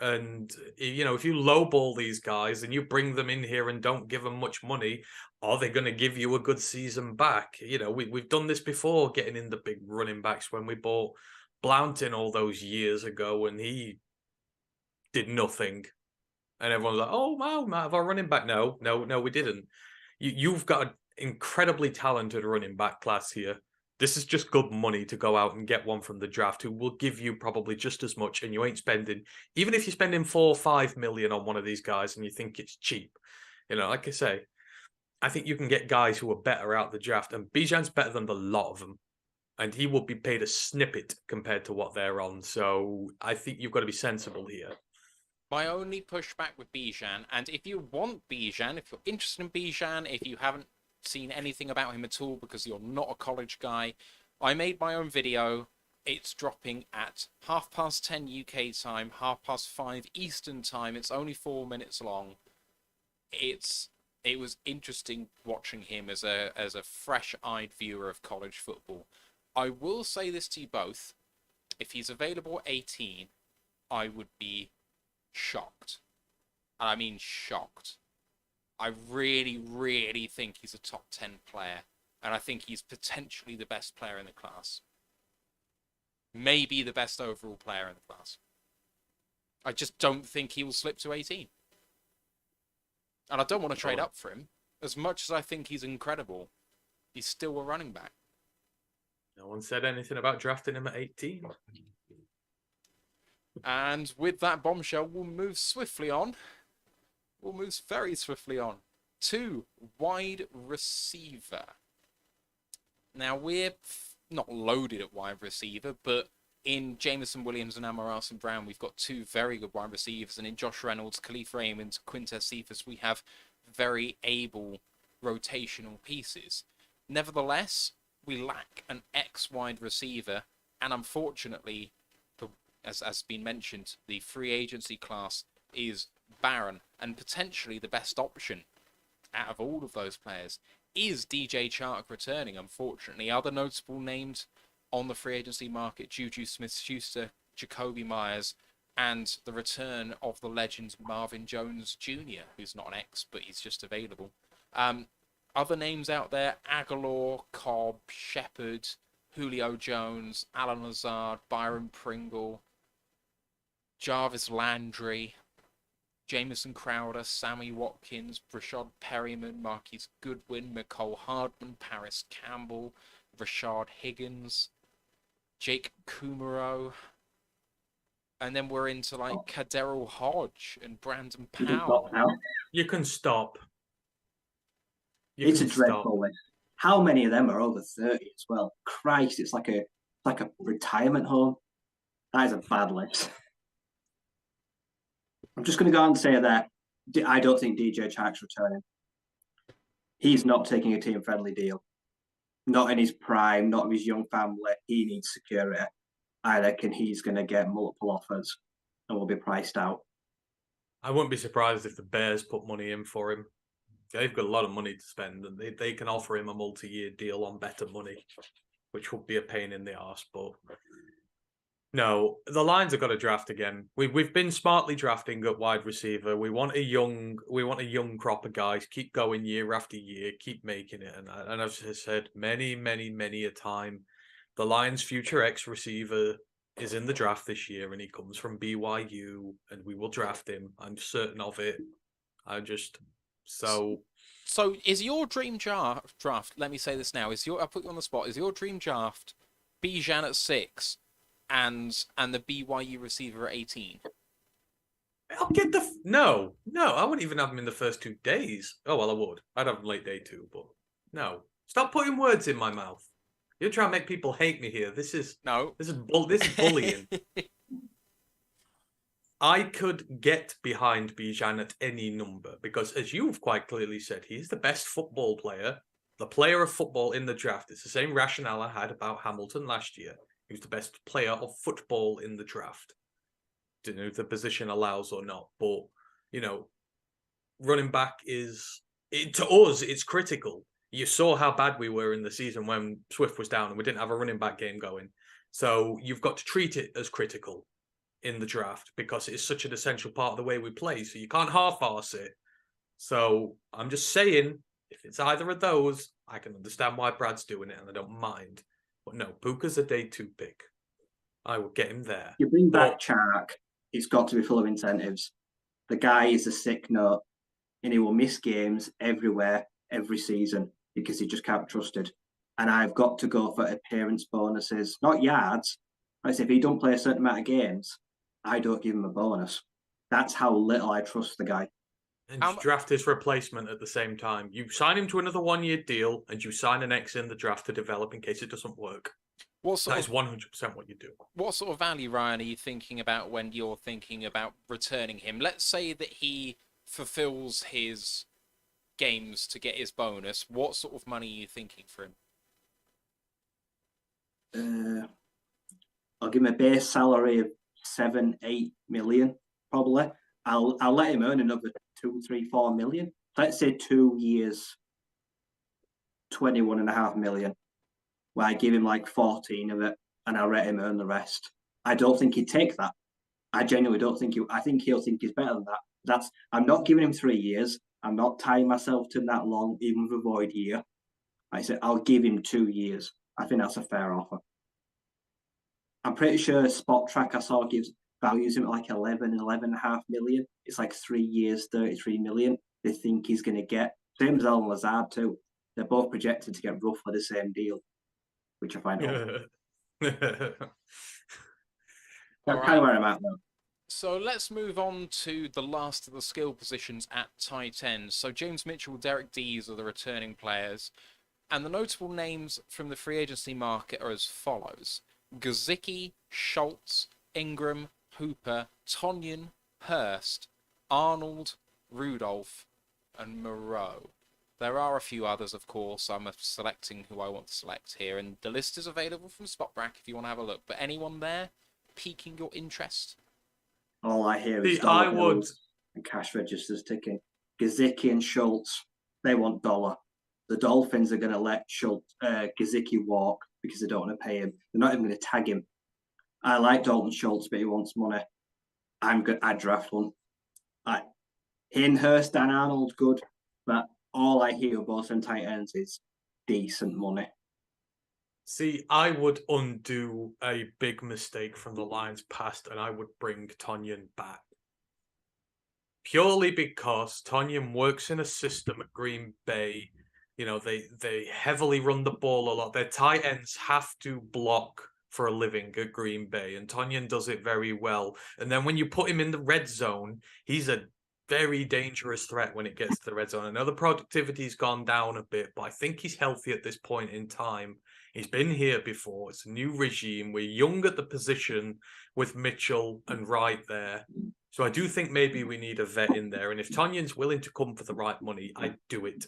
And, if you lowball these guys and you bring them in here and don't give them much money, are they going to give you a good season back? We've done this before, getting in the big running backs when we bought Blount all those years ago, and he did nothing. And everyone's like, oh, wow, Matt, have our running back? No, we didn't. You've got an incredibly talented running back class here. This is just good money to go out and get one from the draft who will give you probably just as much, and you ain't spending, even if you're spending 4 or 5 million on one of these guys and you think it's cheap. Like I say, I think you can get guys who are better out the draft, and Bijan's better than the lot of them. And he will be paid a snippet compared to what they're on. So I think you've got to be sensible here. My only pushback with Bijan, and if you want Bijan, if you're interested in Bijan, if you haven't seen anything about him at all because you're not a college guy, I made my own video. It's dropping at 10:30 UK time, 5:30 Eastern time. It's only 4 minutes long. It was interesting watching him as a fresh-eyed viewer of college football. I will say this to you both: if he's available at 18, I would be shocked. And I mean shocked. I really, really think he's a top 10 player. And I think he's potentially the best player in the class. Maybe the best overall player in the class. I just don't think he will slip to 18. And I don't want to trade up for him. As much as I think he's incredible, he's still a running back. No one said anything about drafting him at 18. And with that bombshell, we'll move swiftly on. We'll move very swiftly on to wide receiver. Now, we're not loaded at wide receiver, but in Jameson Williams and Amar St. Brown, we've got two very good wide receivers. And in Josh Reynolds, Khalif Raymond, Quintez Cephas, we have very able rotational pieces. Nevertheless, we lack an X-wide receiver. And unfortunately, as has been mentioned, the free agency class is barren, and potentially the best option out of all of those players is DJ Chark returning. Unfortunately, other notable names on the free agency market: Juju Smith-Schuster, Jacoby Myers, and the return of the legend Marvin Jones Jr., who's not an X, but he's just available. Other names out there: Aguilar, Cobb, Shepard, Julio Jones, Alan Lazard, Byron Pringle, Jarvis Landry, Jamison Crowder, Sammy Watkins, Rashad Perryman, Marquise Goodwin, Mecole Hardman, Paris Campbell, Rashard Higgins, Jake Kumaro, and then we're into like Kaderil Hodge and Brandon Powell. You can stop. It's a dreadful list. How many of them are over 30 as well? Christ, it's like a retirement home. That is a bad list. I'm just going to go on and say that I don't think DJ Chark's returning. He's not taking a team-friendly deal. Not in his prime, not with his young family. He needs security. I reckon he's going to get multiple offers and will be priced out. I wouldn't be surprised if the Bears put money in for him. They've got a lot of money to spend, and they can offer him a multi-year deal on better money, which would be a pain in the arse. But no, the Lions have got to draft again. We've been smartly drafting at wide receiver. We want a young crop of guys. Keep going year after year. Keep making it. And I've said many a time, the Lions' future X receiver is in the draft this year, and he comes from BYU, and we will draft him. I'm certain of it. So is your dream draft? Let me say this now. I'll put you on the spot. Is your dream draft Bijan at 6 and the BYU receiver at 18? I'll get no. I wouldn't even have him in the first 2 days. Oh well, I would. I'd have him late day 2, but no. Stop putting words in my mouth. You're trying to make people hate me here. This is bullying. I could get behind Bijan at any number because, as you've quite clearly said, he's the best football player, the player of football in the draft. It's the same rationale I had about Hamilton last year. He was the best player of football in the draft. Don't know if the position allows or not, but, running back to us, it's critical. You saw how bad we were in the season when Swift was down and we didn't have a running back game going. So you've got to treat it as critical. in the draft because it is such an essential part of the way we play. So you can't half-arse it. So I'm just saying, if it's either of those, I can understand why Brad's doing it and I don't mind. But no, Puka's a day 2 pick. I will get him there. You bring back But Chark, it's got to be full of incentives. The guy is a sick note, and he will miss games everywhere, every season, because he just can't be trusted. And I've got to go for appearance bonuses, not yards. Like I say, if he don't play a certain amount of games, I don't give him a bonus. That's how little I trust the guy. and you draft his replacement at the same time. You sign him to another 1-year deal, and you sign an X in the draft to develop in case it doesn't work. That is 100% what you do. What sort of value, Ryan, are you thinking about when you're thinking about returning him? Let's say that he fulfills his games to get his bonus. What sort of money are you thinking for him? I'll give him a base salary of 7-8 million, probably. I'll let him earn another 2, 3, 4 million. Let's say 2 years, 21.5 million, where I give him like 14 of it and I'll let him earn the rest. I don't think he'd take that. I genuinely don't think I think he'll think he's better than that. I'm not giving him 3 years. I'm not tying myself to him that long, even with a void year. I said I'll give him 2 years. I think that's a fair offer. I'm pretty sure Spot Track I saw values him at like 11.5 million. It's like 3 years, 33 million. They think he's going to get. Same as Alan Lazard too. They're both projected to get roughly the same deal, which I find awful. That's kind of where I'm at now. So let's move on to the last of the skill positions at tight end. So James Mitchell, Derek Dees are the returning players. And the notable names from the free agency market are as follows. Gazicki, Schultz, Ingram, Hooper, Tonyan, Hurst, Arnold, Rudolph, and Moreau. There are a few others, of course. I'm selecting who I want to select here, and the list is available from Spotbrack if you want to have a look. But anyone there piquing your interest? All I hear is dollar bills and cash registers ticking. Gazicki and Schultz, they want dollar. The Dolphins are going to let Gazicki walk because they don't want to pay him. They're not even going to tag him. I like Dalton Schultz, but he wants money. I'd draft one. Hurst and Arnold, good, but all I hear of both tight ends is decent money. See, I would undo a big mistake from the Lions past, and I would bring Tonyan back. Purely because Tonyan works in a system at Green Bay. You know, they heavily run the ball a lot. Their tight ends have to block for a living at Green Bay, and Tonyan does it very well. And then when you put him in the red zone, he's a very dangerous threat when it gets to the red zone. I know the productivity's gone down a bit, but I think he's healthy at this point in time. He's been here before. It's a new regime. We're young at the position with Mitchell and Wright there. So I do think maybe we need a vet in there. And if Tonyan's willing to come for the right money, I'd do it.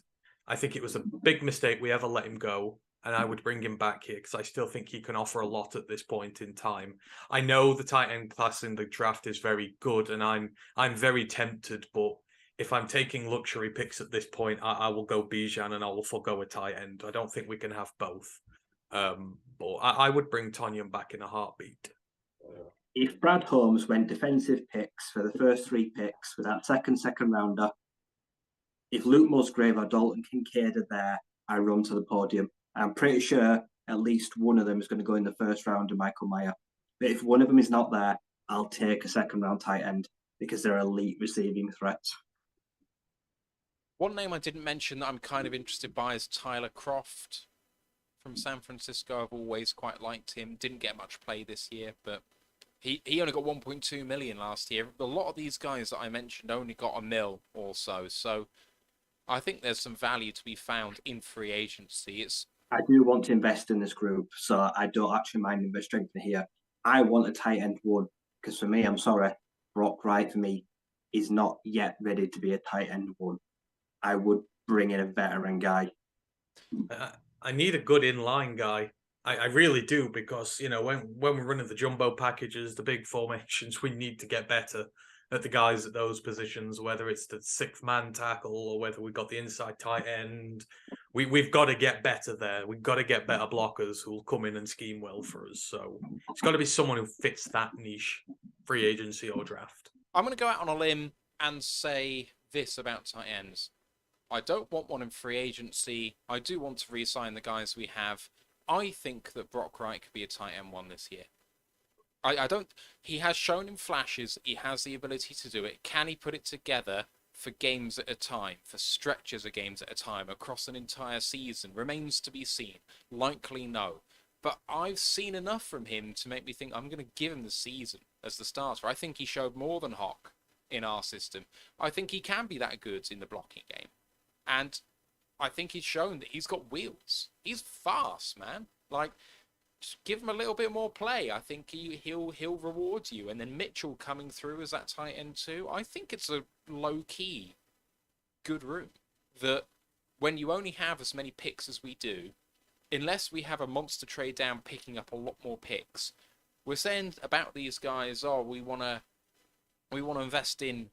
I think it was a big mistake we ever let him go, and I would bring him back here because I still think he can offer a lot at this point in time. I know the tight end class in the draft is very good, and I'm very tempted, but if I'm taking luxury picks at this point, I will go Bijan and I will forgo a tight end. I don't think we can have both. But I would bring Tonyan back in a heartbeat. If Brad Holmes went defensive picks for the first 3 picks with that second rounder, if Luke Musgrave or Dalton Kincaid are there, I run to the podium. I'm pretty sure at least one of them is going to go in the first round of Michael Mayer. But if one of them is not there, I'll take a second round tight end because they're elite receiving threats. One name I didn't mention that I'm kind of interested by is Tyler Croft from San Francisco. I've always quite liked him. Didn't get much play this year, but he only got 1.2 million last year. A lot of these guys that I mentioned only got $1 million or so. So I think there's some value to be found in free agency. I do want to invest in this group, so I don't actually mind investing in here. I want a tight end one because for me, I'm sorry, Brock Wright for me is not yet ready to be a tight end one. I would bring in a veteran guy. I need a good inline guy. I really do, because you know when we're running the jumbo packages, the big formations, we need to get better at the guys at those positions, whether it's the 6th man tackle or whether we've got the inside tight end. We've got to get better there. We've got to get better blockers who'll come in and scheme well for us. So it's got to be someone who fits that niche. free agency or draft. I'm going to go out on a limb and say this about tight ends. I don't want one in free agency. I do want to re-sign the guys we have. I think that Brock Wright could be a tight end one this year. I don't. He has shown in flashes he has the ability to do it. Can he put it together for games at a time, for stretches of games at a time, across an entire season? Remains to be seen. Likely no. But I've seen enough from him to make me think I'm going to give him the season as the starter. I think he showed more than Hock in our system. I think he can be that good in the blocking game. And I think he's shown that he's got wheels. He's fast, man. Like, just give him a little bit more play. I think he'll reward you. And then Mitchell coming through as that tight end too. I think it's a low-key good room that when you only have as many picks as we do, unless we have a monster trade down picking up a lot more picks, we're saying about these guys, oh, we want to invest in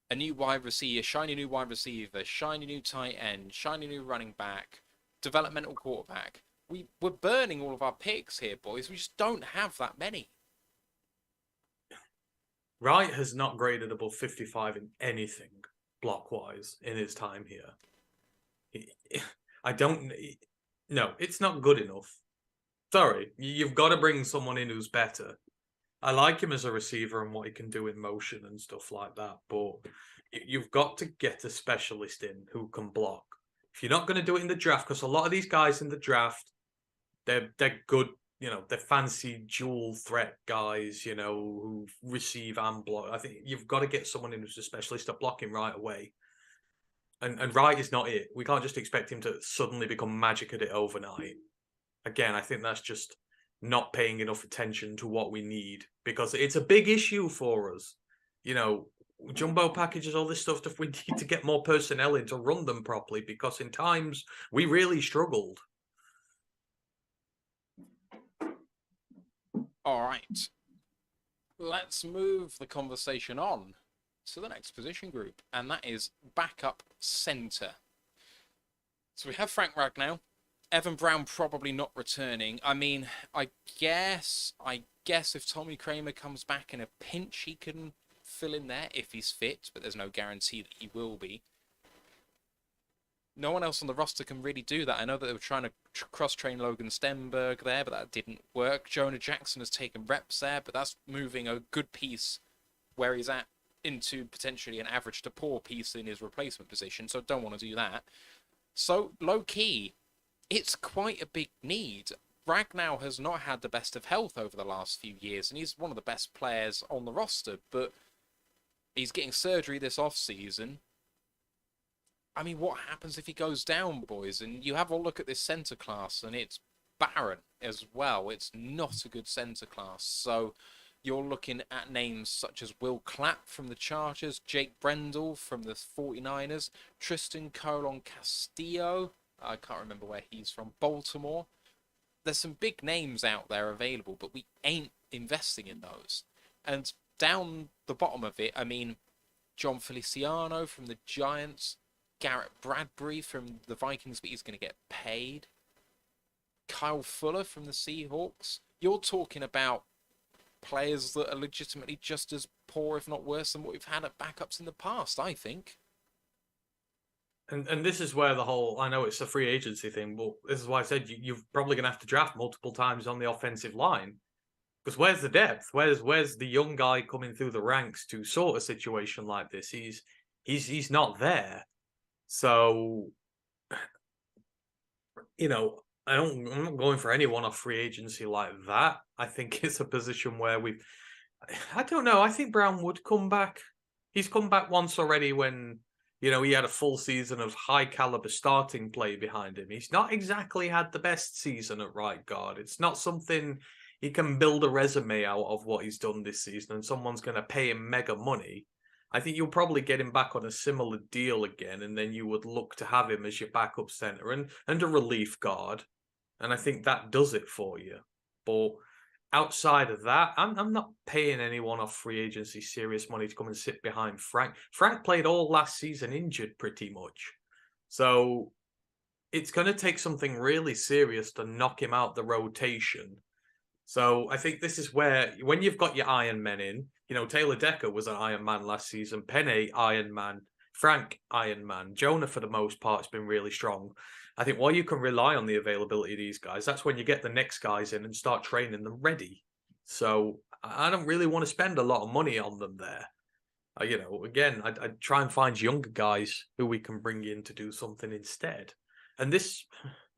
a new wide receiver, shiny new wide receiver, shiny new tight end, shiny new running back, developmental quarterback. We're burning all of our picks here, boys. We just don't have that many. Wright has not graded above 55 in anything block-wise in his time here. No, it's not good enough. Sorry, you've got to bring someone in who's better. I like him as a receiver and what he can do in motion and stuff like that, but you've got to get a specialist in who can block. If you're not going to do it in the draft, because a lot of these guys in the draft, they're good, they're fancy dual threat guys, who receive and block. I think you've got to get someone in who's a specialist at blocking right away. And Wright is not it. We can't just expect him to suddenly become magic at it overnight. Again, I think that's just not paying enough attention to what we need, because it's a big issue for us. Jumbo packages, all this stuff, we need to get more personnel in to run them properly, because in times we really struggled. All right. Let's move the conversation on to the next position group, and that is backup centre. So we have Frank Ragnow. Evan Brown probably not returning. I mean, I guess if Tommy Kramer comes back in a pinch, he can fill in there if he's fit, but there's no guarantee that he will be. No one else on the roster can really do that. I know that they were trying to cross-train Logan Stenberg there, but that didn't work. Jonah Jackson has taken reps there, but that's moving a good piece where he's at into potentially an average to poor piece in his replacement position, so don't want to do that. So, low-key, it's quite a big need. Ragnow has not had the best of health over the last few years, and he's one of the best players on the roster, but he's getting surgery this off-season. I mean, what happens if he goes down, boys? And you have a look at this centre class, and it's barren as well. It's not a good centre class. So you're looking at names such as Will Clapp from the Chargers, Jake Brendel from the 49ers, Tristan Colon Castillo, I can't remember where he's from, Baltimore. There's some big names out there available, but we ain't investing in those. And down the bottom of it, I mean, John Feliciano from the Giants, Garrett Bradbury from the Vikings, but he's going to get paid. Kyle Fuller from the Seahawks. You're talking about players that are legitimately just as poor, if not worse, than what we've had at backups in the past, I think. And this is where the whole, I know it's a free agency thing, but this is why I said you're probably going to have to draft multiple times on the offensive line. Because where's the depth? Where's the young guy coming through the ranks to sort a situation like this? He's not there. So, I'm not going for anyone off free agency like that. I think it's a position where I don't know. I think Brown would come back. He's come back once already when, he had a full season of high caliber starting play behind him. He's not exactly had the best season at right guard. It's not something he can build a resume out of what he's done this season, and someone's going to pay him mega money. I think you'll probably get him back on a similar deal again, and then you would look to have him as your backup center and a relief guard. And I think that does it for you. But outside of that, I'm not paying anyone off free agency serious money to come and sit behind Frank. Frank played all last season injured pretty much. So it's going to take something really serious to knock him out the rotation So I think this is where, when you've got your Iron Men in, Taylor Decker was an Iron Man last season, Penne Iron Man, Frank Iron Man, Jonah for the most part has been really strong. I think while you can rely on the availability of these guys, that's when you get the next guys in and start training them ready. So I don't really want to spend a lot of money on them there. Again, I'd try and find younger guys who we can bring in to do something instead. And this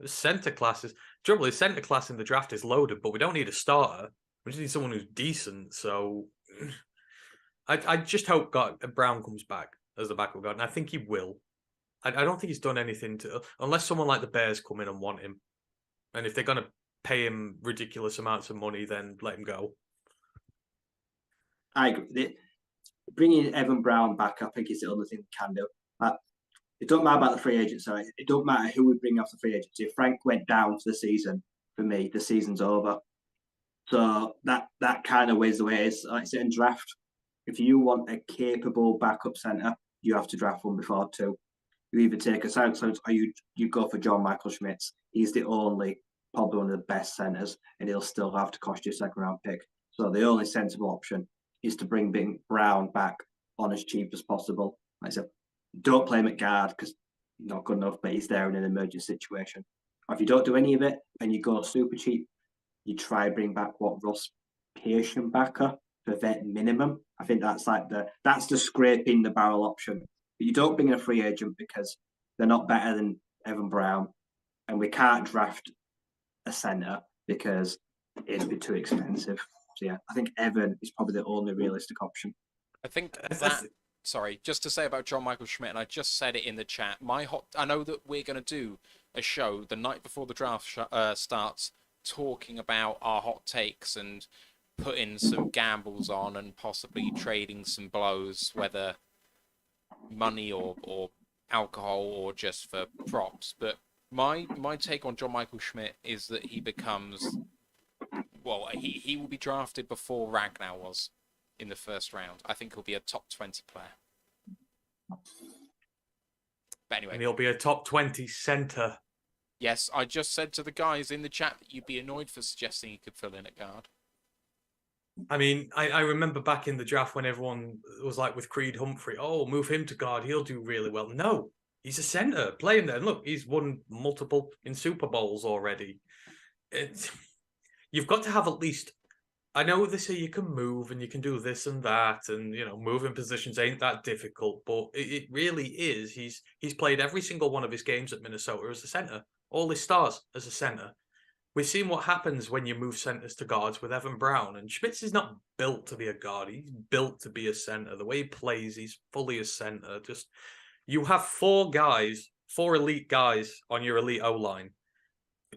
center class is trouble is center class in the draft is loaded, but we don't need a starter. We just need someone who's decent. So I just hope Brown comes back as the backup guard, and I think he will. I don't think he's done anything to, unless someone like the Bears come in and want him. And if they're going to pay him ridiculous amounts of money, then let him go. I agree. Bringing Evan Brown back, I think, is the only thing we can do. It don't matter about the free agent side. It don't matter who we bring off the free agency. If Frank went down for the season, for me, the season's over. So that kind of weighs the way it is. Like I said, in draft, if you want a capable backup centre, you have to draft one before two. You either take a South or you go for John Michael Schmitz. He's the only, probably one of the best centres, and he'll still have to cost you a second round pick. So the only sensible option is to bring Brown back on as cheap as possible. Like I said, don't play him at guard because he's not good enough, but he's there in an emergency situation. Or if you don't do any of it and you go super cheap, you try bring back Russ Pearson backer for vet minimum. I think that's the scraping the barrel option. But you don't bring in a free agent because they're not better than Evan Brown, and we can't draft a centre because it'd be too expensive. So yeah, I think Evan is probably the only realistic option. I think that. Sorry, just to say about John Michael Schmidt, and I just said it in the chat. I know that we're going to do a show the night before the draft starts, talking about our hot takes and putting some gambles on and possibly trading some blows, whether money or alcohol or just for props. But my take on John Michael Schmidt is that he becomes, well, he will be drafted before Ragnar was in the first round. I think he'll be a top 20 player. But anyway. And he'll be a top 20 centre. Yes, I just said to the guys in the chat that you'd be annoyed for suggesting he could fill in at guard. I mean, I remember back in the draft when everyone was like with Creed Humphrey, oh, move him to guard, he'll do really well. No, he's a centre. Play him there. And look, he's won multiple in Super Bowls already. You've got to have at least, I know they say you can move and you can do this and that, and moving positions ain't that difficult, but it really is. He's played every single one of his games at Minnesota as a centre. All his stars as a centre. We've seen what happens when you move centres to guards with Evan Brown, and Schmitz is not built to be a guard. He's built to be a centre. The way he plays, he's fully a centre. Just, you have four elite guys on your elite O-line.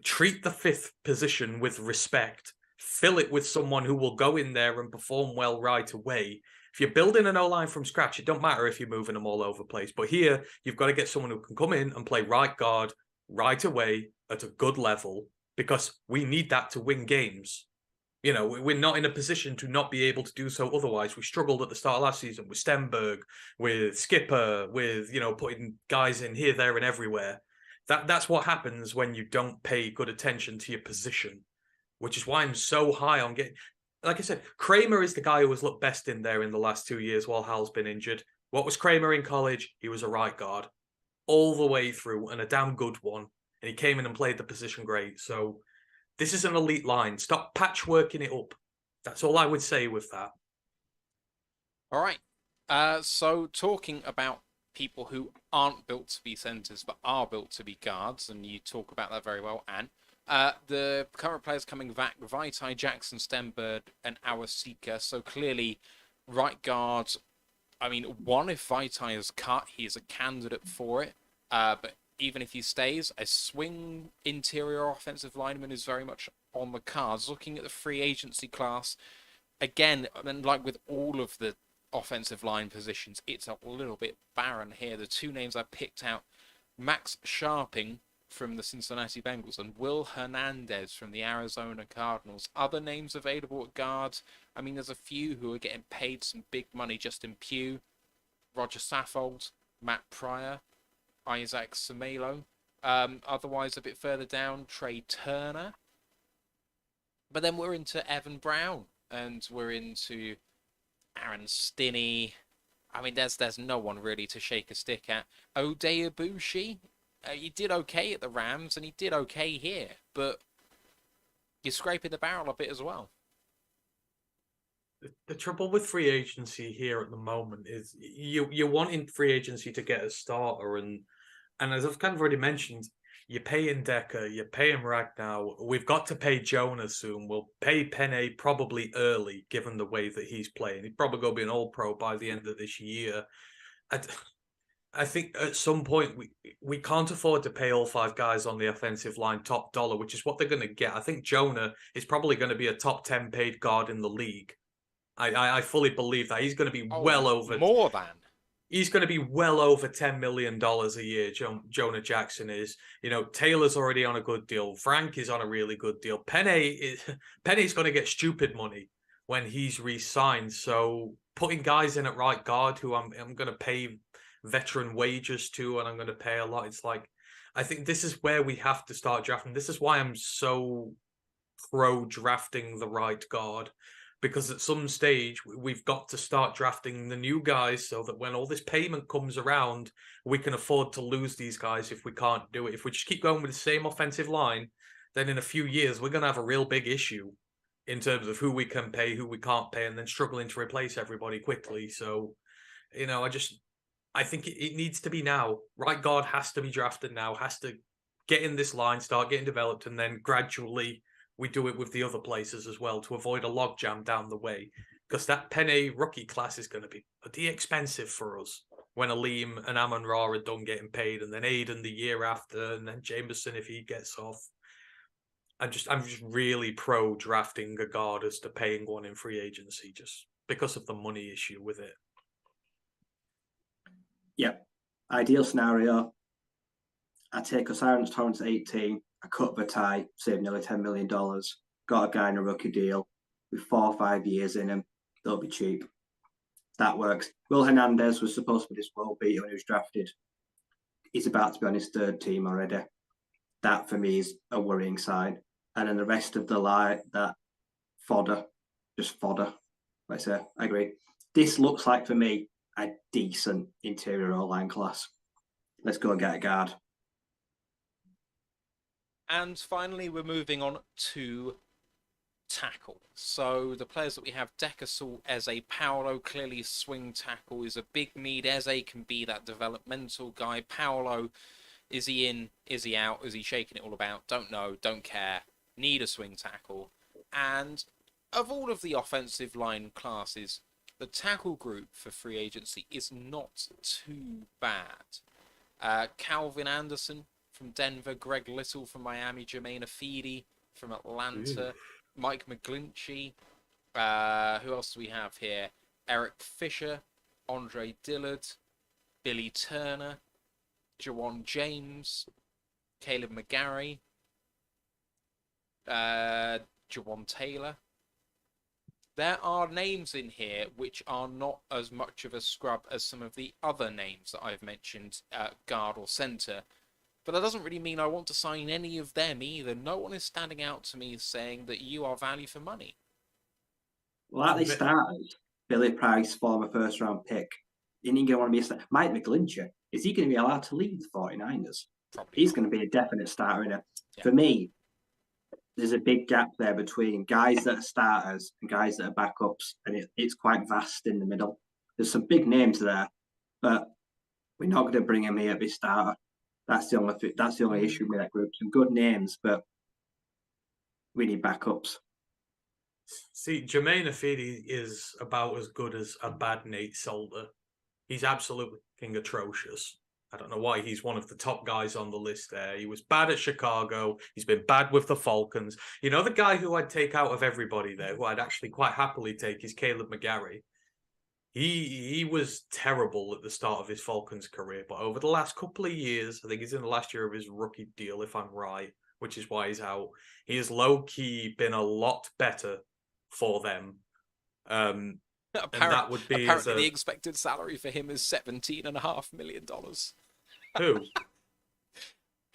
Treat the fifth position with respect. Fill it with someone who will go in there and perform well right away. If you're building an O-line from scratch, it don't matter if you're moving them all over the place. But here, you've got to get someone who can come in and play right guard right away at a good level, because we need that to win games. We're not in a position to not be able to do so otherwise. We struggled at the start of last season with Stenberg, with Skipper, with, putting guys in here, there, and everywhere. That's what happens when you don't pay good attention to your position, which is why I'm so high on getting... Like I said, Kramer is the guy who has looked best in there in the last 2 years while Hal's been injured. What was Kramer in college? He was a right guard all the way through, and a damn good one. And he came in and played the position great. So this is an elite line. Stop patchworking it up. That's all I would say with that. All right. So talking about people who aren't built to be centres but are built to be guards, and you talk about that very well, Anne. The current players coming back, Vaitai, Jackson, Stenberg, and Awasika. So clearly, right guard. I mean, if Vaitai is cut, he is a candidate for it. But even if he stays, a swing interior offensive lineman is very much on the cards. Looking at the free agency class, again, and like with all of the offensive line positions, it's a little bit barren here. The two names I picked out, Max Sharping from the Cincinnati Bengals and Will Hernandez from the Arizona Cardinals. Other names available at guards, I mean, there's a few who are getting paid some big money. Justin Pugh, Roger Saffold, Matt Pryor, Isaac Semelo. Otherwise, a bit further down, Trey Turner. But then we're into Evan Brown, and we're into Aaron Stinney. I mean, there's no one really to shake a stick at. Ode Ibushi, he did okay at the Rams, and he did okay here, but you're scraping the barrel a bit as well. The trouble with free agency here at the moment is you're wanting free agency to get a starter, and as I've kind of already mentioned, you're paying Decker, you're paying Ragnar. We've got to pay Jonah soon. We'll pay Penne probably early, given the way that he's playing. He's probably going to be an All-Pro by the end of this year. I think at some point we can't afford to pay all 5 guys on the offensive line top dollar, which is what they're going to get. I think Jonah is probably going to be a top 10 paid guard in the league. I fully believe that he's going to be well over more than. He's going to be well over $10 million a year. Jonah Jackson is. Taylor's already on a good deal. Frank is on a really good deal. Penny's going to get stupid money when he's re-signed. So putting guys in at right guard who I'm going to pay veteran wages to, and I'm going to pay a lot. It's like, I think this is where we have to start drafting. This is why I'm so pro drafting the right guard. Because at some stage, we've got to start drafting the new guys so that when all this payment comes around, we can afford to lose these guys if we can't do it. If we just keep going with the same offensive line, then in a few years, we're going to have a real big issue in terms of who we can pay, who we can't pay, and then struggling to replace everybody quickly. So, I think it needs to be now. Right guard has to be drafted now, has to get in this line, start getting developed, and then gradually we do it with the other places as well to avoid a logjam down the way. Because that Penne rookie class is going to be pretty expensive for us when Aleem and Amon-Ra are done getting paid, and then Aiden the year after, and then Jameson if he gets off. I'm just really pro drafting a guard as to paying one in free agency just because of the money issue with it. Yep. Ideal scenario. I take Osiris Torrance 18. I cut Vitae, saved nearly $10 million, got a guy in a rookie deal with 4 or 5 years in him. They'll be cheap. That works. Will Hernandez was supposed to be this world beater when he was drafted. He's about to be on his 3rd team already. That for me is a worrying sign. And then the rest of the line, that fodder, just fodder. I agree. This looks like for me a decent interior O-line class. Let's go and get a guard. And finally, we're moving on to tackle. So the players that we have, Decasol, Eze, Paolo, clearly swing tackle is a big need. Eze can be that developmental guy. Paolo, is he in? Is he out? Is he shaking it all about? Don't know. Don't care. Need a swing tackle. And of all of the offensive line classes, the tackle group for free agency is not too bad. Calvin Anderson from Denver, Greg Little from Miami, Jermaine Afidi from Atlanta, Mike McGlinchey. Who else do we have here? Eric Fisher, Andre Dillard, Billy Turner, Jawan James, Caleb McGarry, Jawan Taylor. There are names in here which are not as much of a scrub as some of the other names that I've mentioned, guard or centre. But that doesn't really mean I want to sign any of them either. No one is standing out to me saying that you are value for money. Well, at the starters, Billy Price, former 1st-round pick, isn't he going to want to be a starter? Mike McGlinchey, is he going to be allowed to leave the 49ers? Probably He's not. going to be a definite starter in it. Yeah. For me, there's a big gap there between guys that are starters and guys that are backups, and it's quite vast in the middle. There's some big names there, but we're not going to bring him here to be starter. That's the only issue with that group. Some good names, but we need backups. See, Jermaine Afidi is about as good as a bad Nate Solder. He's absolutely atrocious. I don't know why he's one of the top guys on the list there. He was bad at Chicago. He's been bad with the Falcons. The guy who I'd take out of everybody there, who I'd actually quite happily take, is Caleb McGarry. He was terrible at the start of his Falcons career, but over the last couple of years, I think he's in the last year of his rookie deal, if I'm right, which is why he's out. He has low-key been a lot better for them. And that would be apparently the expected salary for him is $17.5 million. Who?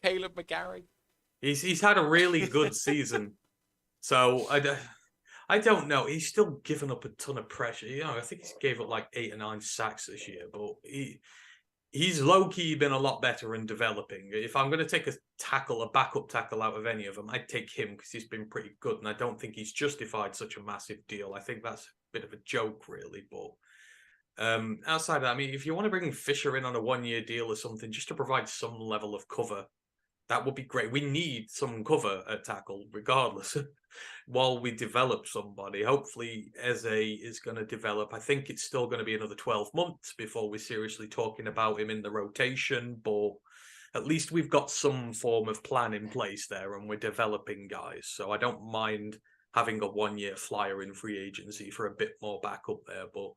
Caleb McGarry. He's had a really good season So I don't know. He's still given up a ton of pressure. I think he's gave up like 8 or 9 sacks this year, but he's low-key been a lot better in developing. If I'm going to take a backup tackle out of any of them, I'd take him because he's been pretty good, and I don't think he's justified such a massive deal. I think that's a bit of a joke, really. But outside of that, I mean, if you want to bring Fisher in on a 1-year deal or something, just to provide some level of cover, that would be great. We need some cover at tackle, regardless, while we develop somebody. Hopefully, Eze is going to develop. I think it's still going to be another 12 months before we're seriously talking about him in the rotation, but at least we've got some form of plan in place there, and we're developing guys. So I don't mind having a 1-year flyer in free agency for a bit more backup there, but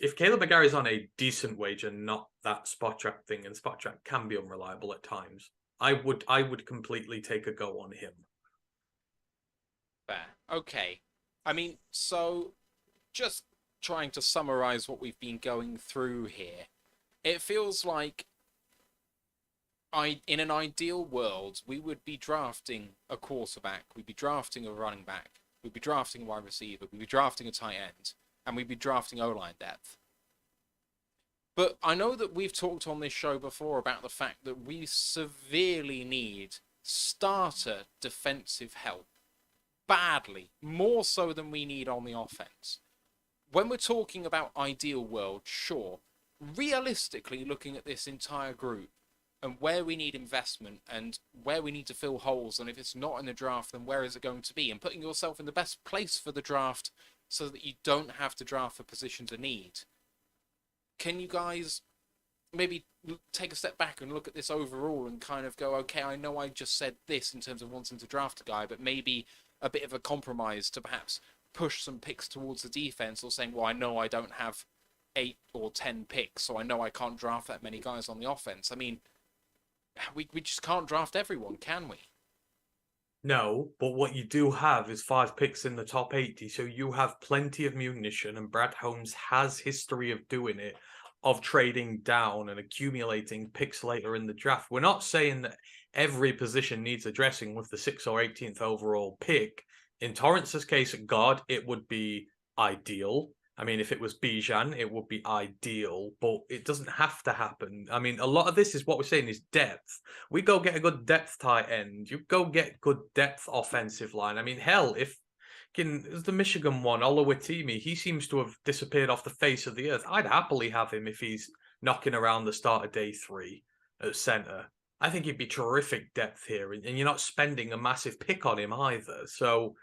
if Caleb McGarry's on a decent wage and not that spot track thing, and spot track can be unreliable at times, I would completely take a go on him. Fair. Okay. I mean, so just trying to summarize what we've been going through here, it feels like in an ideal world, we would be drafting a quarterback, we'd be drafting a running back, we'd be drafting a wide receiver, we'd be drafting a tight end, and we'd be drafting O-line depth. But I know that we've talked on this show before about the fact that we severely need starter defensive help. Badly. More so than we need on the offense. When we're talking about ideal world, sure. Realistically, looking at this entire group and where we need investment and where we need to fill holes, and if it's not in the draft, then where is it going to be? And putting yourself in the best place for the draft so that you don't have to draft for positions of need. Can you guys maybe take a step back and look at this overall and kind of go, okay, I know I just said this in terms of wanting to draft a guy, but maybe a bit of a compromise to perhaps push some picks towards the defense, or saying, well, I know I don't have 8 or 10 picks, so I know I can't draft that many guys on the offense. I mean, we just can't draft everyone, can we? No, but what you do have is 5 picks in the top 80, so you have plenty of munition, and Brad Holmes has history of doing it, of trading down and accumulating picks later in the draft. We're not saying that every position needs addressing with the 6th or 18th overall pick. In Torrance's case at guard, it would be ideal. I mean, if it was Bijan, it would be ideal, but it doesn't have to happen. I mean, a lot of this is what we're saying is depth. We go get a good depth tight end. You go get good depth offensive line. I mean, hell, if the Michigan one, Olawatimi, he seems to have disappeared off the face of the earth. I'd happily have him if he's knocking around the start of day 3 at center. I think he'd be terrific depth here, and you're not spending a massive pick on him either. So,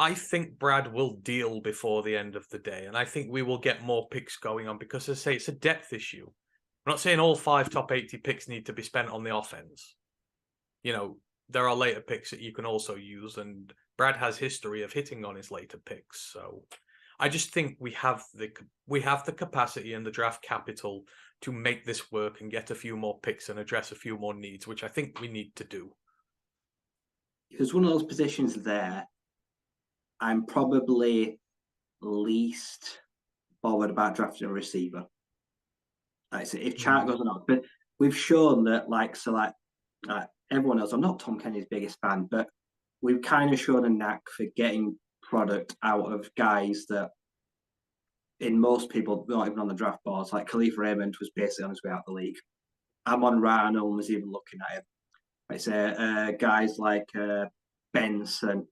I think Brad will deal before the end of the day, and I think we will get more picks going on because, as I say, it's a depth issue. I'm not saying all 5 top 80 picks need to be spent on the offense. There are later picks that you can also use, and Brad has history of hitting on his later picks. So I just think we have the capacity and the draft capital to make this work and get a few more picks and address a few more needs, which I think we need to do. There's one of those positions there I'm probably least bothered about drafting a receiver. Like I say, if Chark goes or not, but we've shown that, everyone else, I'm not Tom Kenny's biggest fan, but we've kind of shown a knack for getting product out of guys that, in most people, not even on the draft boards. Like Khalif Raymond was basically on his way out of the league. Amon Ra, no one was even looking at him. I say guys like Benson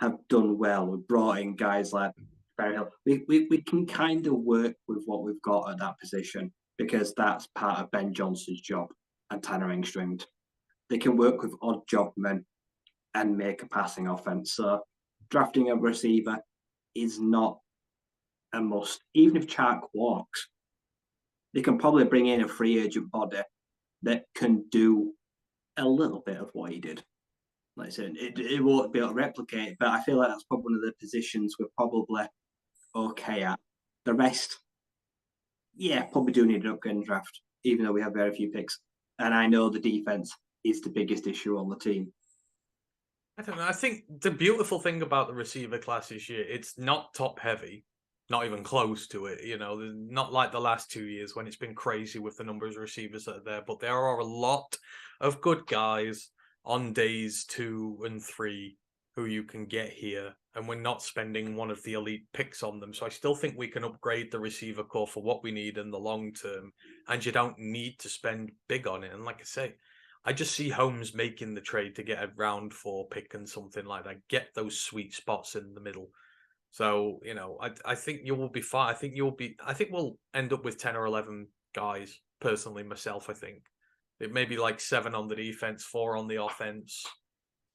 have done well. We've brought in guys like Barry Hill. We can kind of work with what we've got at that position because that's part of Ben Johnson's job and Tanner Engstrand. They can work with odd job men and make a passing offense. So drafting a receiver is not a must. Even if Chark walks, they can probably bring in a free agent body that can do a little bit of what he did. Like I said, it won't be able to replicate it, but I feel like that's probably one of the positions we're probably okay at. The rest, probably do need an upgrade draft, even though we have very few picks. And I know the defense is the biggest issue on the team. I don't know. I think the beautiful thing about the receiver class this year, it's not top heavy, not even close to it. Not like the last 2 years when it's been crazy with the numbers of receivers that are there, but there are a lot of good guys on days 2 and 3 who you can get here, and we're not spending one of the elite picks on them. So I still think we can upgrade the receiver core for what we need in the long term, and you don't need to spend big on it. And like I say, I just see Holmes making the trade to get a round 4 pick and something like that, get those sweet spots in the middle. So, you know, I think you will be fine. I think we'll end up with 10 or 11 guys, personally, myself, I think. It may be like 7 on the defense, 4 on the offense.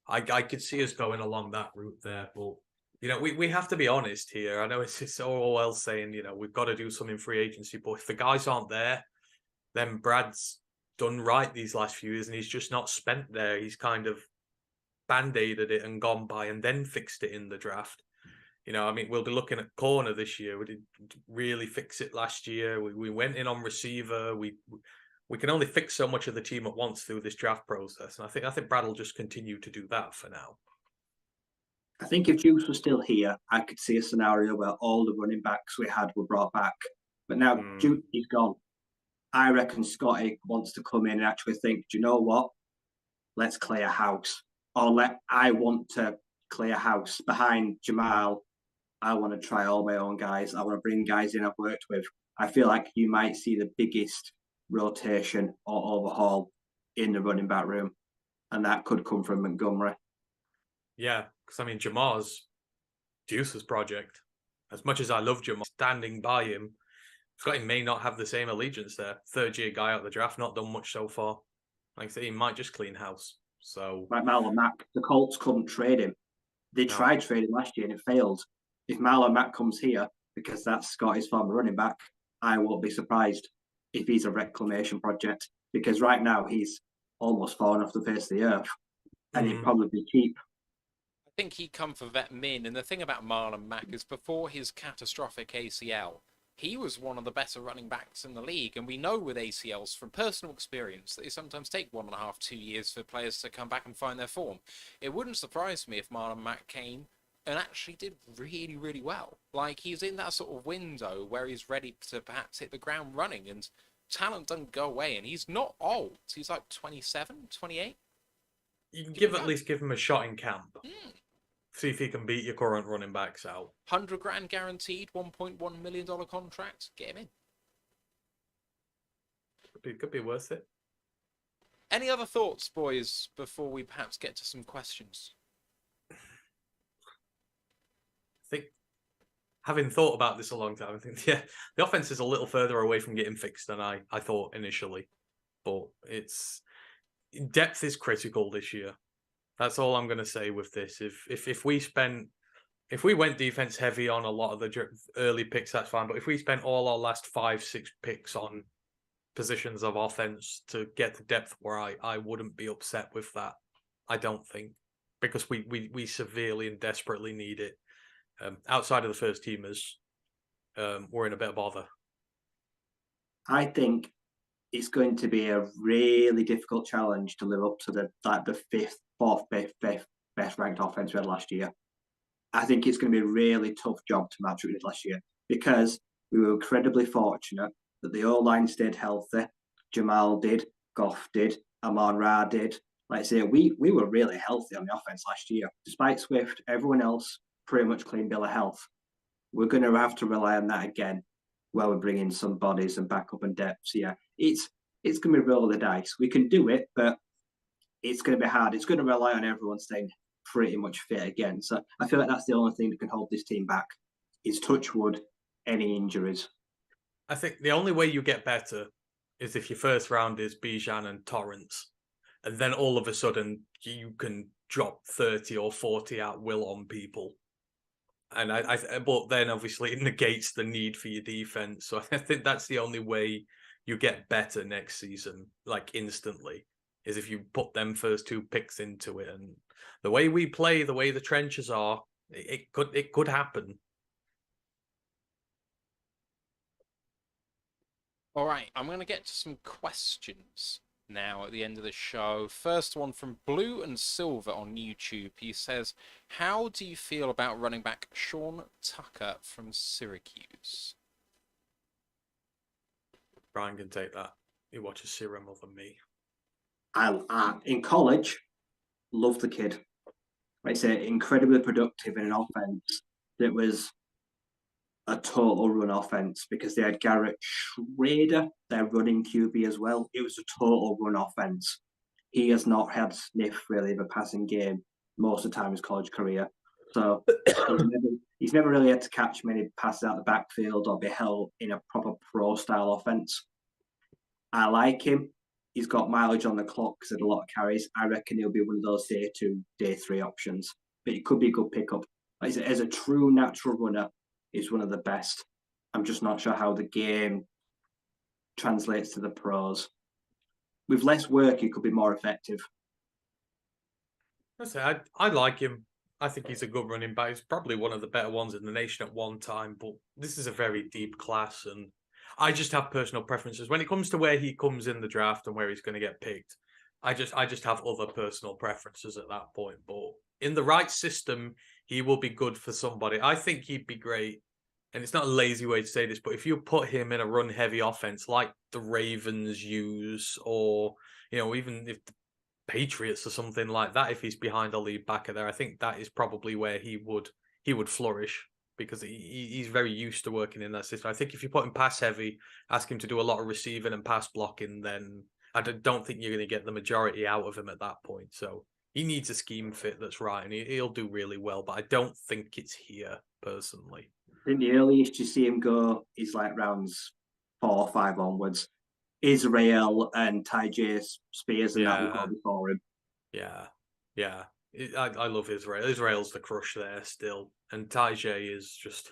I could see us going along that route there, but you know, we have to be honest here. I know it's all well saying, you know, we've got to do some in free agency, but if the guys aren't there, then Brad's done right these last few years and he's just not spent there. He's kind of band-aided it and gone by and then fixed it in the draft. You know, I mean, we'll be looking at corner this year. We didn't really fix it last year. We went in on receiver. We can only fix so much of the team at once through this draft process, and I think Brad will just continue to do that for now. I think if Juice was still here, I could see a scenario where all the running backs we had were brought back. But now Juice is gone. I reckon Scotty wants to come in and actually think, do you know what? Let's clear house. I want to clear house behind Jamal. I want to try all my own guys. I want to bring guys in I've worked with. I feel like you might see the biggest rotation or overhaul in the running back room, and that could come from Montgomery. Yeah, because I mean, Jamar's Juice's project. As much as I love Jamar, standing by him, Scotty may not have the same allegiance there. 3rd-year guy out of the draft, not done much so far. Like I say, he might just clean house. So, like Marlon Mack, the Colts couldn't trade him. They tried trading last year and it failed. If Marlon Mack comes here, because that's Scotty's former running back, I won't be surprised if he's a reclamation project. Because right now he's almost fallen off the face of the earth, and he'd probably be cheap. I think he'd come for vet min, and the thing about Marlon Mack is before his catastrophic ACL, he was one of the better running backs in the league, and we know with ACLs from personal experience that they sometimes take 1.5, 2 years for players to come back and find their form. It wouldn't surprise me if Marlon Mack came and actually did really, really well. Like, he's in that sort of window where he's ready to perhaps hit the ground running, and talent doesn't go away, and he's not old. He's like 27, 28. You can at least give him a shot in camp. See if he can beat your current running backs out. 100 grand guaranteed, $1.1 million contract. Get him in. Could be worth it. Any other thoughts, boys, before we perhaps get to some questions? I think, having thought about this a long time, I think, yeah, the offense is a little further away from getting fixed than I thought initially. But depth is critical this year. That's all I'm going to say with this. If we went defense heavy on a lot of the early picks, that's fine. But if we spent all our last 5-6 picks on positions of offense to get the depth where I wouldn't be upset with that. I don't think, because we severely and desperately need it. Outside of the first teamers, we're in a bit of bother. I think it's going to be a really difficult challenge to live up to the fourth best ranked offense we had last year. I think it's going to be a really tough job to match what we did last year, because we were incredibly fortunate that the O-line stayed healthy. Jamal did, Goff did, Amon-Ra did. Like I say, we were really healthy on the offense last year. Despite Swift, everyone else pretty much clean bill of health. We're going to have to rely on that again, where we bring in some bodies and backup and depth. So yeah, it's going to be roll of the dice. We can do it, but it's going to be hard. It's going to rely on everyone staying pretty much fit again. So I feel like that's the only thing that can hold this team back is, touch wood, any injuries. I think the only way you get better is if your first round is Bijan and Torrance, and then all of a sudden you can drop 30 or 40 at will on people. And but then obviously it negates the need for your defense. So I think that's the only way you get better next season, like instantly, is if you put them first 2 picks into it. And the way we play, the way the trenches are, it could happen. All right, I'm going to get to some questions now at the end of the show. First one from Blue and Silver on YouTube. He says, how do you feel about running back Sean Tucker from Syracuse? Brian can take that. He watches Serum more than me. In college, loved the kid. like I say, incredibly productive in an offense that was a total run offense because they had Garrett Schrader, their running QB as well. It was a total run offense. He has not had sniff really of a passing game most of the time in his college career. So he's never really had to catch many passes out the backfield or be held in a proper pro style offense. I like him. He's got mileage on the clock because of a lot of carries. I reckon he'll be one of those day 2, day 3 options. But it could be a good pickup. Like I said, as a true natural runner, he's one of the best. I'm just not sure how the game translates to the pros. With less work, he could be more effective. I like him. I think he's a good running back. He's probably one of the better ones in the nation at one time, but this is a very deep class, and I just have personal preferences. When it comes to where he comes in the draft and where he's going to get picked, I just have other personal preferences at that point. But in the right system, he will be good for somebody. I think he'd be great. And it's not a lazy way to say this, but if you put him in a run-heavy offense like the Ravens use, or even if the Patriots or something like that, if he's behind a lead backer there, I think that is probably where he would flourish because he's very used to working in that system. I think if you put him pass heavy, ask him to do a lot of receiving and pass blocking, then I don't think you're going to get the majority out of him at that point. So he needs a scheme fit that's right, and he'll do really well. But I don't think it's here personally. I think the earliest you see him go is like rounds 4 or 5 onwards. Israel and Ty J. Spears and that will go before him. Yeah. I love Israel. Israel's the crush there still. And Ty J is just...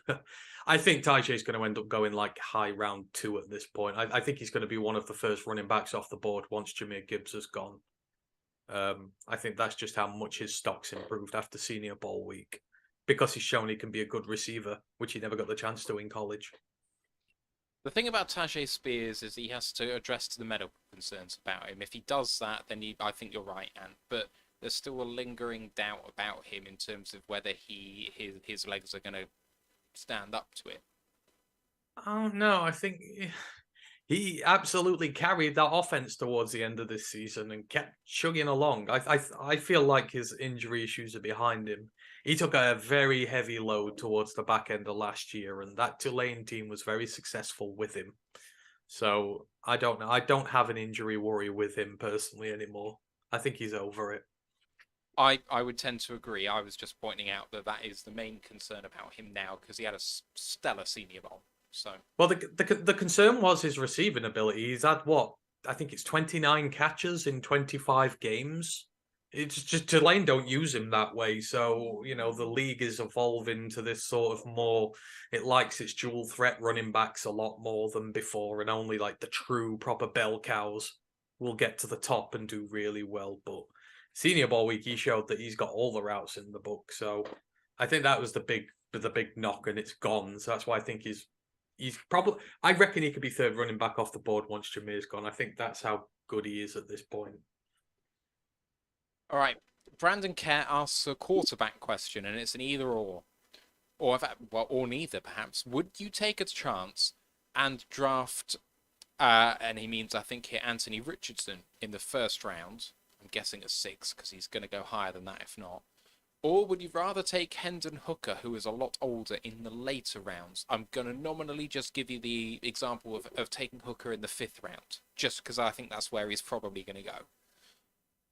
I think Ty J is going to end up going like high round 2 at this point. I think he's going to be one of the first running backs off the board once Jahmyr Gibbs has gone. I think that's just how much his stock's improved after Senior Bowl week. Because he's shown he can be a good receiver, which he never got the chance to in college. The thing about Tajay Spears is he has to address to the medical concerns about him. If he does that, then I think you're right, Ant. But there's still a lingering doubt about him in terms of whether his legs are going to stand up to it. Oh no, I think he absolutely carried that offense towards the end of this season and kept chugging along. I feel like his injury issues are behind him. He took a very heavy load towards the back end of last year, and that Tulane team was very successful with him. So I don't know. I don't have an injury worry with him personally anymore. I think he's over it. I would tend to agree. I was just pointing out that is the main concern about him now because he had a stellar Senior Bowl. So well, the concern was his receiving ability. He's had what I think it's 29 catches in 25 games. It's just Tulane don't use him that way. So, the league is evolving to this sort of more, it likes its dual threat running backs a lot more than before. And only like the true proper bell cows will get to the top and do really well. But Senior Bowl week, he showed that he's got all the routes in the book. So I think that was the big knock, and it's gone. So that's why I think he's probably, I reckon he could be third running back off the board once Jahmyr's gone. I think that's how good he is at this point. all right, Brandon Kerr asks a quarterback question, and it's an either or or neither perhaps. Would you take a chance and draft? And he means I think here Anthony Richardson in the first round. I'm guessing at 6 because he's going to go higher than that if not. Or would you rather take Hendon Hooker, who is a lot older, in the later rounds? I'm going to nominally just give you the example of taking Hooker in the 5th round, just because I think that's where he's probably going to go.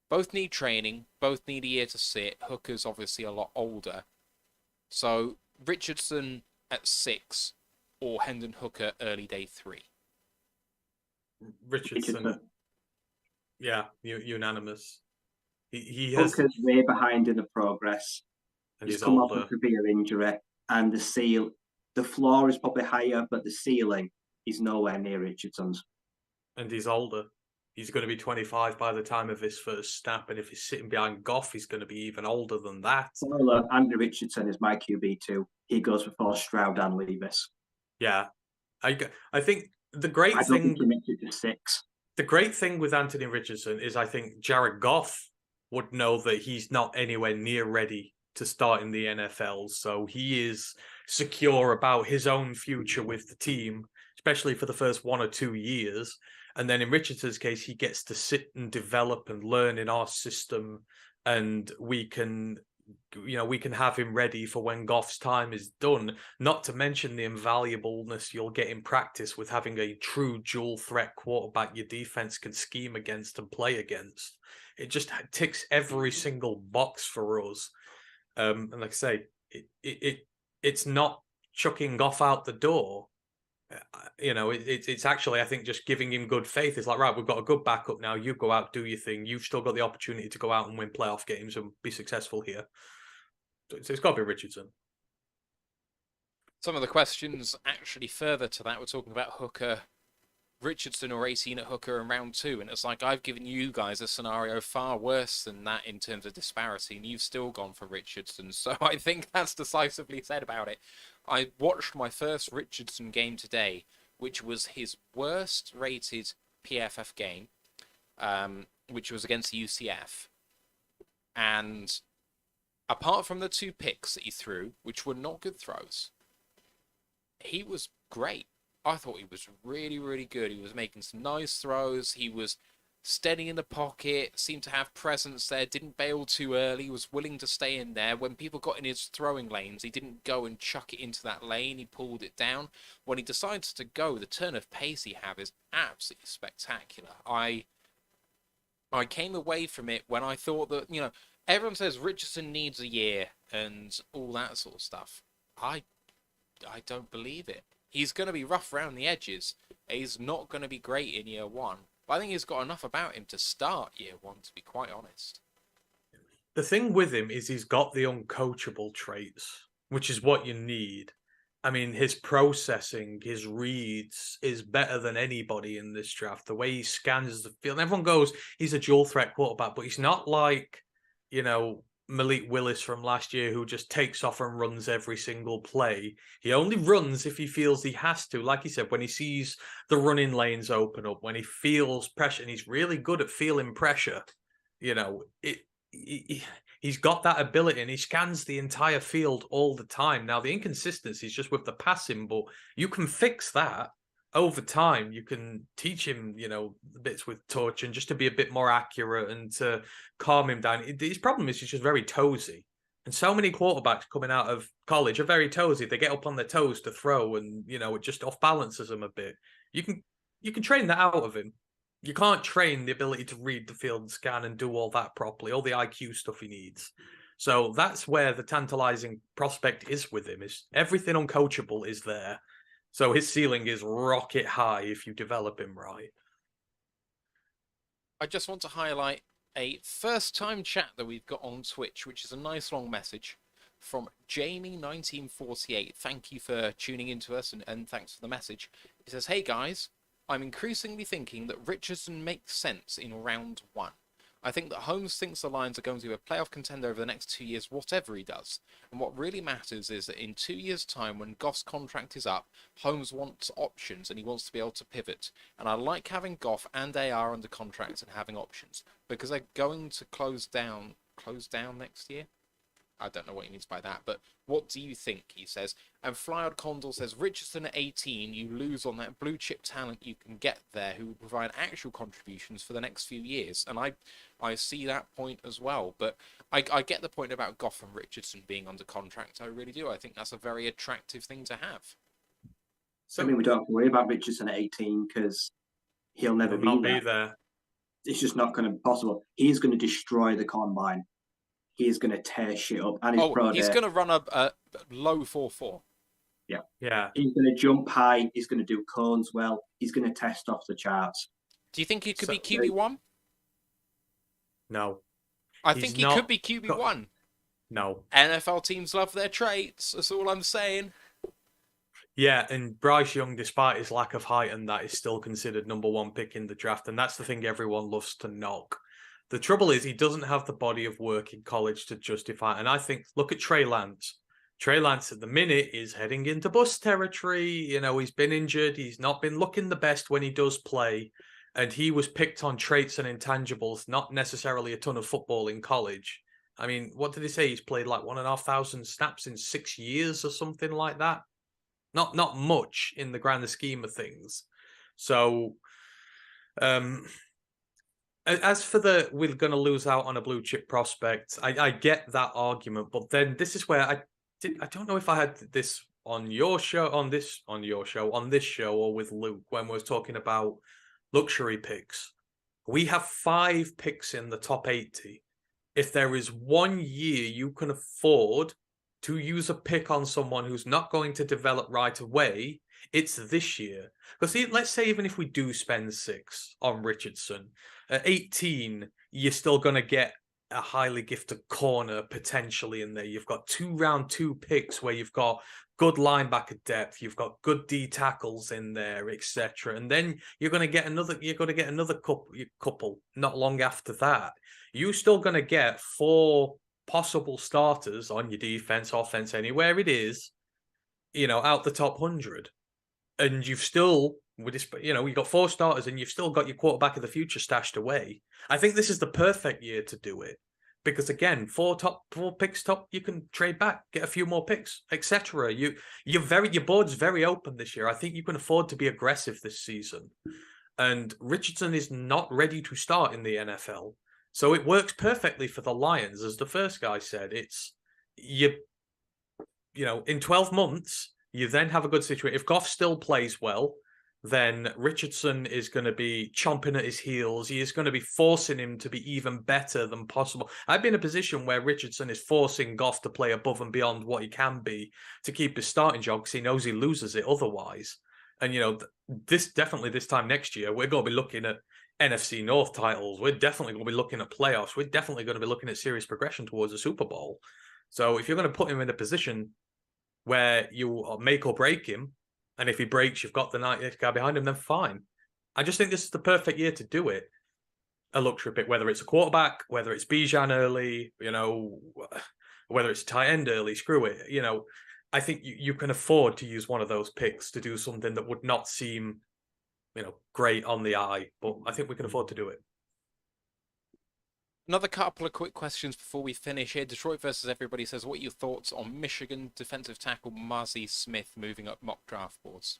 Both need training, both need a year to sit. Hooker's obviously a lot older. So Richardson at 6 or Hendon Hooker early day 3? Richardson. Yeah, unanimous. He has... Hooker's way behind in the progress. And he's come older. off a severe injury, and the floor is probably higher, but the ceiling is nowhere near Richardson's. And he's older. He's going to be 25 by the time of his first snap, and if he's sitting behind Goff, he's going to be even older than that. Well, Andy Richardson is my QB too. He goes before Stroud and Levis. Yeah, I think the great thing. I don't think he makes it to 6. The great thing with Anthony Richardson is I think Jared Goff would know that he's not anywhere near ready to start in the NFL. So he is secure about his own future with the team, especially for the first 1 or 2 years. And then in Richardson's case, he gets to sit and develop and learn in our system. And we can we can have him ready for when Goff's time is done. Not to mention the invaluableness you'll get in practice with having a true dual threat quarterback your defense can scheme against and play against. It just ticks every single box for us. And like I say, it's not chucking Goff out the door. It's actually, I think, just giving him good faith. It's like, right, we've got a good backup now. You go out, do your thing. You've still got the opportunity to go out and win playoff games and be successful here. So it's got to be Richardson. Some of the questions actually further to that, we're talking about Hooker, Richardson or 18 at Hooker in round 2, and it's like I've given you guys a scenario far worse than that in terms of disparity, and you've still gone for Richardson. So I think that's decisively said about it. I watched my first Richardson game today, which was his worst rated PFF game, which was against UCF. And apart from the 2 picks that he threw, which were not good throws, he was great. I thought he was really, really good. He was making some nice throws. He was steady in the pocket, seemed to have presence there, didn't bail too early, was willing to stay in there. When people got in his throwing lanes, he didn't go and chuck it into that lane. He pulled it down. When he decides to go, the turn of pace he has is absolutely spectacular. I came away from it when I thought that, everyone says Richardson needs a year and all that sort of stuff. I don't believe it. He's going to be rough around the edges. He's not going to be great in year 1. But I think he's got enough about him to start year 1, to be quite honest. The thing with him is he's got the uncoachable traits, which is what you need. I mean, his processing, his reads is better than anybody in this draft. The way he scans the field. And everyone goes, he's a dual threat quarterback, but he's not like, Malik Willis from last year, who just takes off and runs every single play. He only runs if he feels he has to. Like he said, when he sees the running lanes open up, when he feels pressure, and he's really good at feeling pressure. He's got that ability, and he scans the entire field all the time. Now, the inconsistency is just with the passing, but you can fix that over time. You can teach him, bits with touch and just to be a bit more accurate and to calm him down. His problem is he's just very toesy. And so many quarterbacks coming out of college are very toesy. They get up on their toes to throw and, it just off balances them a bit. You can train that out of him. You can't train the ability to read the field and scan and do all that properly, all the IQ stuff he needs. So that's where the tantalizing prospect is with him, is everything uncoachable is there. So his ceiling is rocket high if you develop him right. I just want to highlight a first-time chat that we've got on Twitch, which is a nice long message from Jamie1948. Thank you for tuning into us and thanks for the message. It says, "Hey guys, I'm increasingly thinking that Richardson makes sense in round 1. I think that Holmes thinks the Lions are going to be a playoff contender over the next 2 years, whatever he does. And what really matters is that in 2 years' time, when Goff's contract is up, Holmes wants options and he wants to be able to pivot. And I like having Goff and AR under contracts and having options because they're going to close down next year. I don't know what he means by that, but what do you think?" he says. And Flyod Condor says, "Richardson at 18, you lose on that blue chip talent you can get there who will provide actual contributions for the next few years." And I see that point as well, but I get the point about Goff and Richardson being under contract. I really do. I think that's a very attractive thing to have. So, we don't have to worry about Richardson at 18 because he'll never be there. It's just not going to be possible. He's going to destroy the combine. He's going to tear shit up. And he's going to run a low 4.4. Yeah. He's going to jump high. He's going to do cones well. He's going to test off the charts. Do you think he could be QB1? No. I think he could be QB1. No. NFL teams love their traits. That's all I'm saying. Yeah, and Bryce Young, despite his lack of height and that, is still considered number 1 pick in the draft. And that's the thing everyone loves to knock. The trouble is he doesn't have the body of work in college to justify. And I think, look at Trey Lance. Trey Lance at the minute is heading into bust territory. He's been injured. He's not been looking the best when he does play. And he was picked on traits and intangibles, not necessarily a ton of football in college. I mean, what did he say? He's played like 1,500 snaps in 6 years or something like that. Not much in the grander scheme of things. So, As for we're going to lose out on a blue chip prospect, I get that argument, but then this is where I don't know if I had this on your show, on this show, or with Luke when we was talking about luxury picks. We have 5 picks in the top 80. If there is 1 year you can afford to use a pick on someone who's not going to develop right away, it's this year. Because let's say even if we do spend 6 on Richardson, at 18, you're still going to get a highly gifted corner potentially in there. You've got 2 round 2 picks where you've got good linebacker depth, you've got good D tackles in there, etc. And then you're going to get another couple not long after that. You're still going to get 4 possible starters on your defense, offense, anywhere it is, out the top 100. And you've still, you've got 4 starters and you've still got your quarterback of the future stashed away. I think this is the perfect year to do it. Because again, 4 picks top, you can trade back, get a few more picks, etc. Your board's very open this year. I think you can afford to be aggressive this season. And Richardson is not ready to start in the NFL. So it works perfectly for the Lions, as the first guy said. It's in 12 months, you then have a good situation. If Goff still plays well, then Richardson is going to be chomping at his heels. He is going to be forcing him to be even better than possible. I've been in a position where Richardson is forcing Goff to play above and beyond what he can be to keep his starting job because he knows he loses it otherwise. And, this time next year, we're going to be looking at NFC North titles. We're definitely going to be looking at playoffs. We're definitely going to be looking at serious progression towards a Super Bowl. So if you're going to put him in a position where you make or break him, and if he breaks, you've got the 90th guy behind him, then fine. I just think this is the perfect year to do it. A luxury pick, whether it's a quarterback, whether it's Bijan early, whether it's a tight end early, screw it. I think you can afford to use one of those picks to do something that would not seem, great on the eye, but I think we can afford to do it. Another couple of quick questions before we finish here. Detroit versus everybody says, what are your thoughts on Michigan defensive tackle Marzi Smith moving up mock draft boards?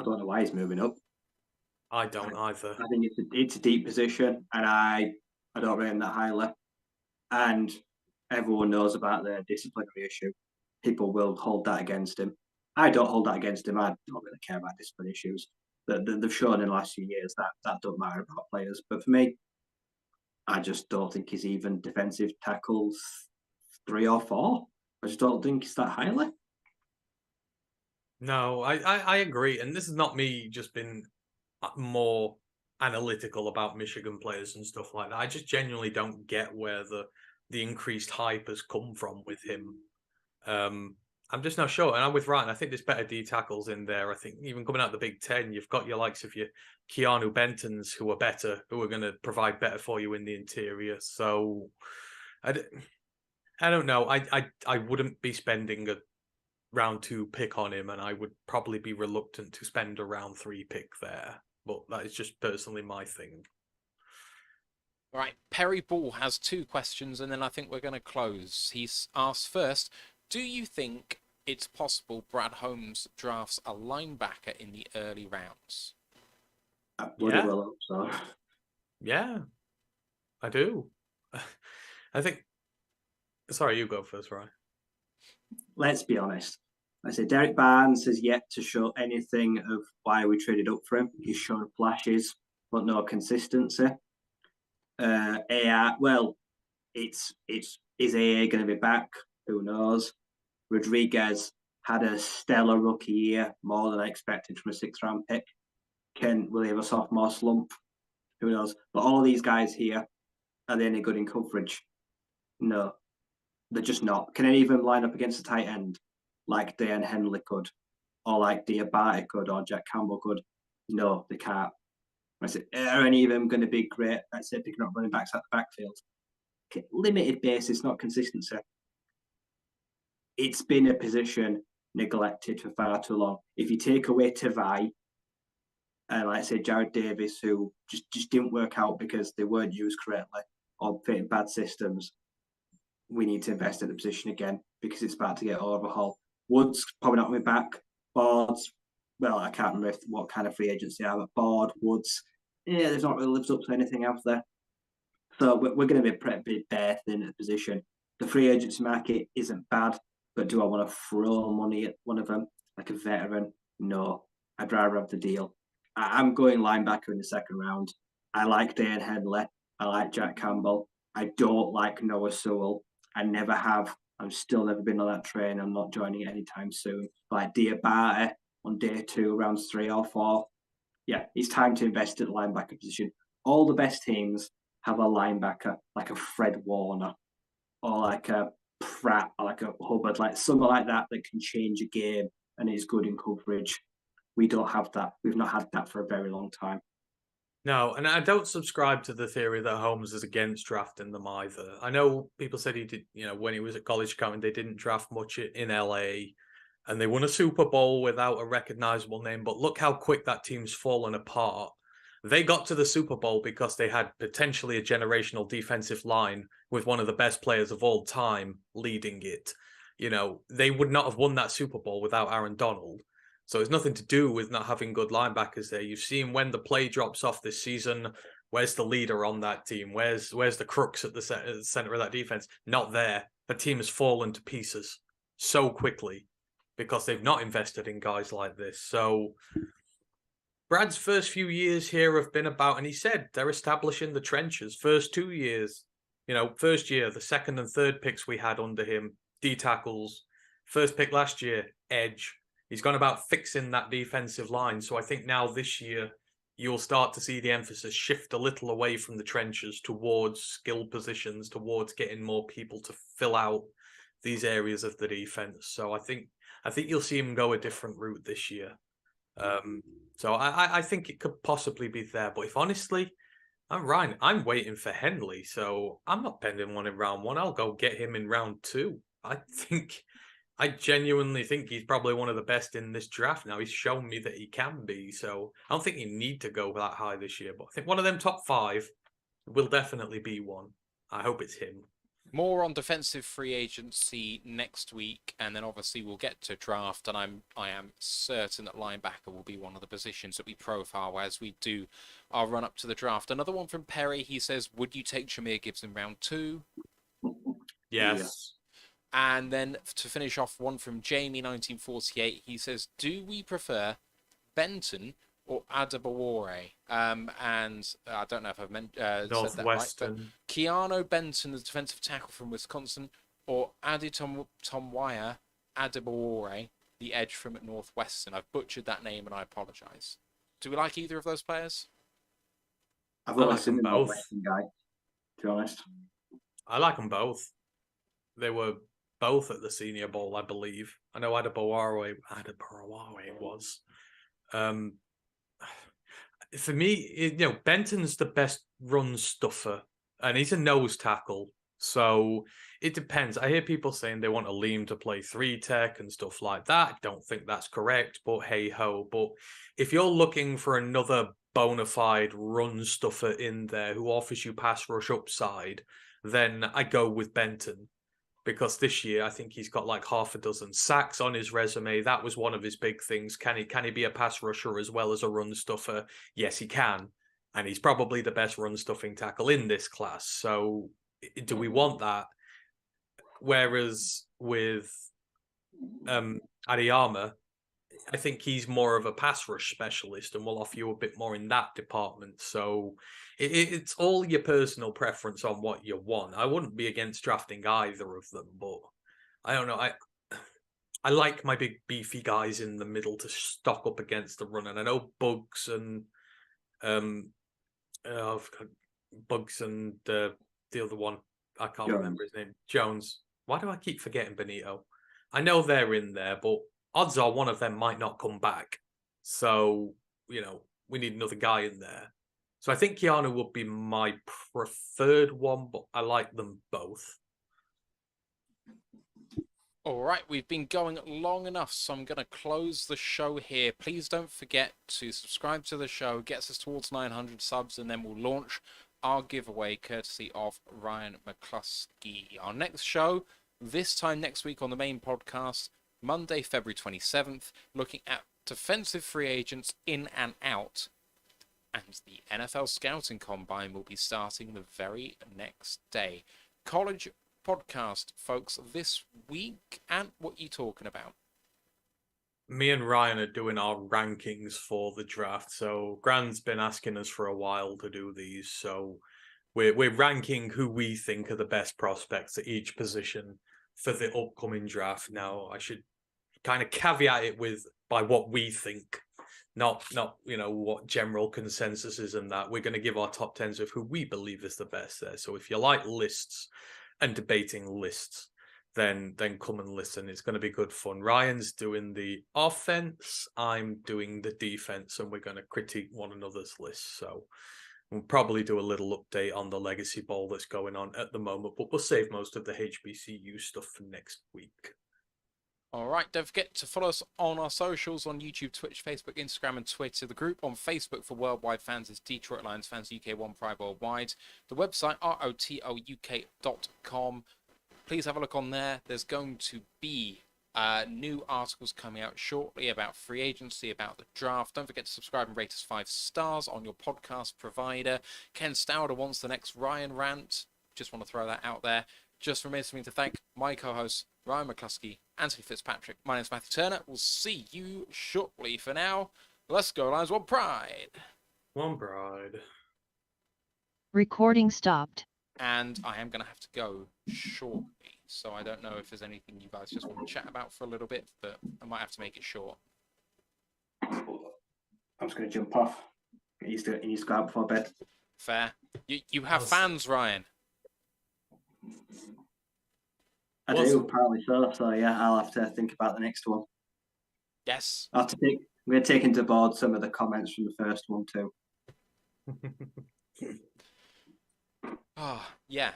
I don't know why he's moving up. I don't either. I think it's a deep position, and I don't rate him that highly. And everyone knows about the disciplinary issue. People will hold that against him. I don't hold that against him. I don't really care about discipline issues. They've shown in the last few years that don't matter about players. But for me, I just don't think he's even defensive tackles 3 or 4. I just don't think he's that highly. No, I agree. And this is not me just being more analytical about Michigan players and stuff like that. I just genuinely don't get where the increased hype has come from with him. I'm just not sure. And I'm with Ryan. I think there's better D tackles in there. I think even coming out of the Big Ten, you've got your likes of your Keanu Bentons who are better, who are going to provide better for you in the interior. So I don't know. I wouldn't be spending a round 2 pick on him, and I would probably be reluctant to spend a round 3 pick there. But that is just personally my thing. All right, Perry Ball has 2 questions, and then I think we're going to close. He's asked first, do you think it's possible Brad Holmes drafts a linebacker in the early rounds? I bloody well hope so. Yeah, I do. I think... Sorry, you go first, Ryan. Let's be honest. I say Derek Barnes has yet to show anything of why we traded up for him. He's shown flashes, but no consistency. AR, well, is AA going to be back? Who knows? Rodriguez had a stellar rookie year, more than I expected from a 6th-round pick. Will he have a sophomore slump? Who knows? But all of these guys here, are they any good in coverage? No, they're just not. Can any of them line up against a tight end like Dan Henley could, or like Diabate could, or Jack Campbell could? No, they can't. I said, are any of them going to be great? Let's say picking up running backs at the backfield. Okay, limited basis, not consistency. It's been a position neglected for far too long. If you take away Tavai and like say Jared Davis, who just didn't work out because they weren't used correctly or fit in bad systems, we need to invest in the position again because it's about to get overhauled. Woods probably not coming back. Boards, well, I can't remember what kind of free agents they are, but Board, Woods, yeah, they've not really lived up to anything, have they? So we're going to be a pretty big bare thin at the position. The free agency market isn't bad, but do I want to throw money at one of them, like a veteran? No, I'd rather have the deal. I'm going linebacker in the second round. I like Dan Henley. I like Jack Campbell. I don't like Noah Sewell. I never have. I'm still never been on that train. I'm not joining it anytime soon. Like Diabate on day 2, rounds 3 or 4. Yeah, it's time to invest at the linebacker position. All the best teams have a linebacker like a Fred Warner or like a Pratt or like a Hubbard, like someone like that that can change a game and is good in coverage. We don't have that. We've not had that for a very long time. No, and I don't subscribe to the theory that Holmes is against drafting them either. I know people said he did, when he was at college counting, they didn't draft much in LA and they won a Super Bowl without a recognizable name. But look how quick that team's fallen apart. They got to the Super Bowl because they had potentially a generational defensive line with one of the best players of all time leading it. They would not have won that Super Bowl without Aaron Donald. So it's nothing to do with not having good linebackers there. You've seen when the play drops off this season, where's the leader on that team? Where's the crux at the center of that defense? Not there. The team has fallen to pieces so quickly because they've not invested in guys like this. So Brad's first few years here have been about, and he said they're establishing the trenches. First 2 years, first year, the second and third picks we had under him, D tackles. First pick last year, edge. He's gone about fixing that defensive line. So I think now this year, you'll start to see the emphasis shift a little away from the trenches towards skill positions, towards getting more people to fill out these areas of the defense. So I think you'll see him go a different route this year. So I think it could possibly be there. But if honestly, I'm Ryan, I'm waiting for Henley. So I'm not pending one in round 1. I'll go get him in round 2. I genuinely think he's probably one of the best in this draft now. He's shown me that he can be. So I don't think you need to go that high this year. But I think one of them top 5 will definitely be one. I hope it's him. More on defensive free agency next week, and then obviously we'll get to draft, and I am certain that linebacker will be one of the positions that we profile as we do our run up to the draft. Another one from Perry, he says, would you take Jameer Gibbs in round 2? Yes. And then to finish off, one from Jamie 1948, he says, do we prefer Benton or Adebawore? And I don't know if I've said that right, but Keanu Benton, the defensive tackle from Wisconsin, or Adetomwaya Adebawore, the edge from Northwestern. I've butchered that name and I apologize. Do we like either of those players? I've only seen the Northwestern guy, to be honest. I like them both. They were both at the Senior Bowl, I believe. I know Adebawore was. For me, Benton's the best run stuffer, and he's a nose tackle. So it depends. I hear people saying they want Aleem to play 3-tech and stuff like that. I don't think that's correct, but hey ho. But if you're looking for another bona fide run stuffer in there who offers you pass rush upside, then I go with Benton. Because this year, I think he's got like half a dozen sacks on his resume. That was one of his big things. Can he be a pass rusher as well as a run stuffer? Yes, he can. And he's probably the best run stuffing tackle in this class. So do we want that? Whereas with Adeyama, I think he's more of a pass rush specialist and will offer you a bit more in that department. So it's all your personal preference on what you want. I wouldn't be against drafting either of them, but I don't know. I like my big beefy guys in the middle to stock up against the run. And I know Bugs and the other one, I can't remember his name, Jones. Why do I keep forgetting Benito? I know they're in there, but odds are one of them might not come back. So, we need another guy in there. So I think Keanu would be my preferred one, but I like them both. All right, we've been going long enough, so I'm going to close the show here. Please don't forget to subscribe to the show. Gets us towards 900 subs, and then we'll launch our giveaway courtesy of Ryan McCluskey. Our next show, this time next week on the main podcast, Monday, February 27th, looking at defensive free agents in and out. and the NFL Scouting Combine will be starting the very next day. College podcast, folks, this week, and what you talking about? Me and Ryan are doing our rankings for the draft. So Grant's been asking us for a while to do these. So we're ranking who we think are the best prospects at each position for the upcoming draft. Now, I should kind of caveat it with by what we think, not what general consensus is and that. We're going to give our top tens of who we believe is the best there. So if you like lists and debating lists, then come and listen. It's going to be good fun. Ryan's doing the offense, I'm doing the defense, and we're going to critique one another's lists. So we'll probably do a little update on the Legacy Bowl that's going on at the moment, but we'll save most of the HBCU stuff for next week. All right, don't forget to follow us on our socials on YouTube, Twitch, Facebook, Instagram, and Twitter. The group on Facebook for worldwide fans is Detroit Lions Fans UK 1 Pride Worldwide. The website, ROTLUK.com. Please have a look on there. There's going to be new articles coming out shortly about free agency, about the draft. Don't forget to subscribe and rate us 5 stars on your podcast provider. Ken Stauder wants the next Ryan rant. Just want to throw that out there. Just remains for me to thank my co-hosts, Ryan McCluskey, Anthony Fitzpatrick. My name's Matthew Turner. We'll see you shortly. For now, let's go Lions, one pride. One pride. Recording stopped. And I am going to have to go shortly. So I don't know if there's anything you guys just want to chat about for a little bit, but I might have to make it short. I'm just going to jump off. He needs to go out before bed. Fair. You have fans, Ryan. I do, apparently so. So yeah, I'll have to think about the next one. Yes. I'm going to take into board some of the comments from the first one too. Oh, yeah.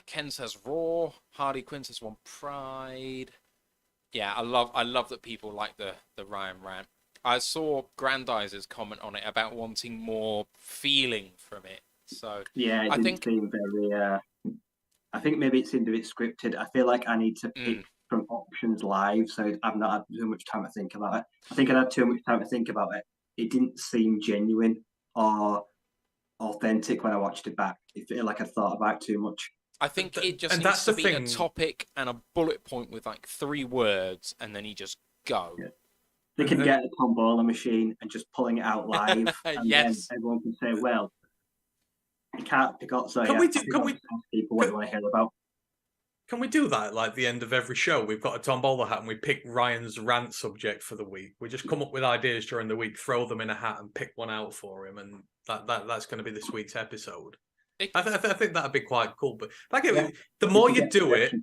Ken says Raw. Hardy Quinn says One Pride. Yeah, I love that people like the Ryan rant. I saw Grandizer's comment on it about wanting more feeling from it. So yeah, it didn't seem very. I think maybe it seemed a bit scripted. I feel like I need to pick from options live, so I've not had too much time to think about it. I think I had too much time to think about it. It didn't seem genuine or authentic when I watched it back. It felt like I thought about it too much. I think it just needs to be a topic and a bullet point with like 3 words, and then you just go. Yeah. They can get a tombola machine and just pulling it out live, and then everyone can say, "Well, you can't pick up." So can we ask people what you want to hear about? Can we do that like the end of every show? We've got a tombola hat and we pick Ryan's rant subject for the week. We just come up with ideas during the week, throw them in a hat, and pick one out for him, and that's going to be this week's episode. I think that'd be quite cool. But the more you do it,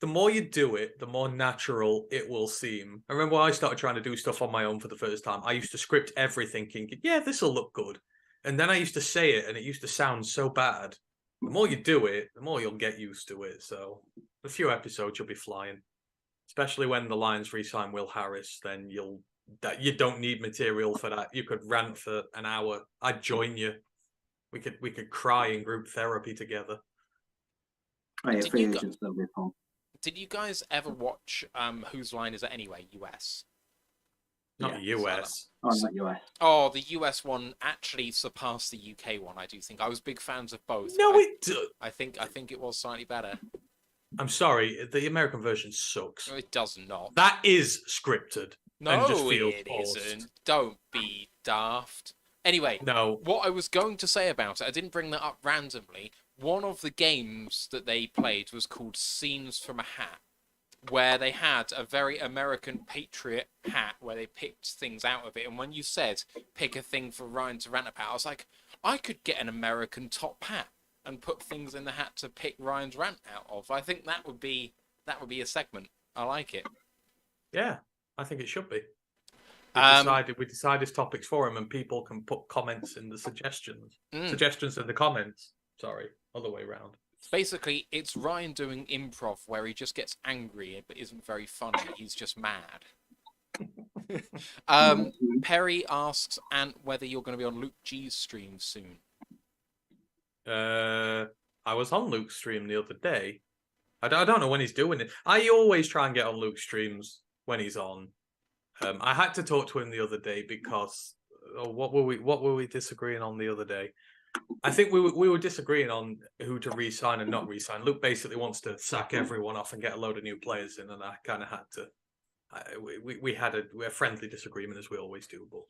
the more you do it, the more natural it will seem. I remember when I started trying to do stuff on my own for the first time, I used to script everything thinking, yeah, this will look good. And then I used to say it and it used to sound so bad. The more you do it, the more you'll get used to it. So a few episodes you'll be flying. Especially when the Lions re-sign Will Harris, then you don't need material for that. You could rant for an hour. I'd join you. We could cry in group therapy together. Oh, yeah, free agents will be fun. Did you guys ever watch Whose Line Is It Anyway? US. Not US. Not US. Oh, the US one actually surpassed the UK one. I do think I was big fans of both. No, it did. I think it was slightly better. I'm sorry, the American version sucks. No, it does not. That is scripted. No, it isn't. Don't be daft. Anyway, no. What I was going to say about it, I didn't bring that up randomly. One of the games that they played was called Scenes from a Hat, where they had a very American patriot hat where they picked things out of it. And when you said pick a thing for Ryan to rant about, I was like, I could get an American top hat and put things in the hat to pick Ryan's rant out of. I think that would be a segment. I like it. Yeah, I think it should be. We decided topics for him, and people can put comments in the suggestions. Suggestions in the comments. Sorry, other way around. Basically, it's Ryan doing improv where he just gets angry but isn't very funny. He's just mad. Perry asks Ant whether you're going to be on Luke G's stream soon. I was on Luke's stream the other day. I don't know when he's doing it. I always try and get on Luke's streams when he's on. I had to talk to him the other day because what were we disagreeing on the other day? I think we were disagreeing on who to re-sign and not re-sign. Luke basically wants to sack everyone off and get a load of new players in, and I kind of had to. We had a friendly disagreement, as we always do. But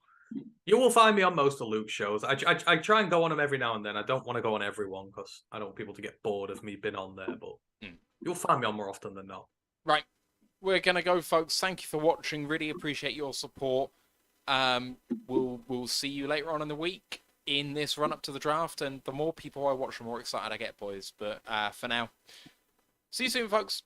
you will find me on most of Luke's shows. I try and go on them every now and then. I don't want to go on everyone because I don't want people to get bored of me being on there. But you'll find me on more often than not. Right, we're gonna go, folks. Thank you for watching. Really appreciate your support. We'll see you later on in the week in this run up to the draft, and the more people I watch, the more excited I get, boys. But for now, see you soon, folks.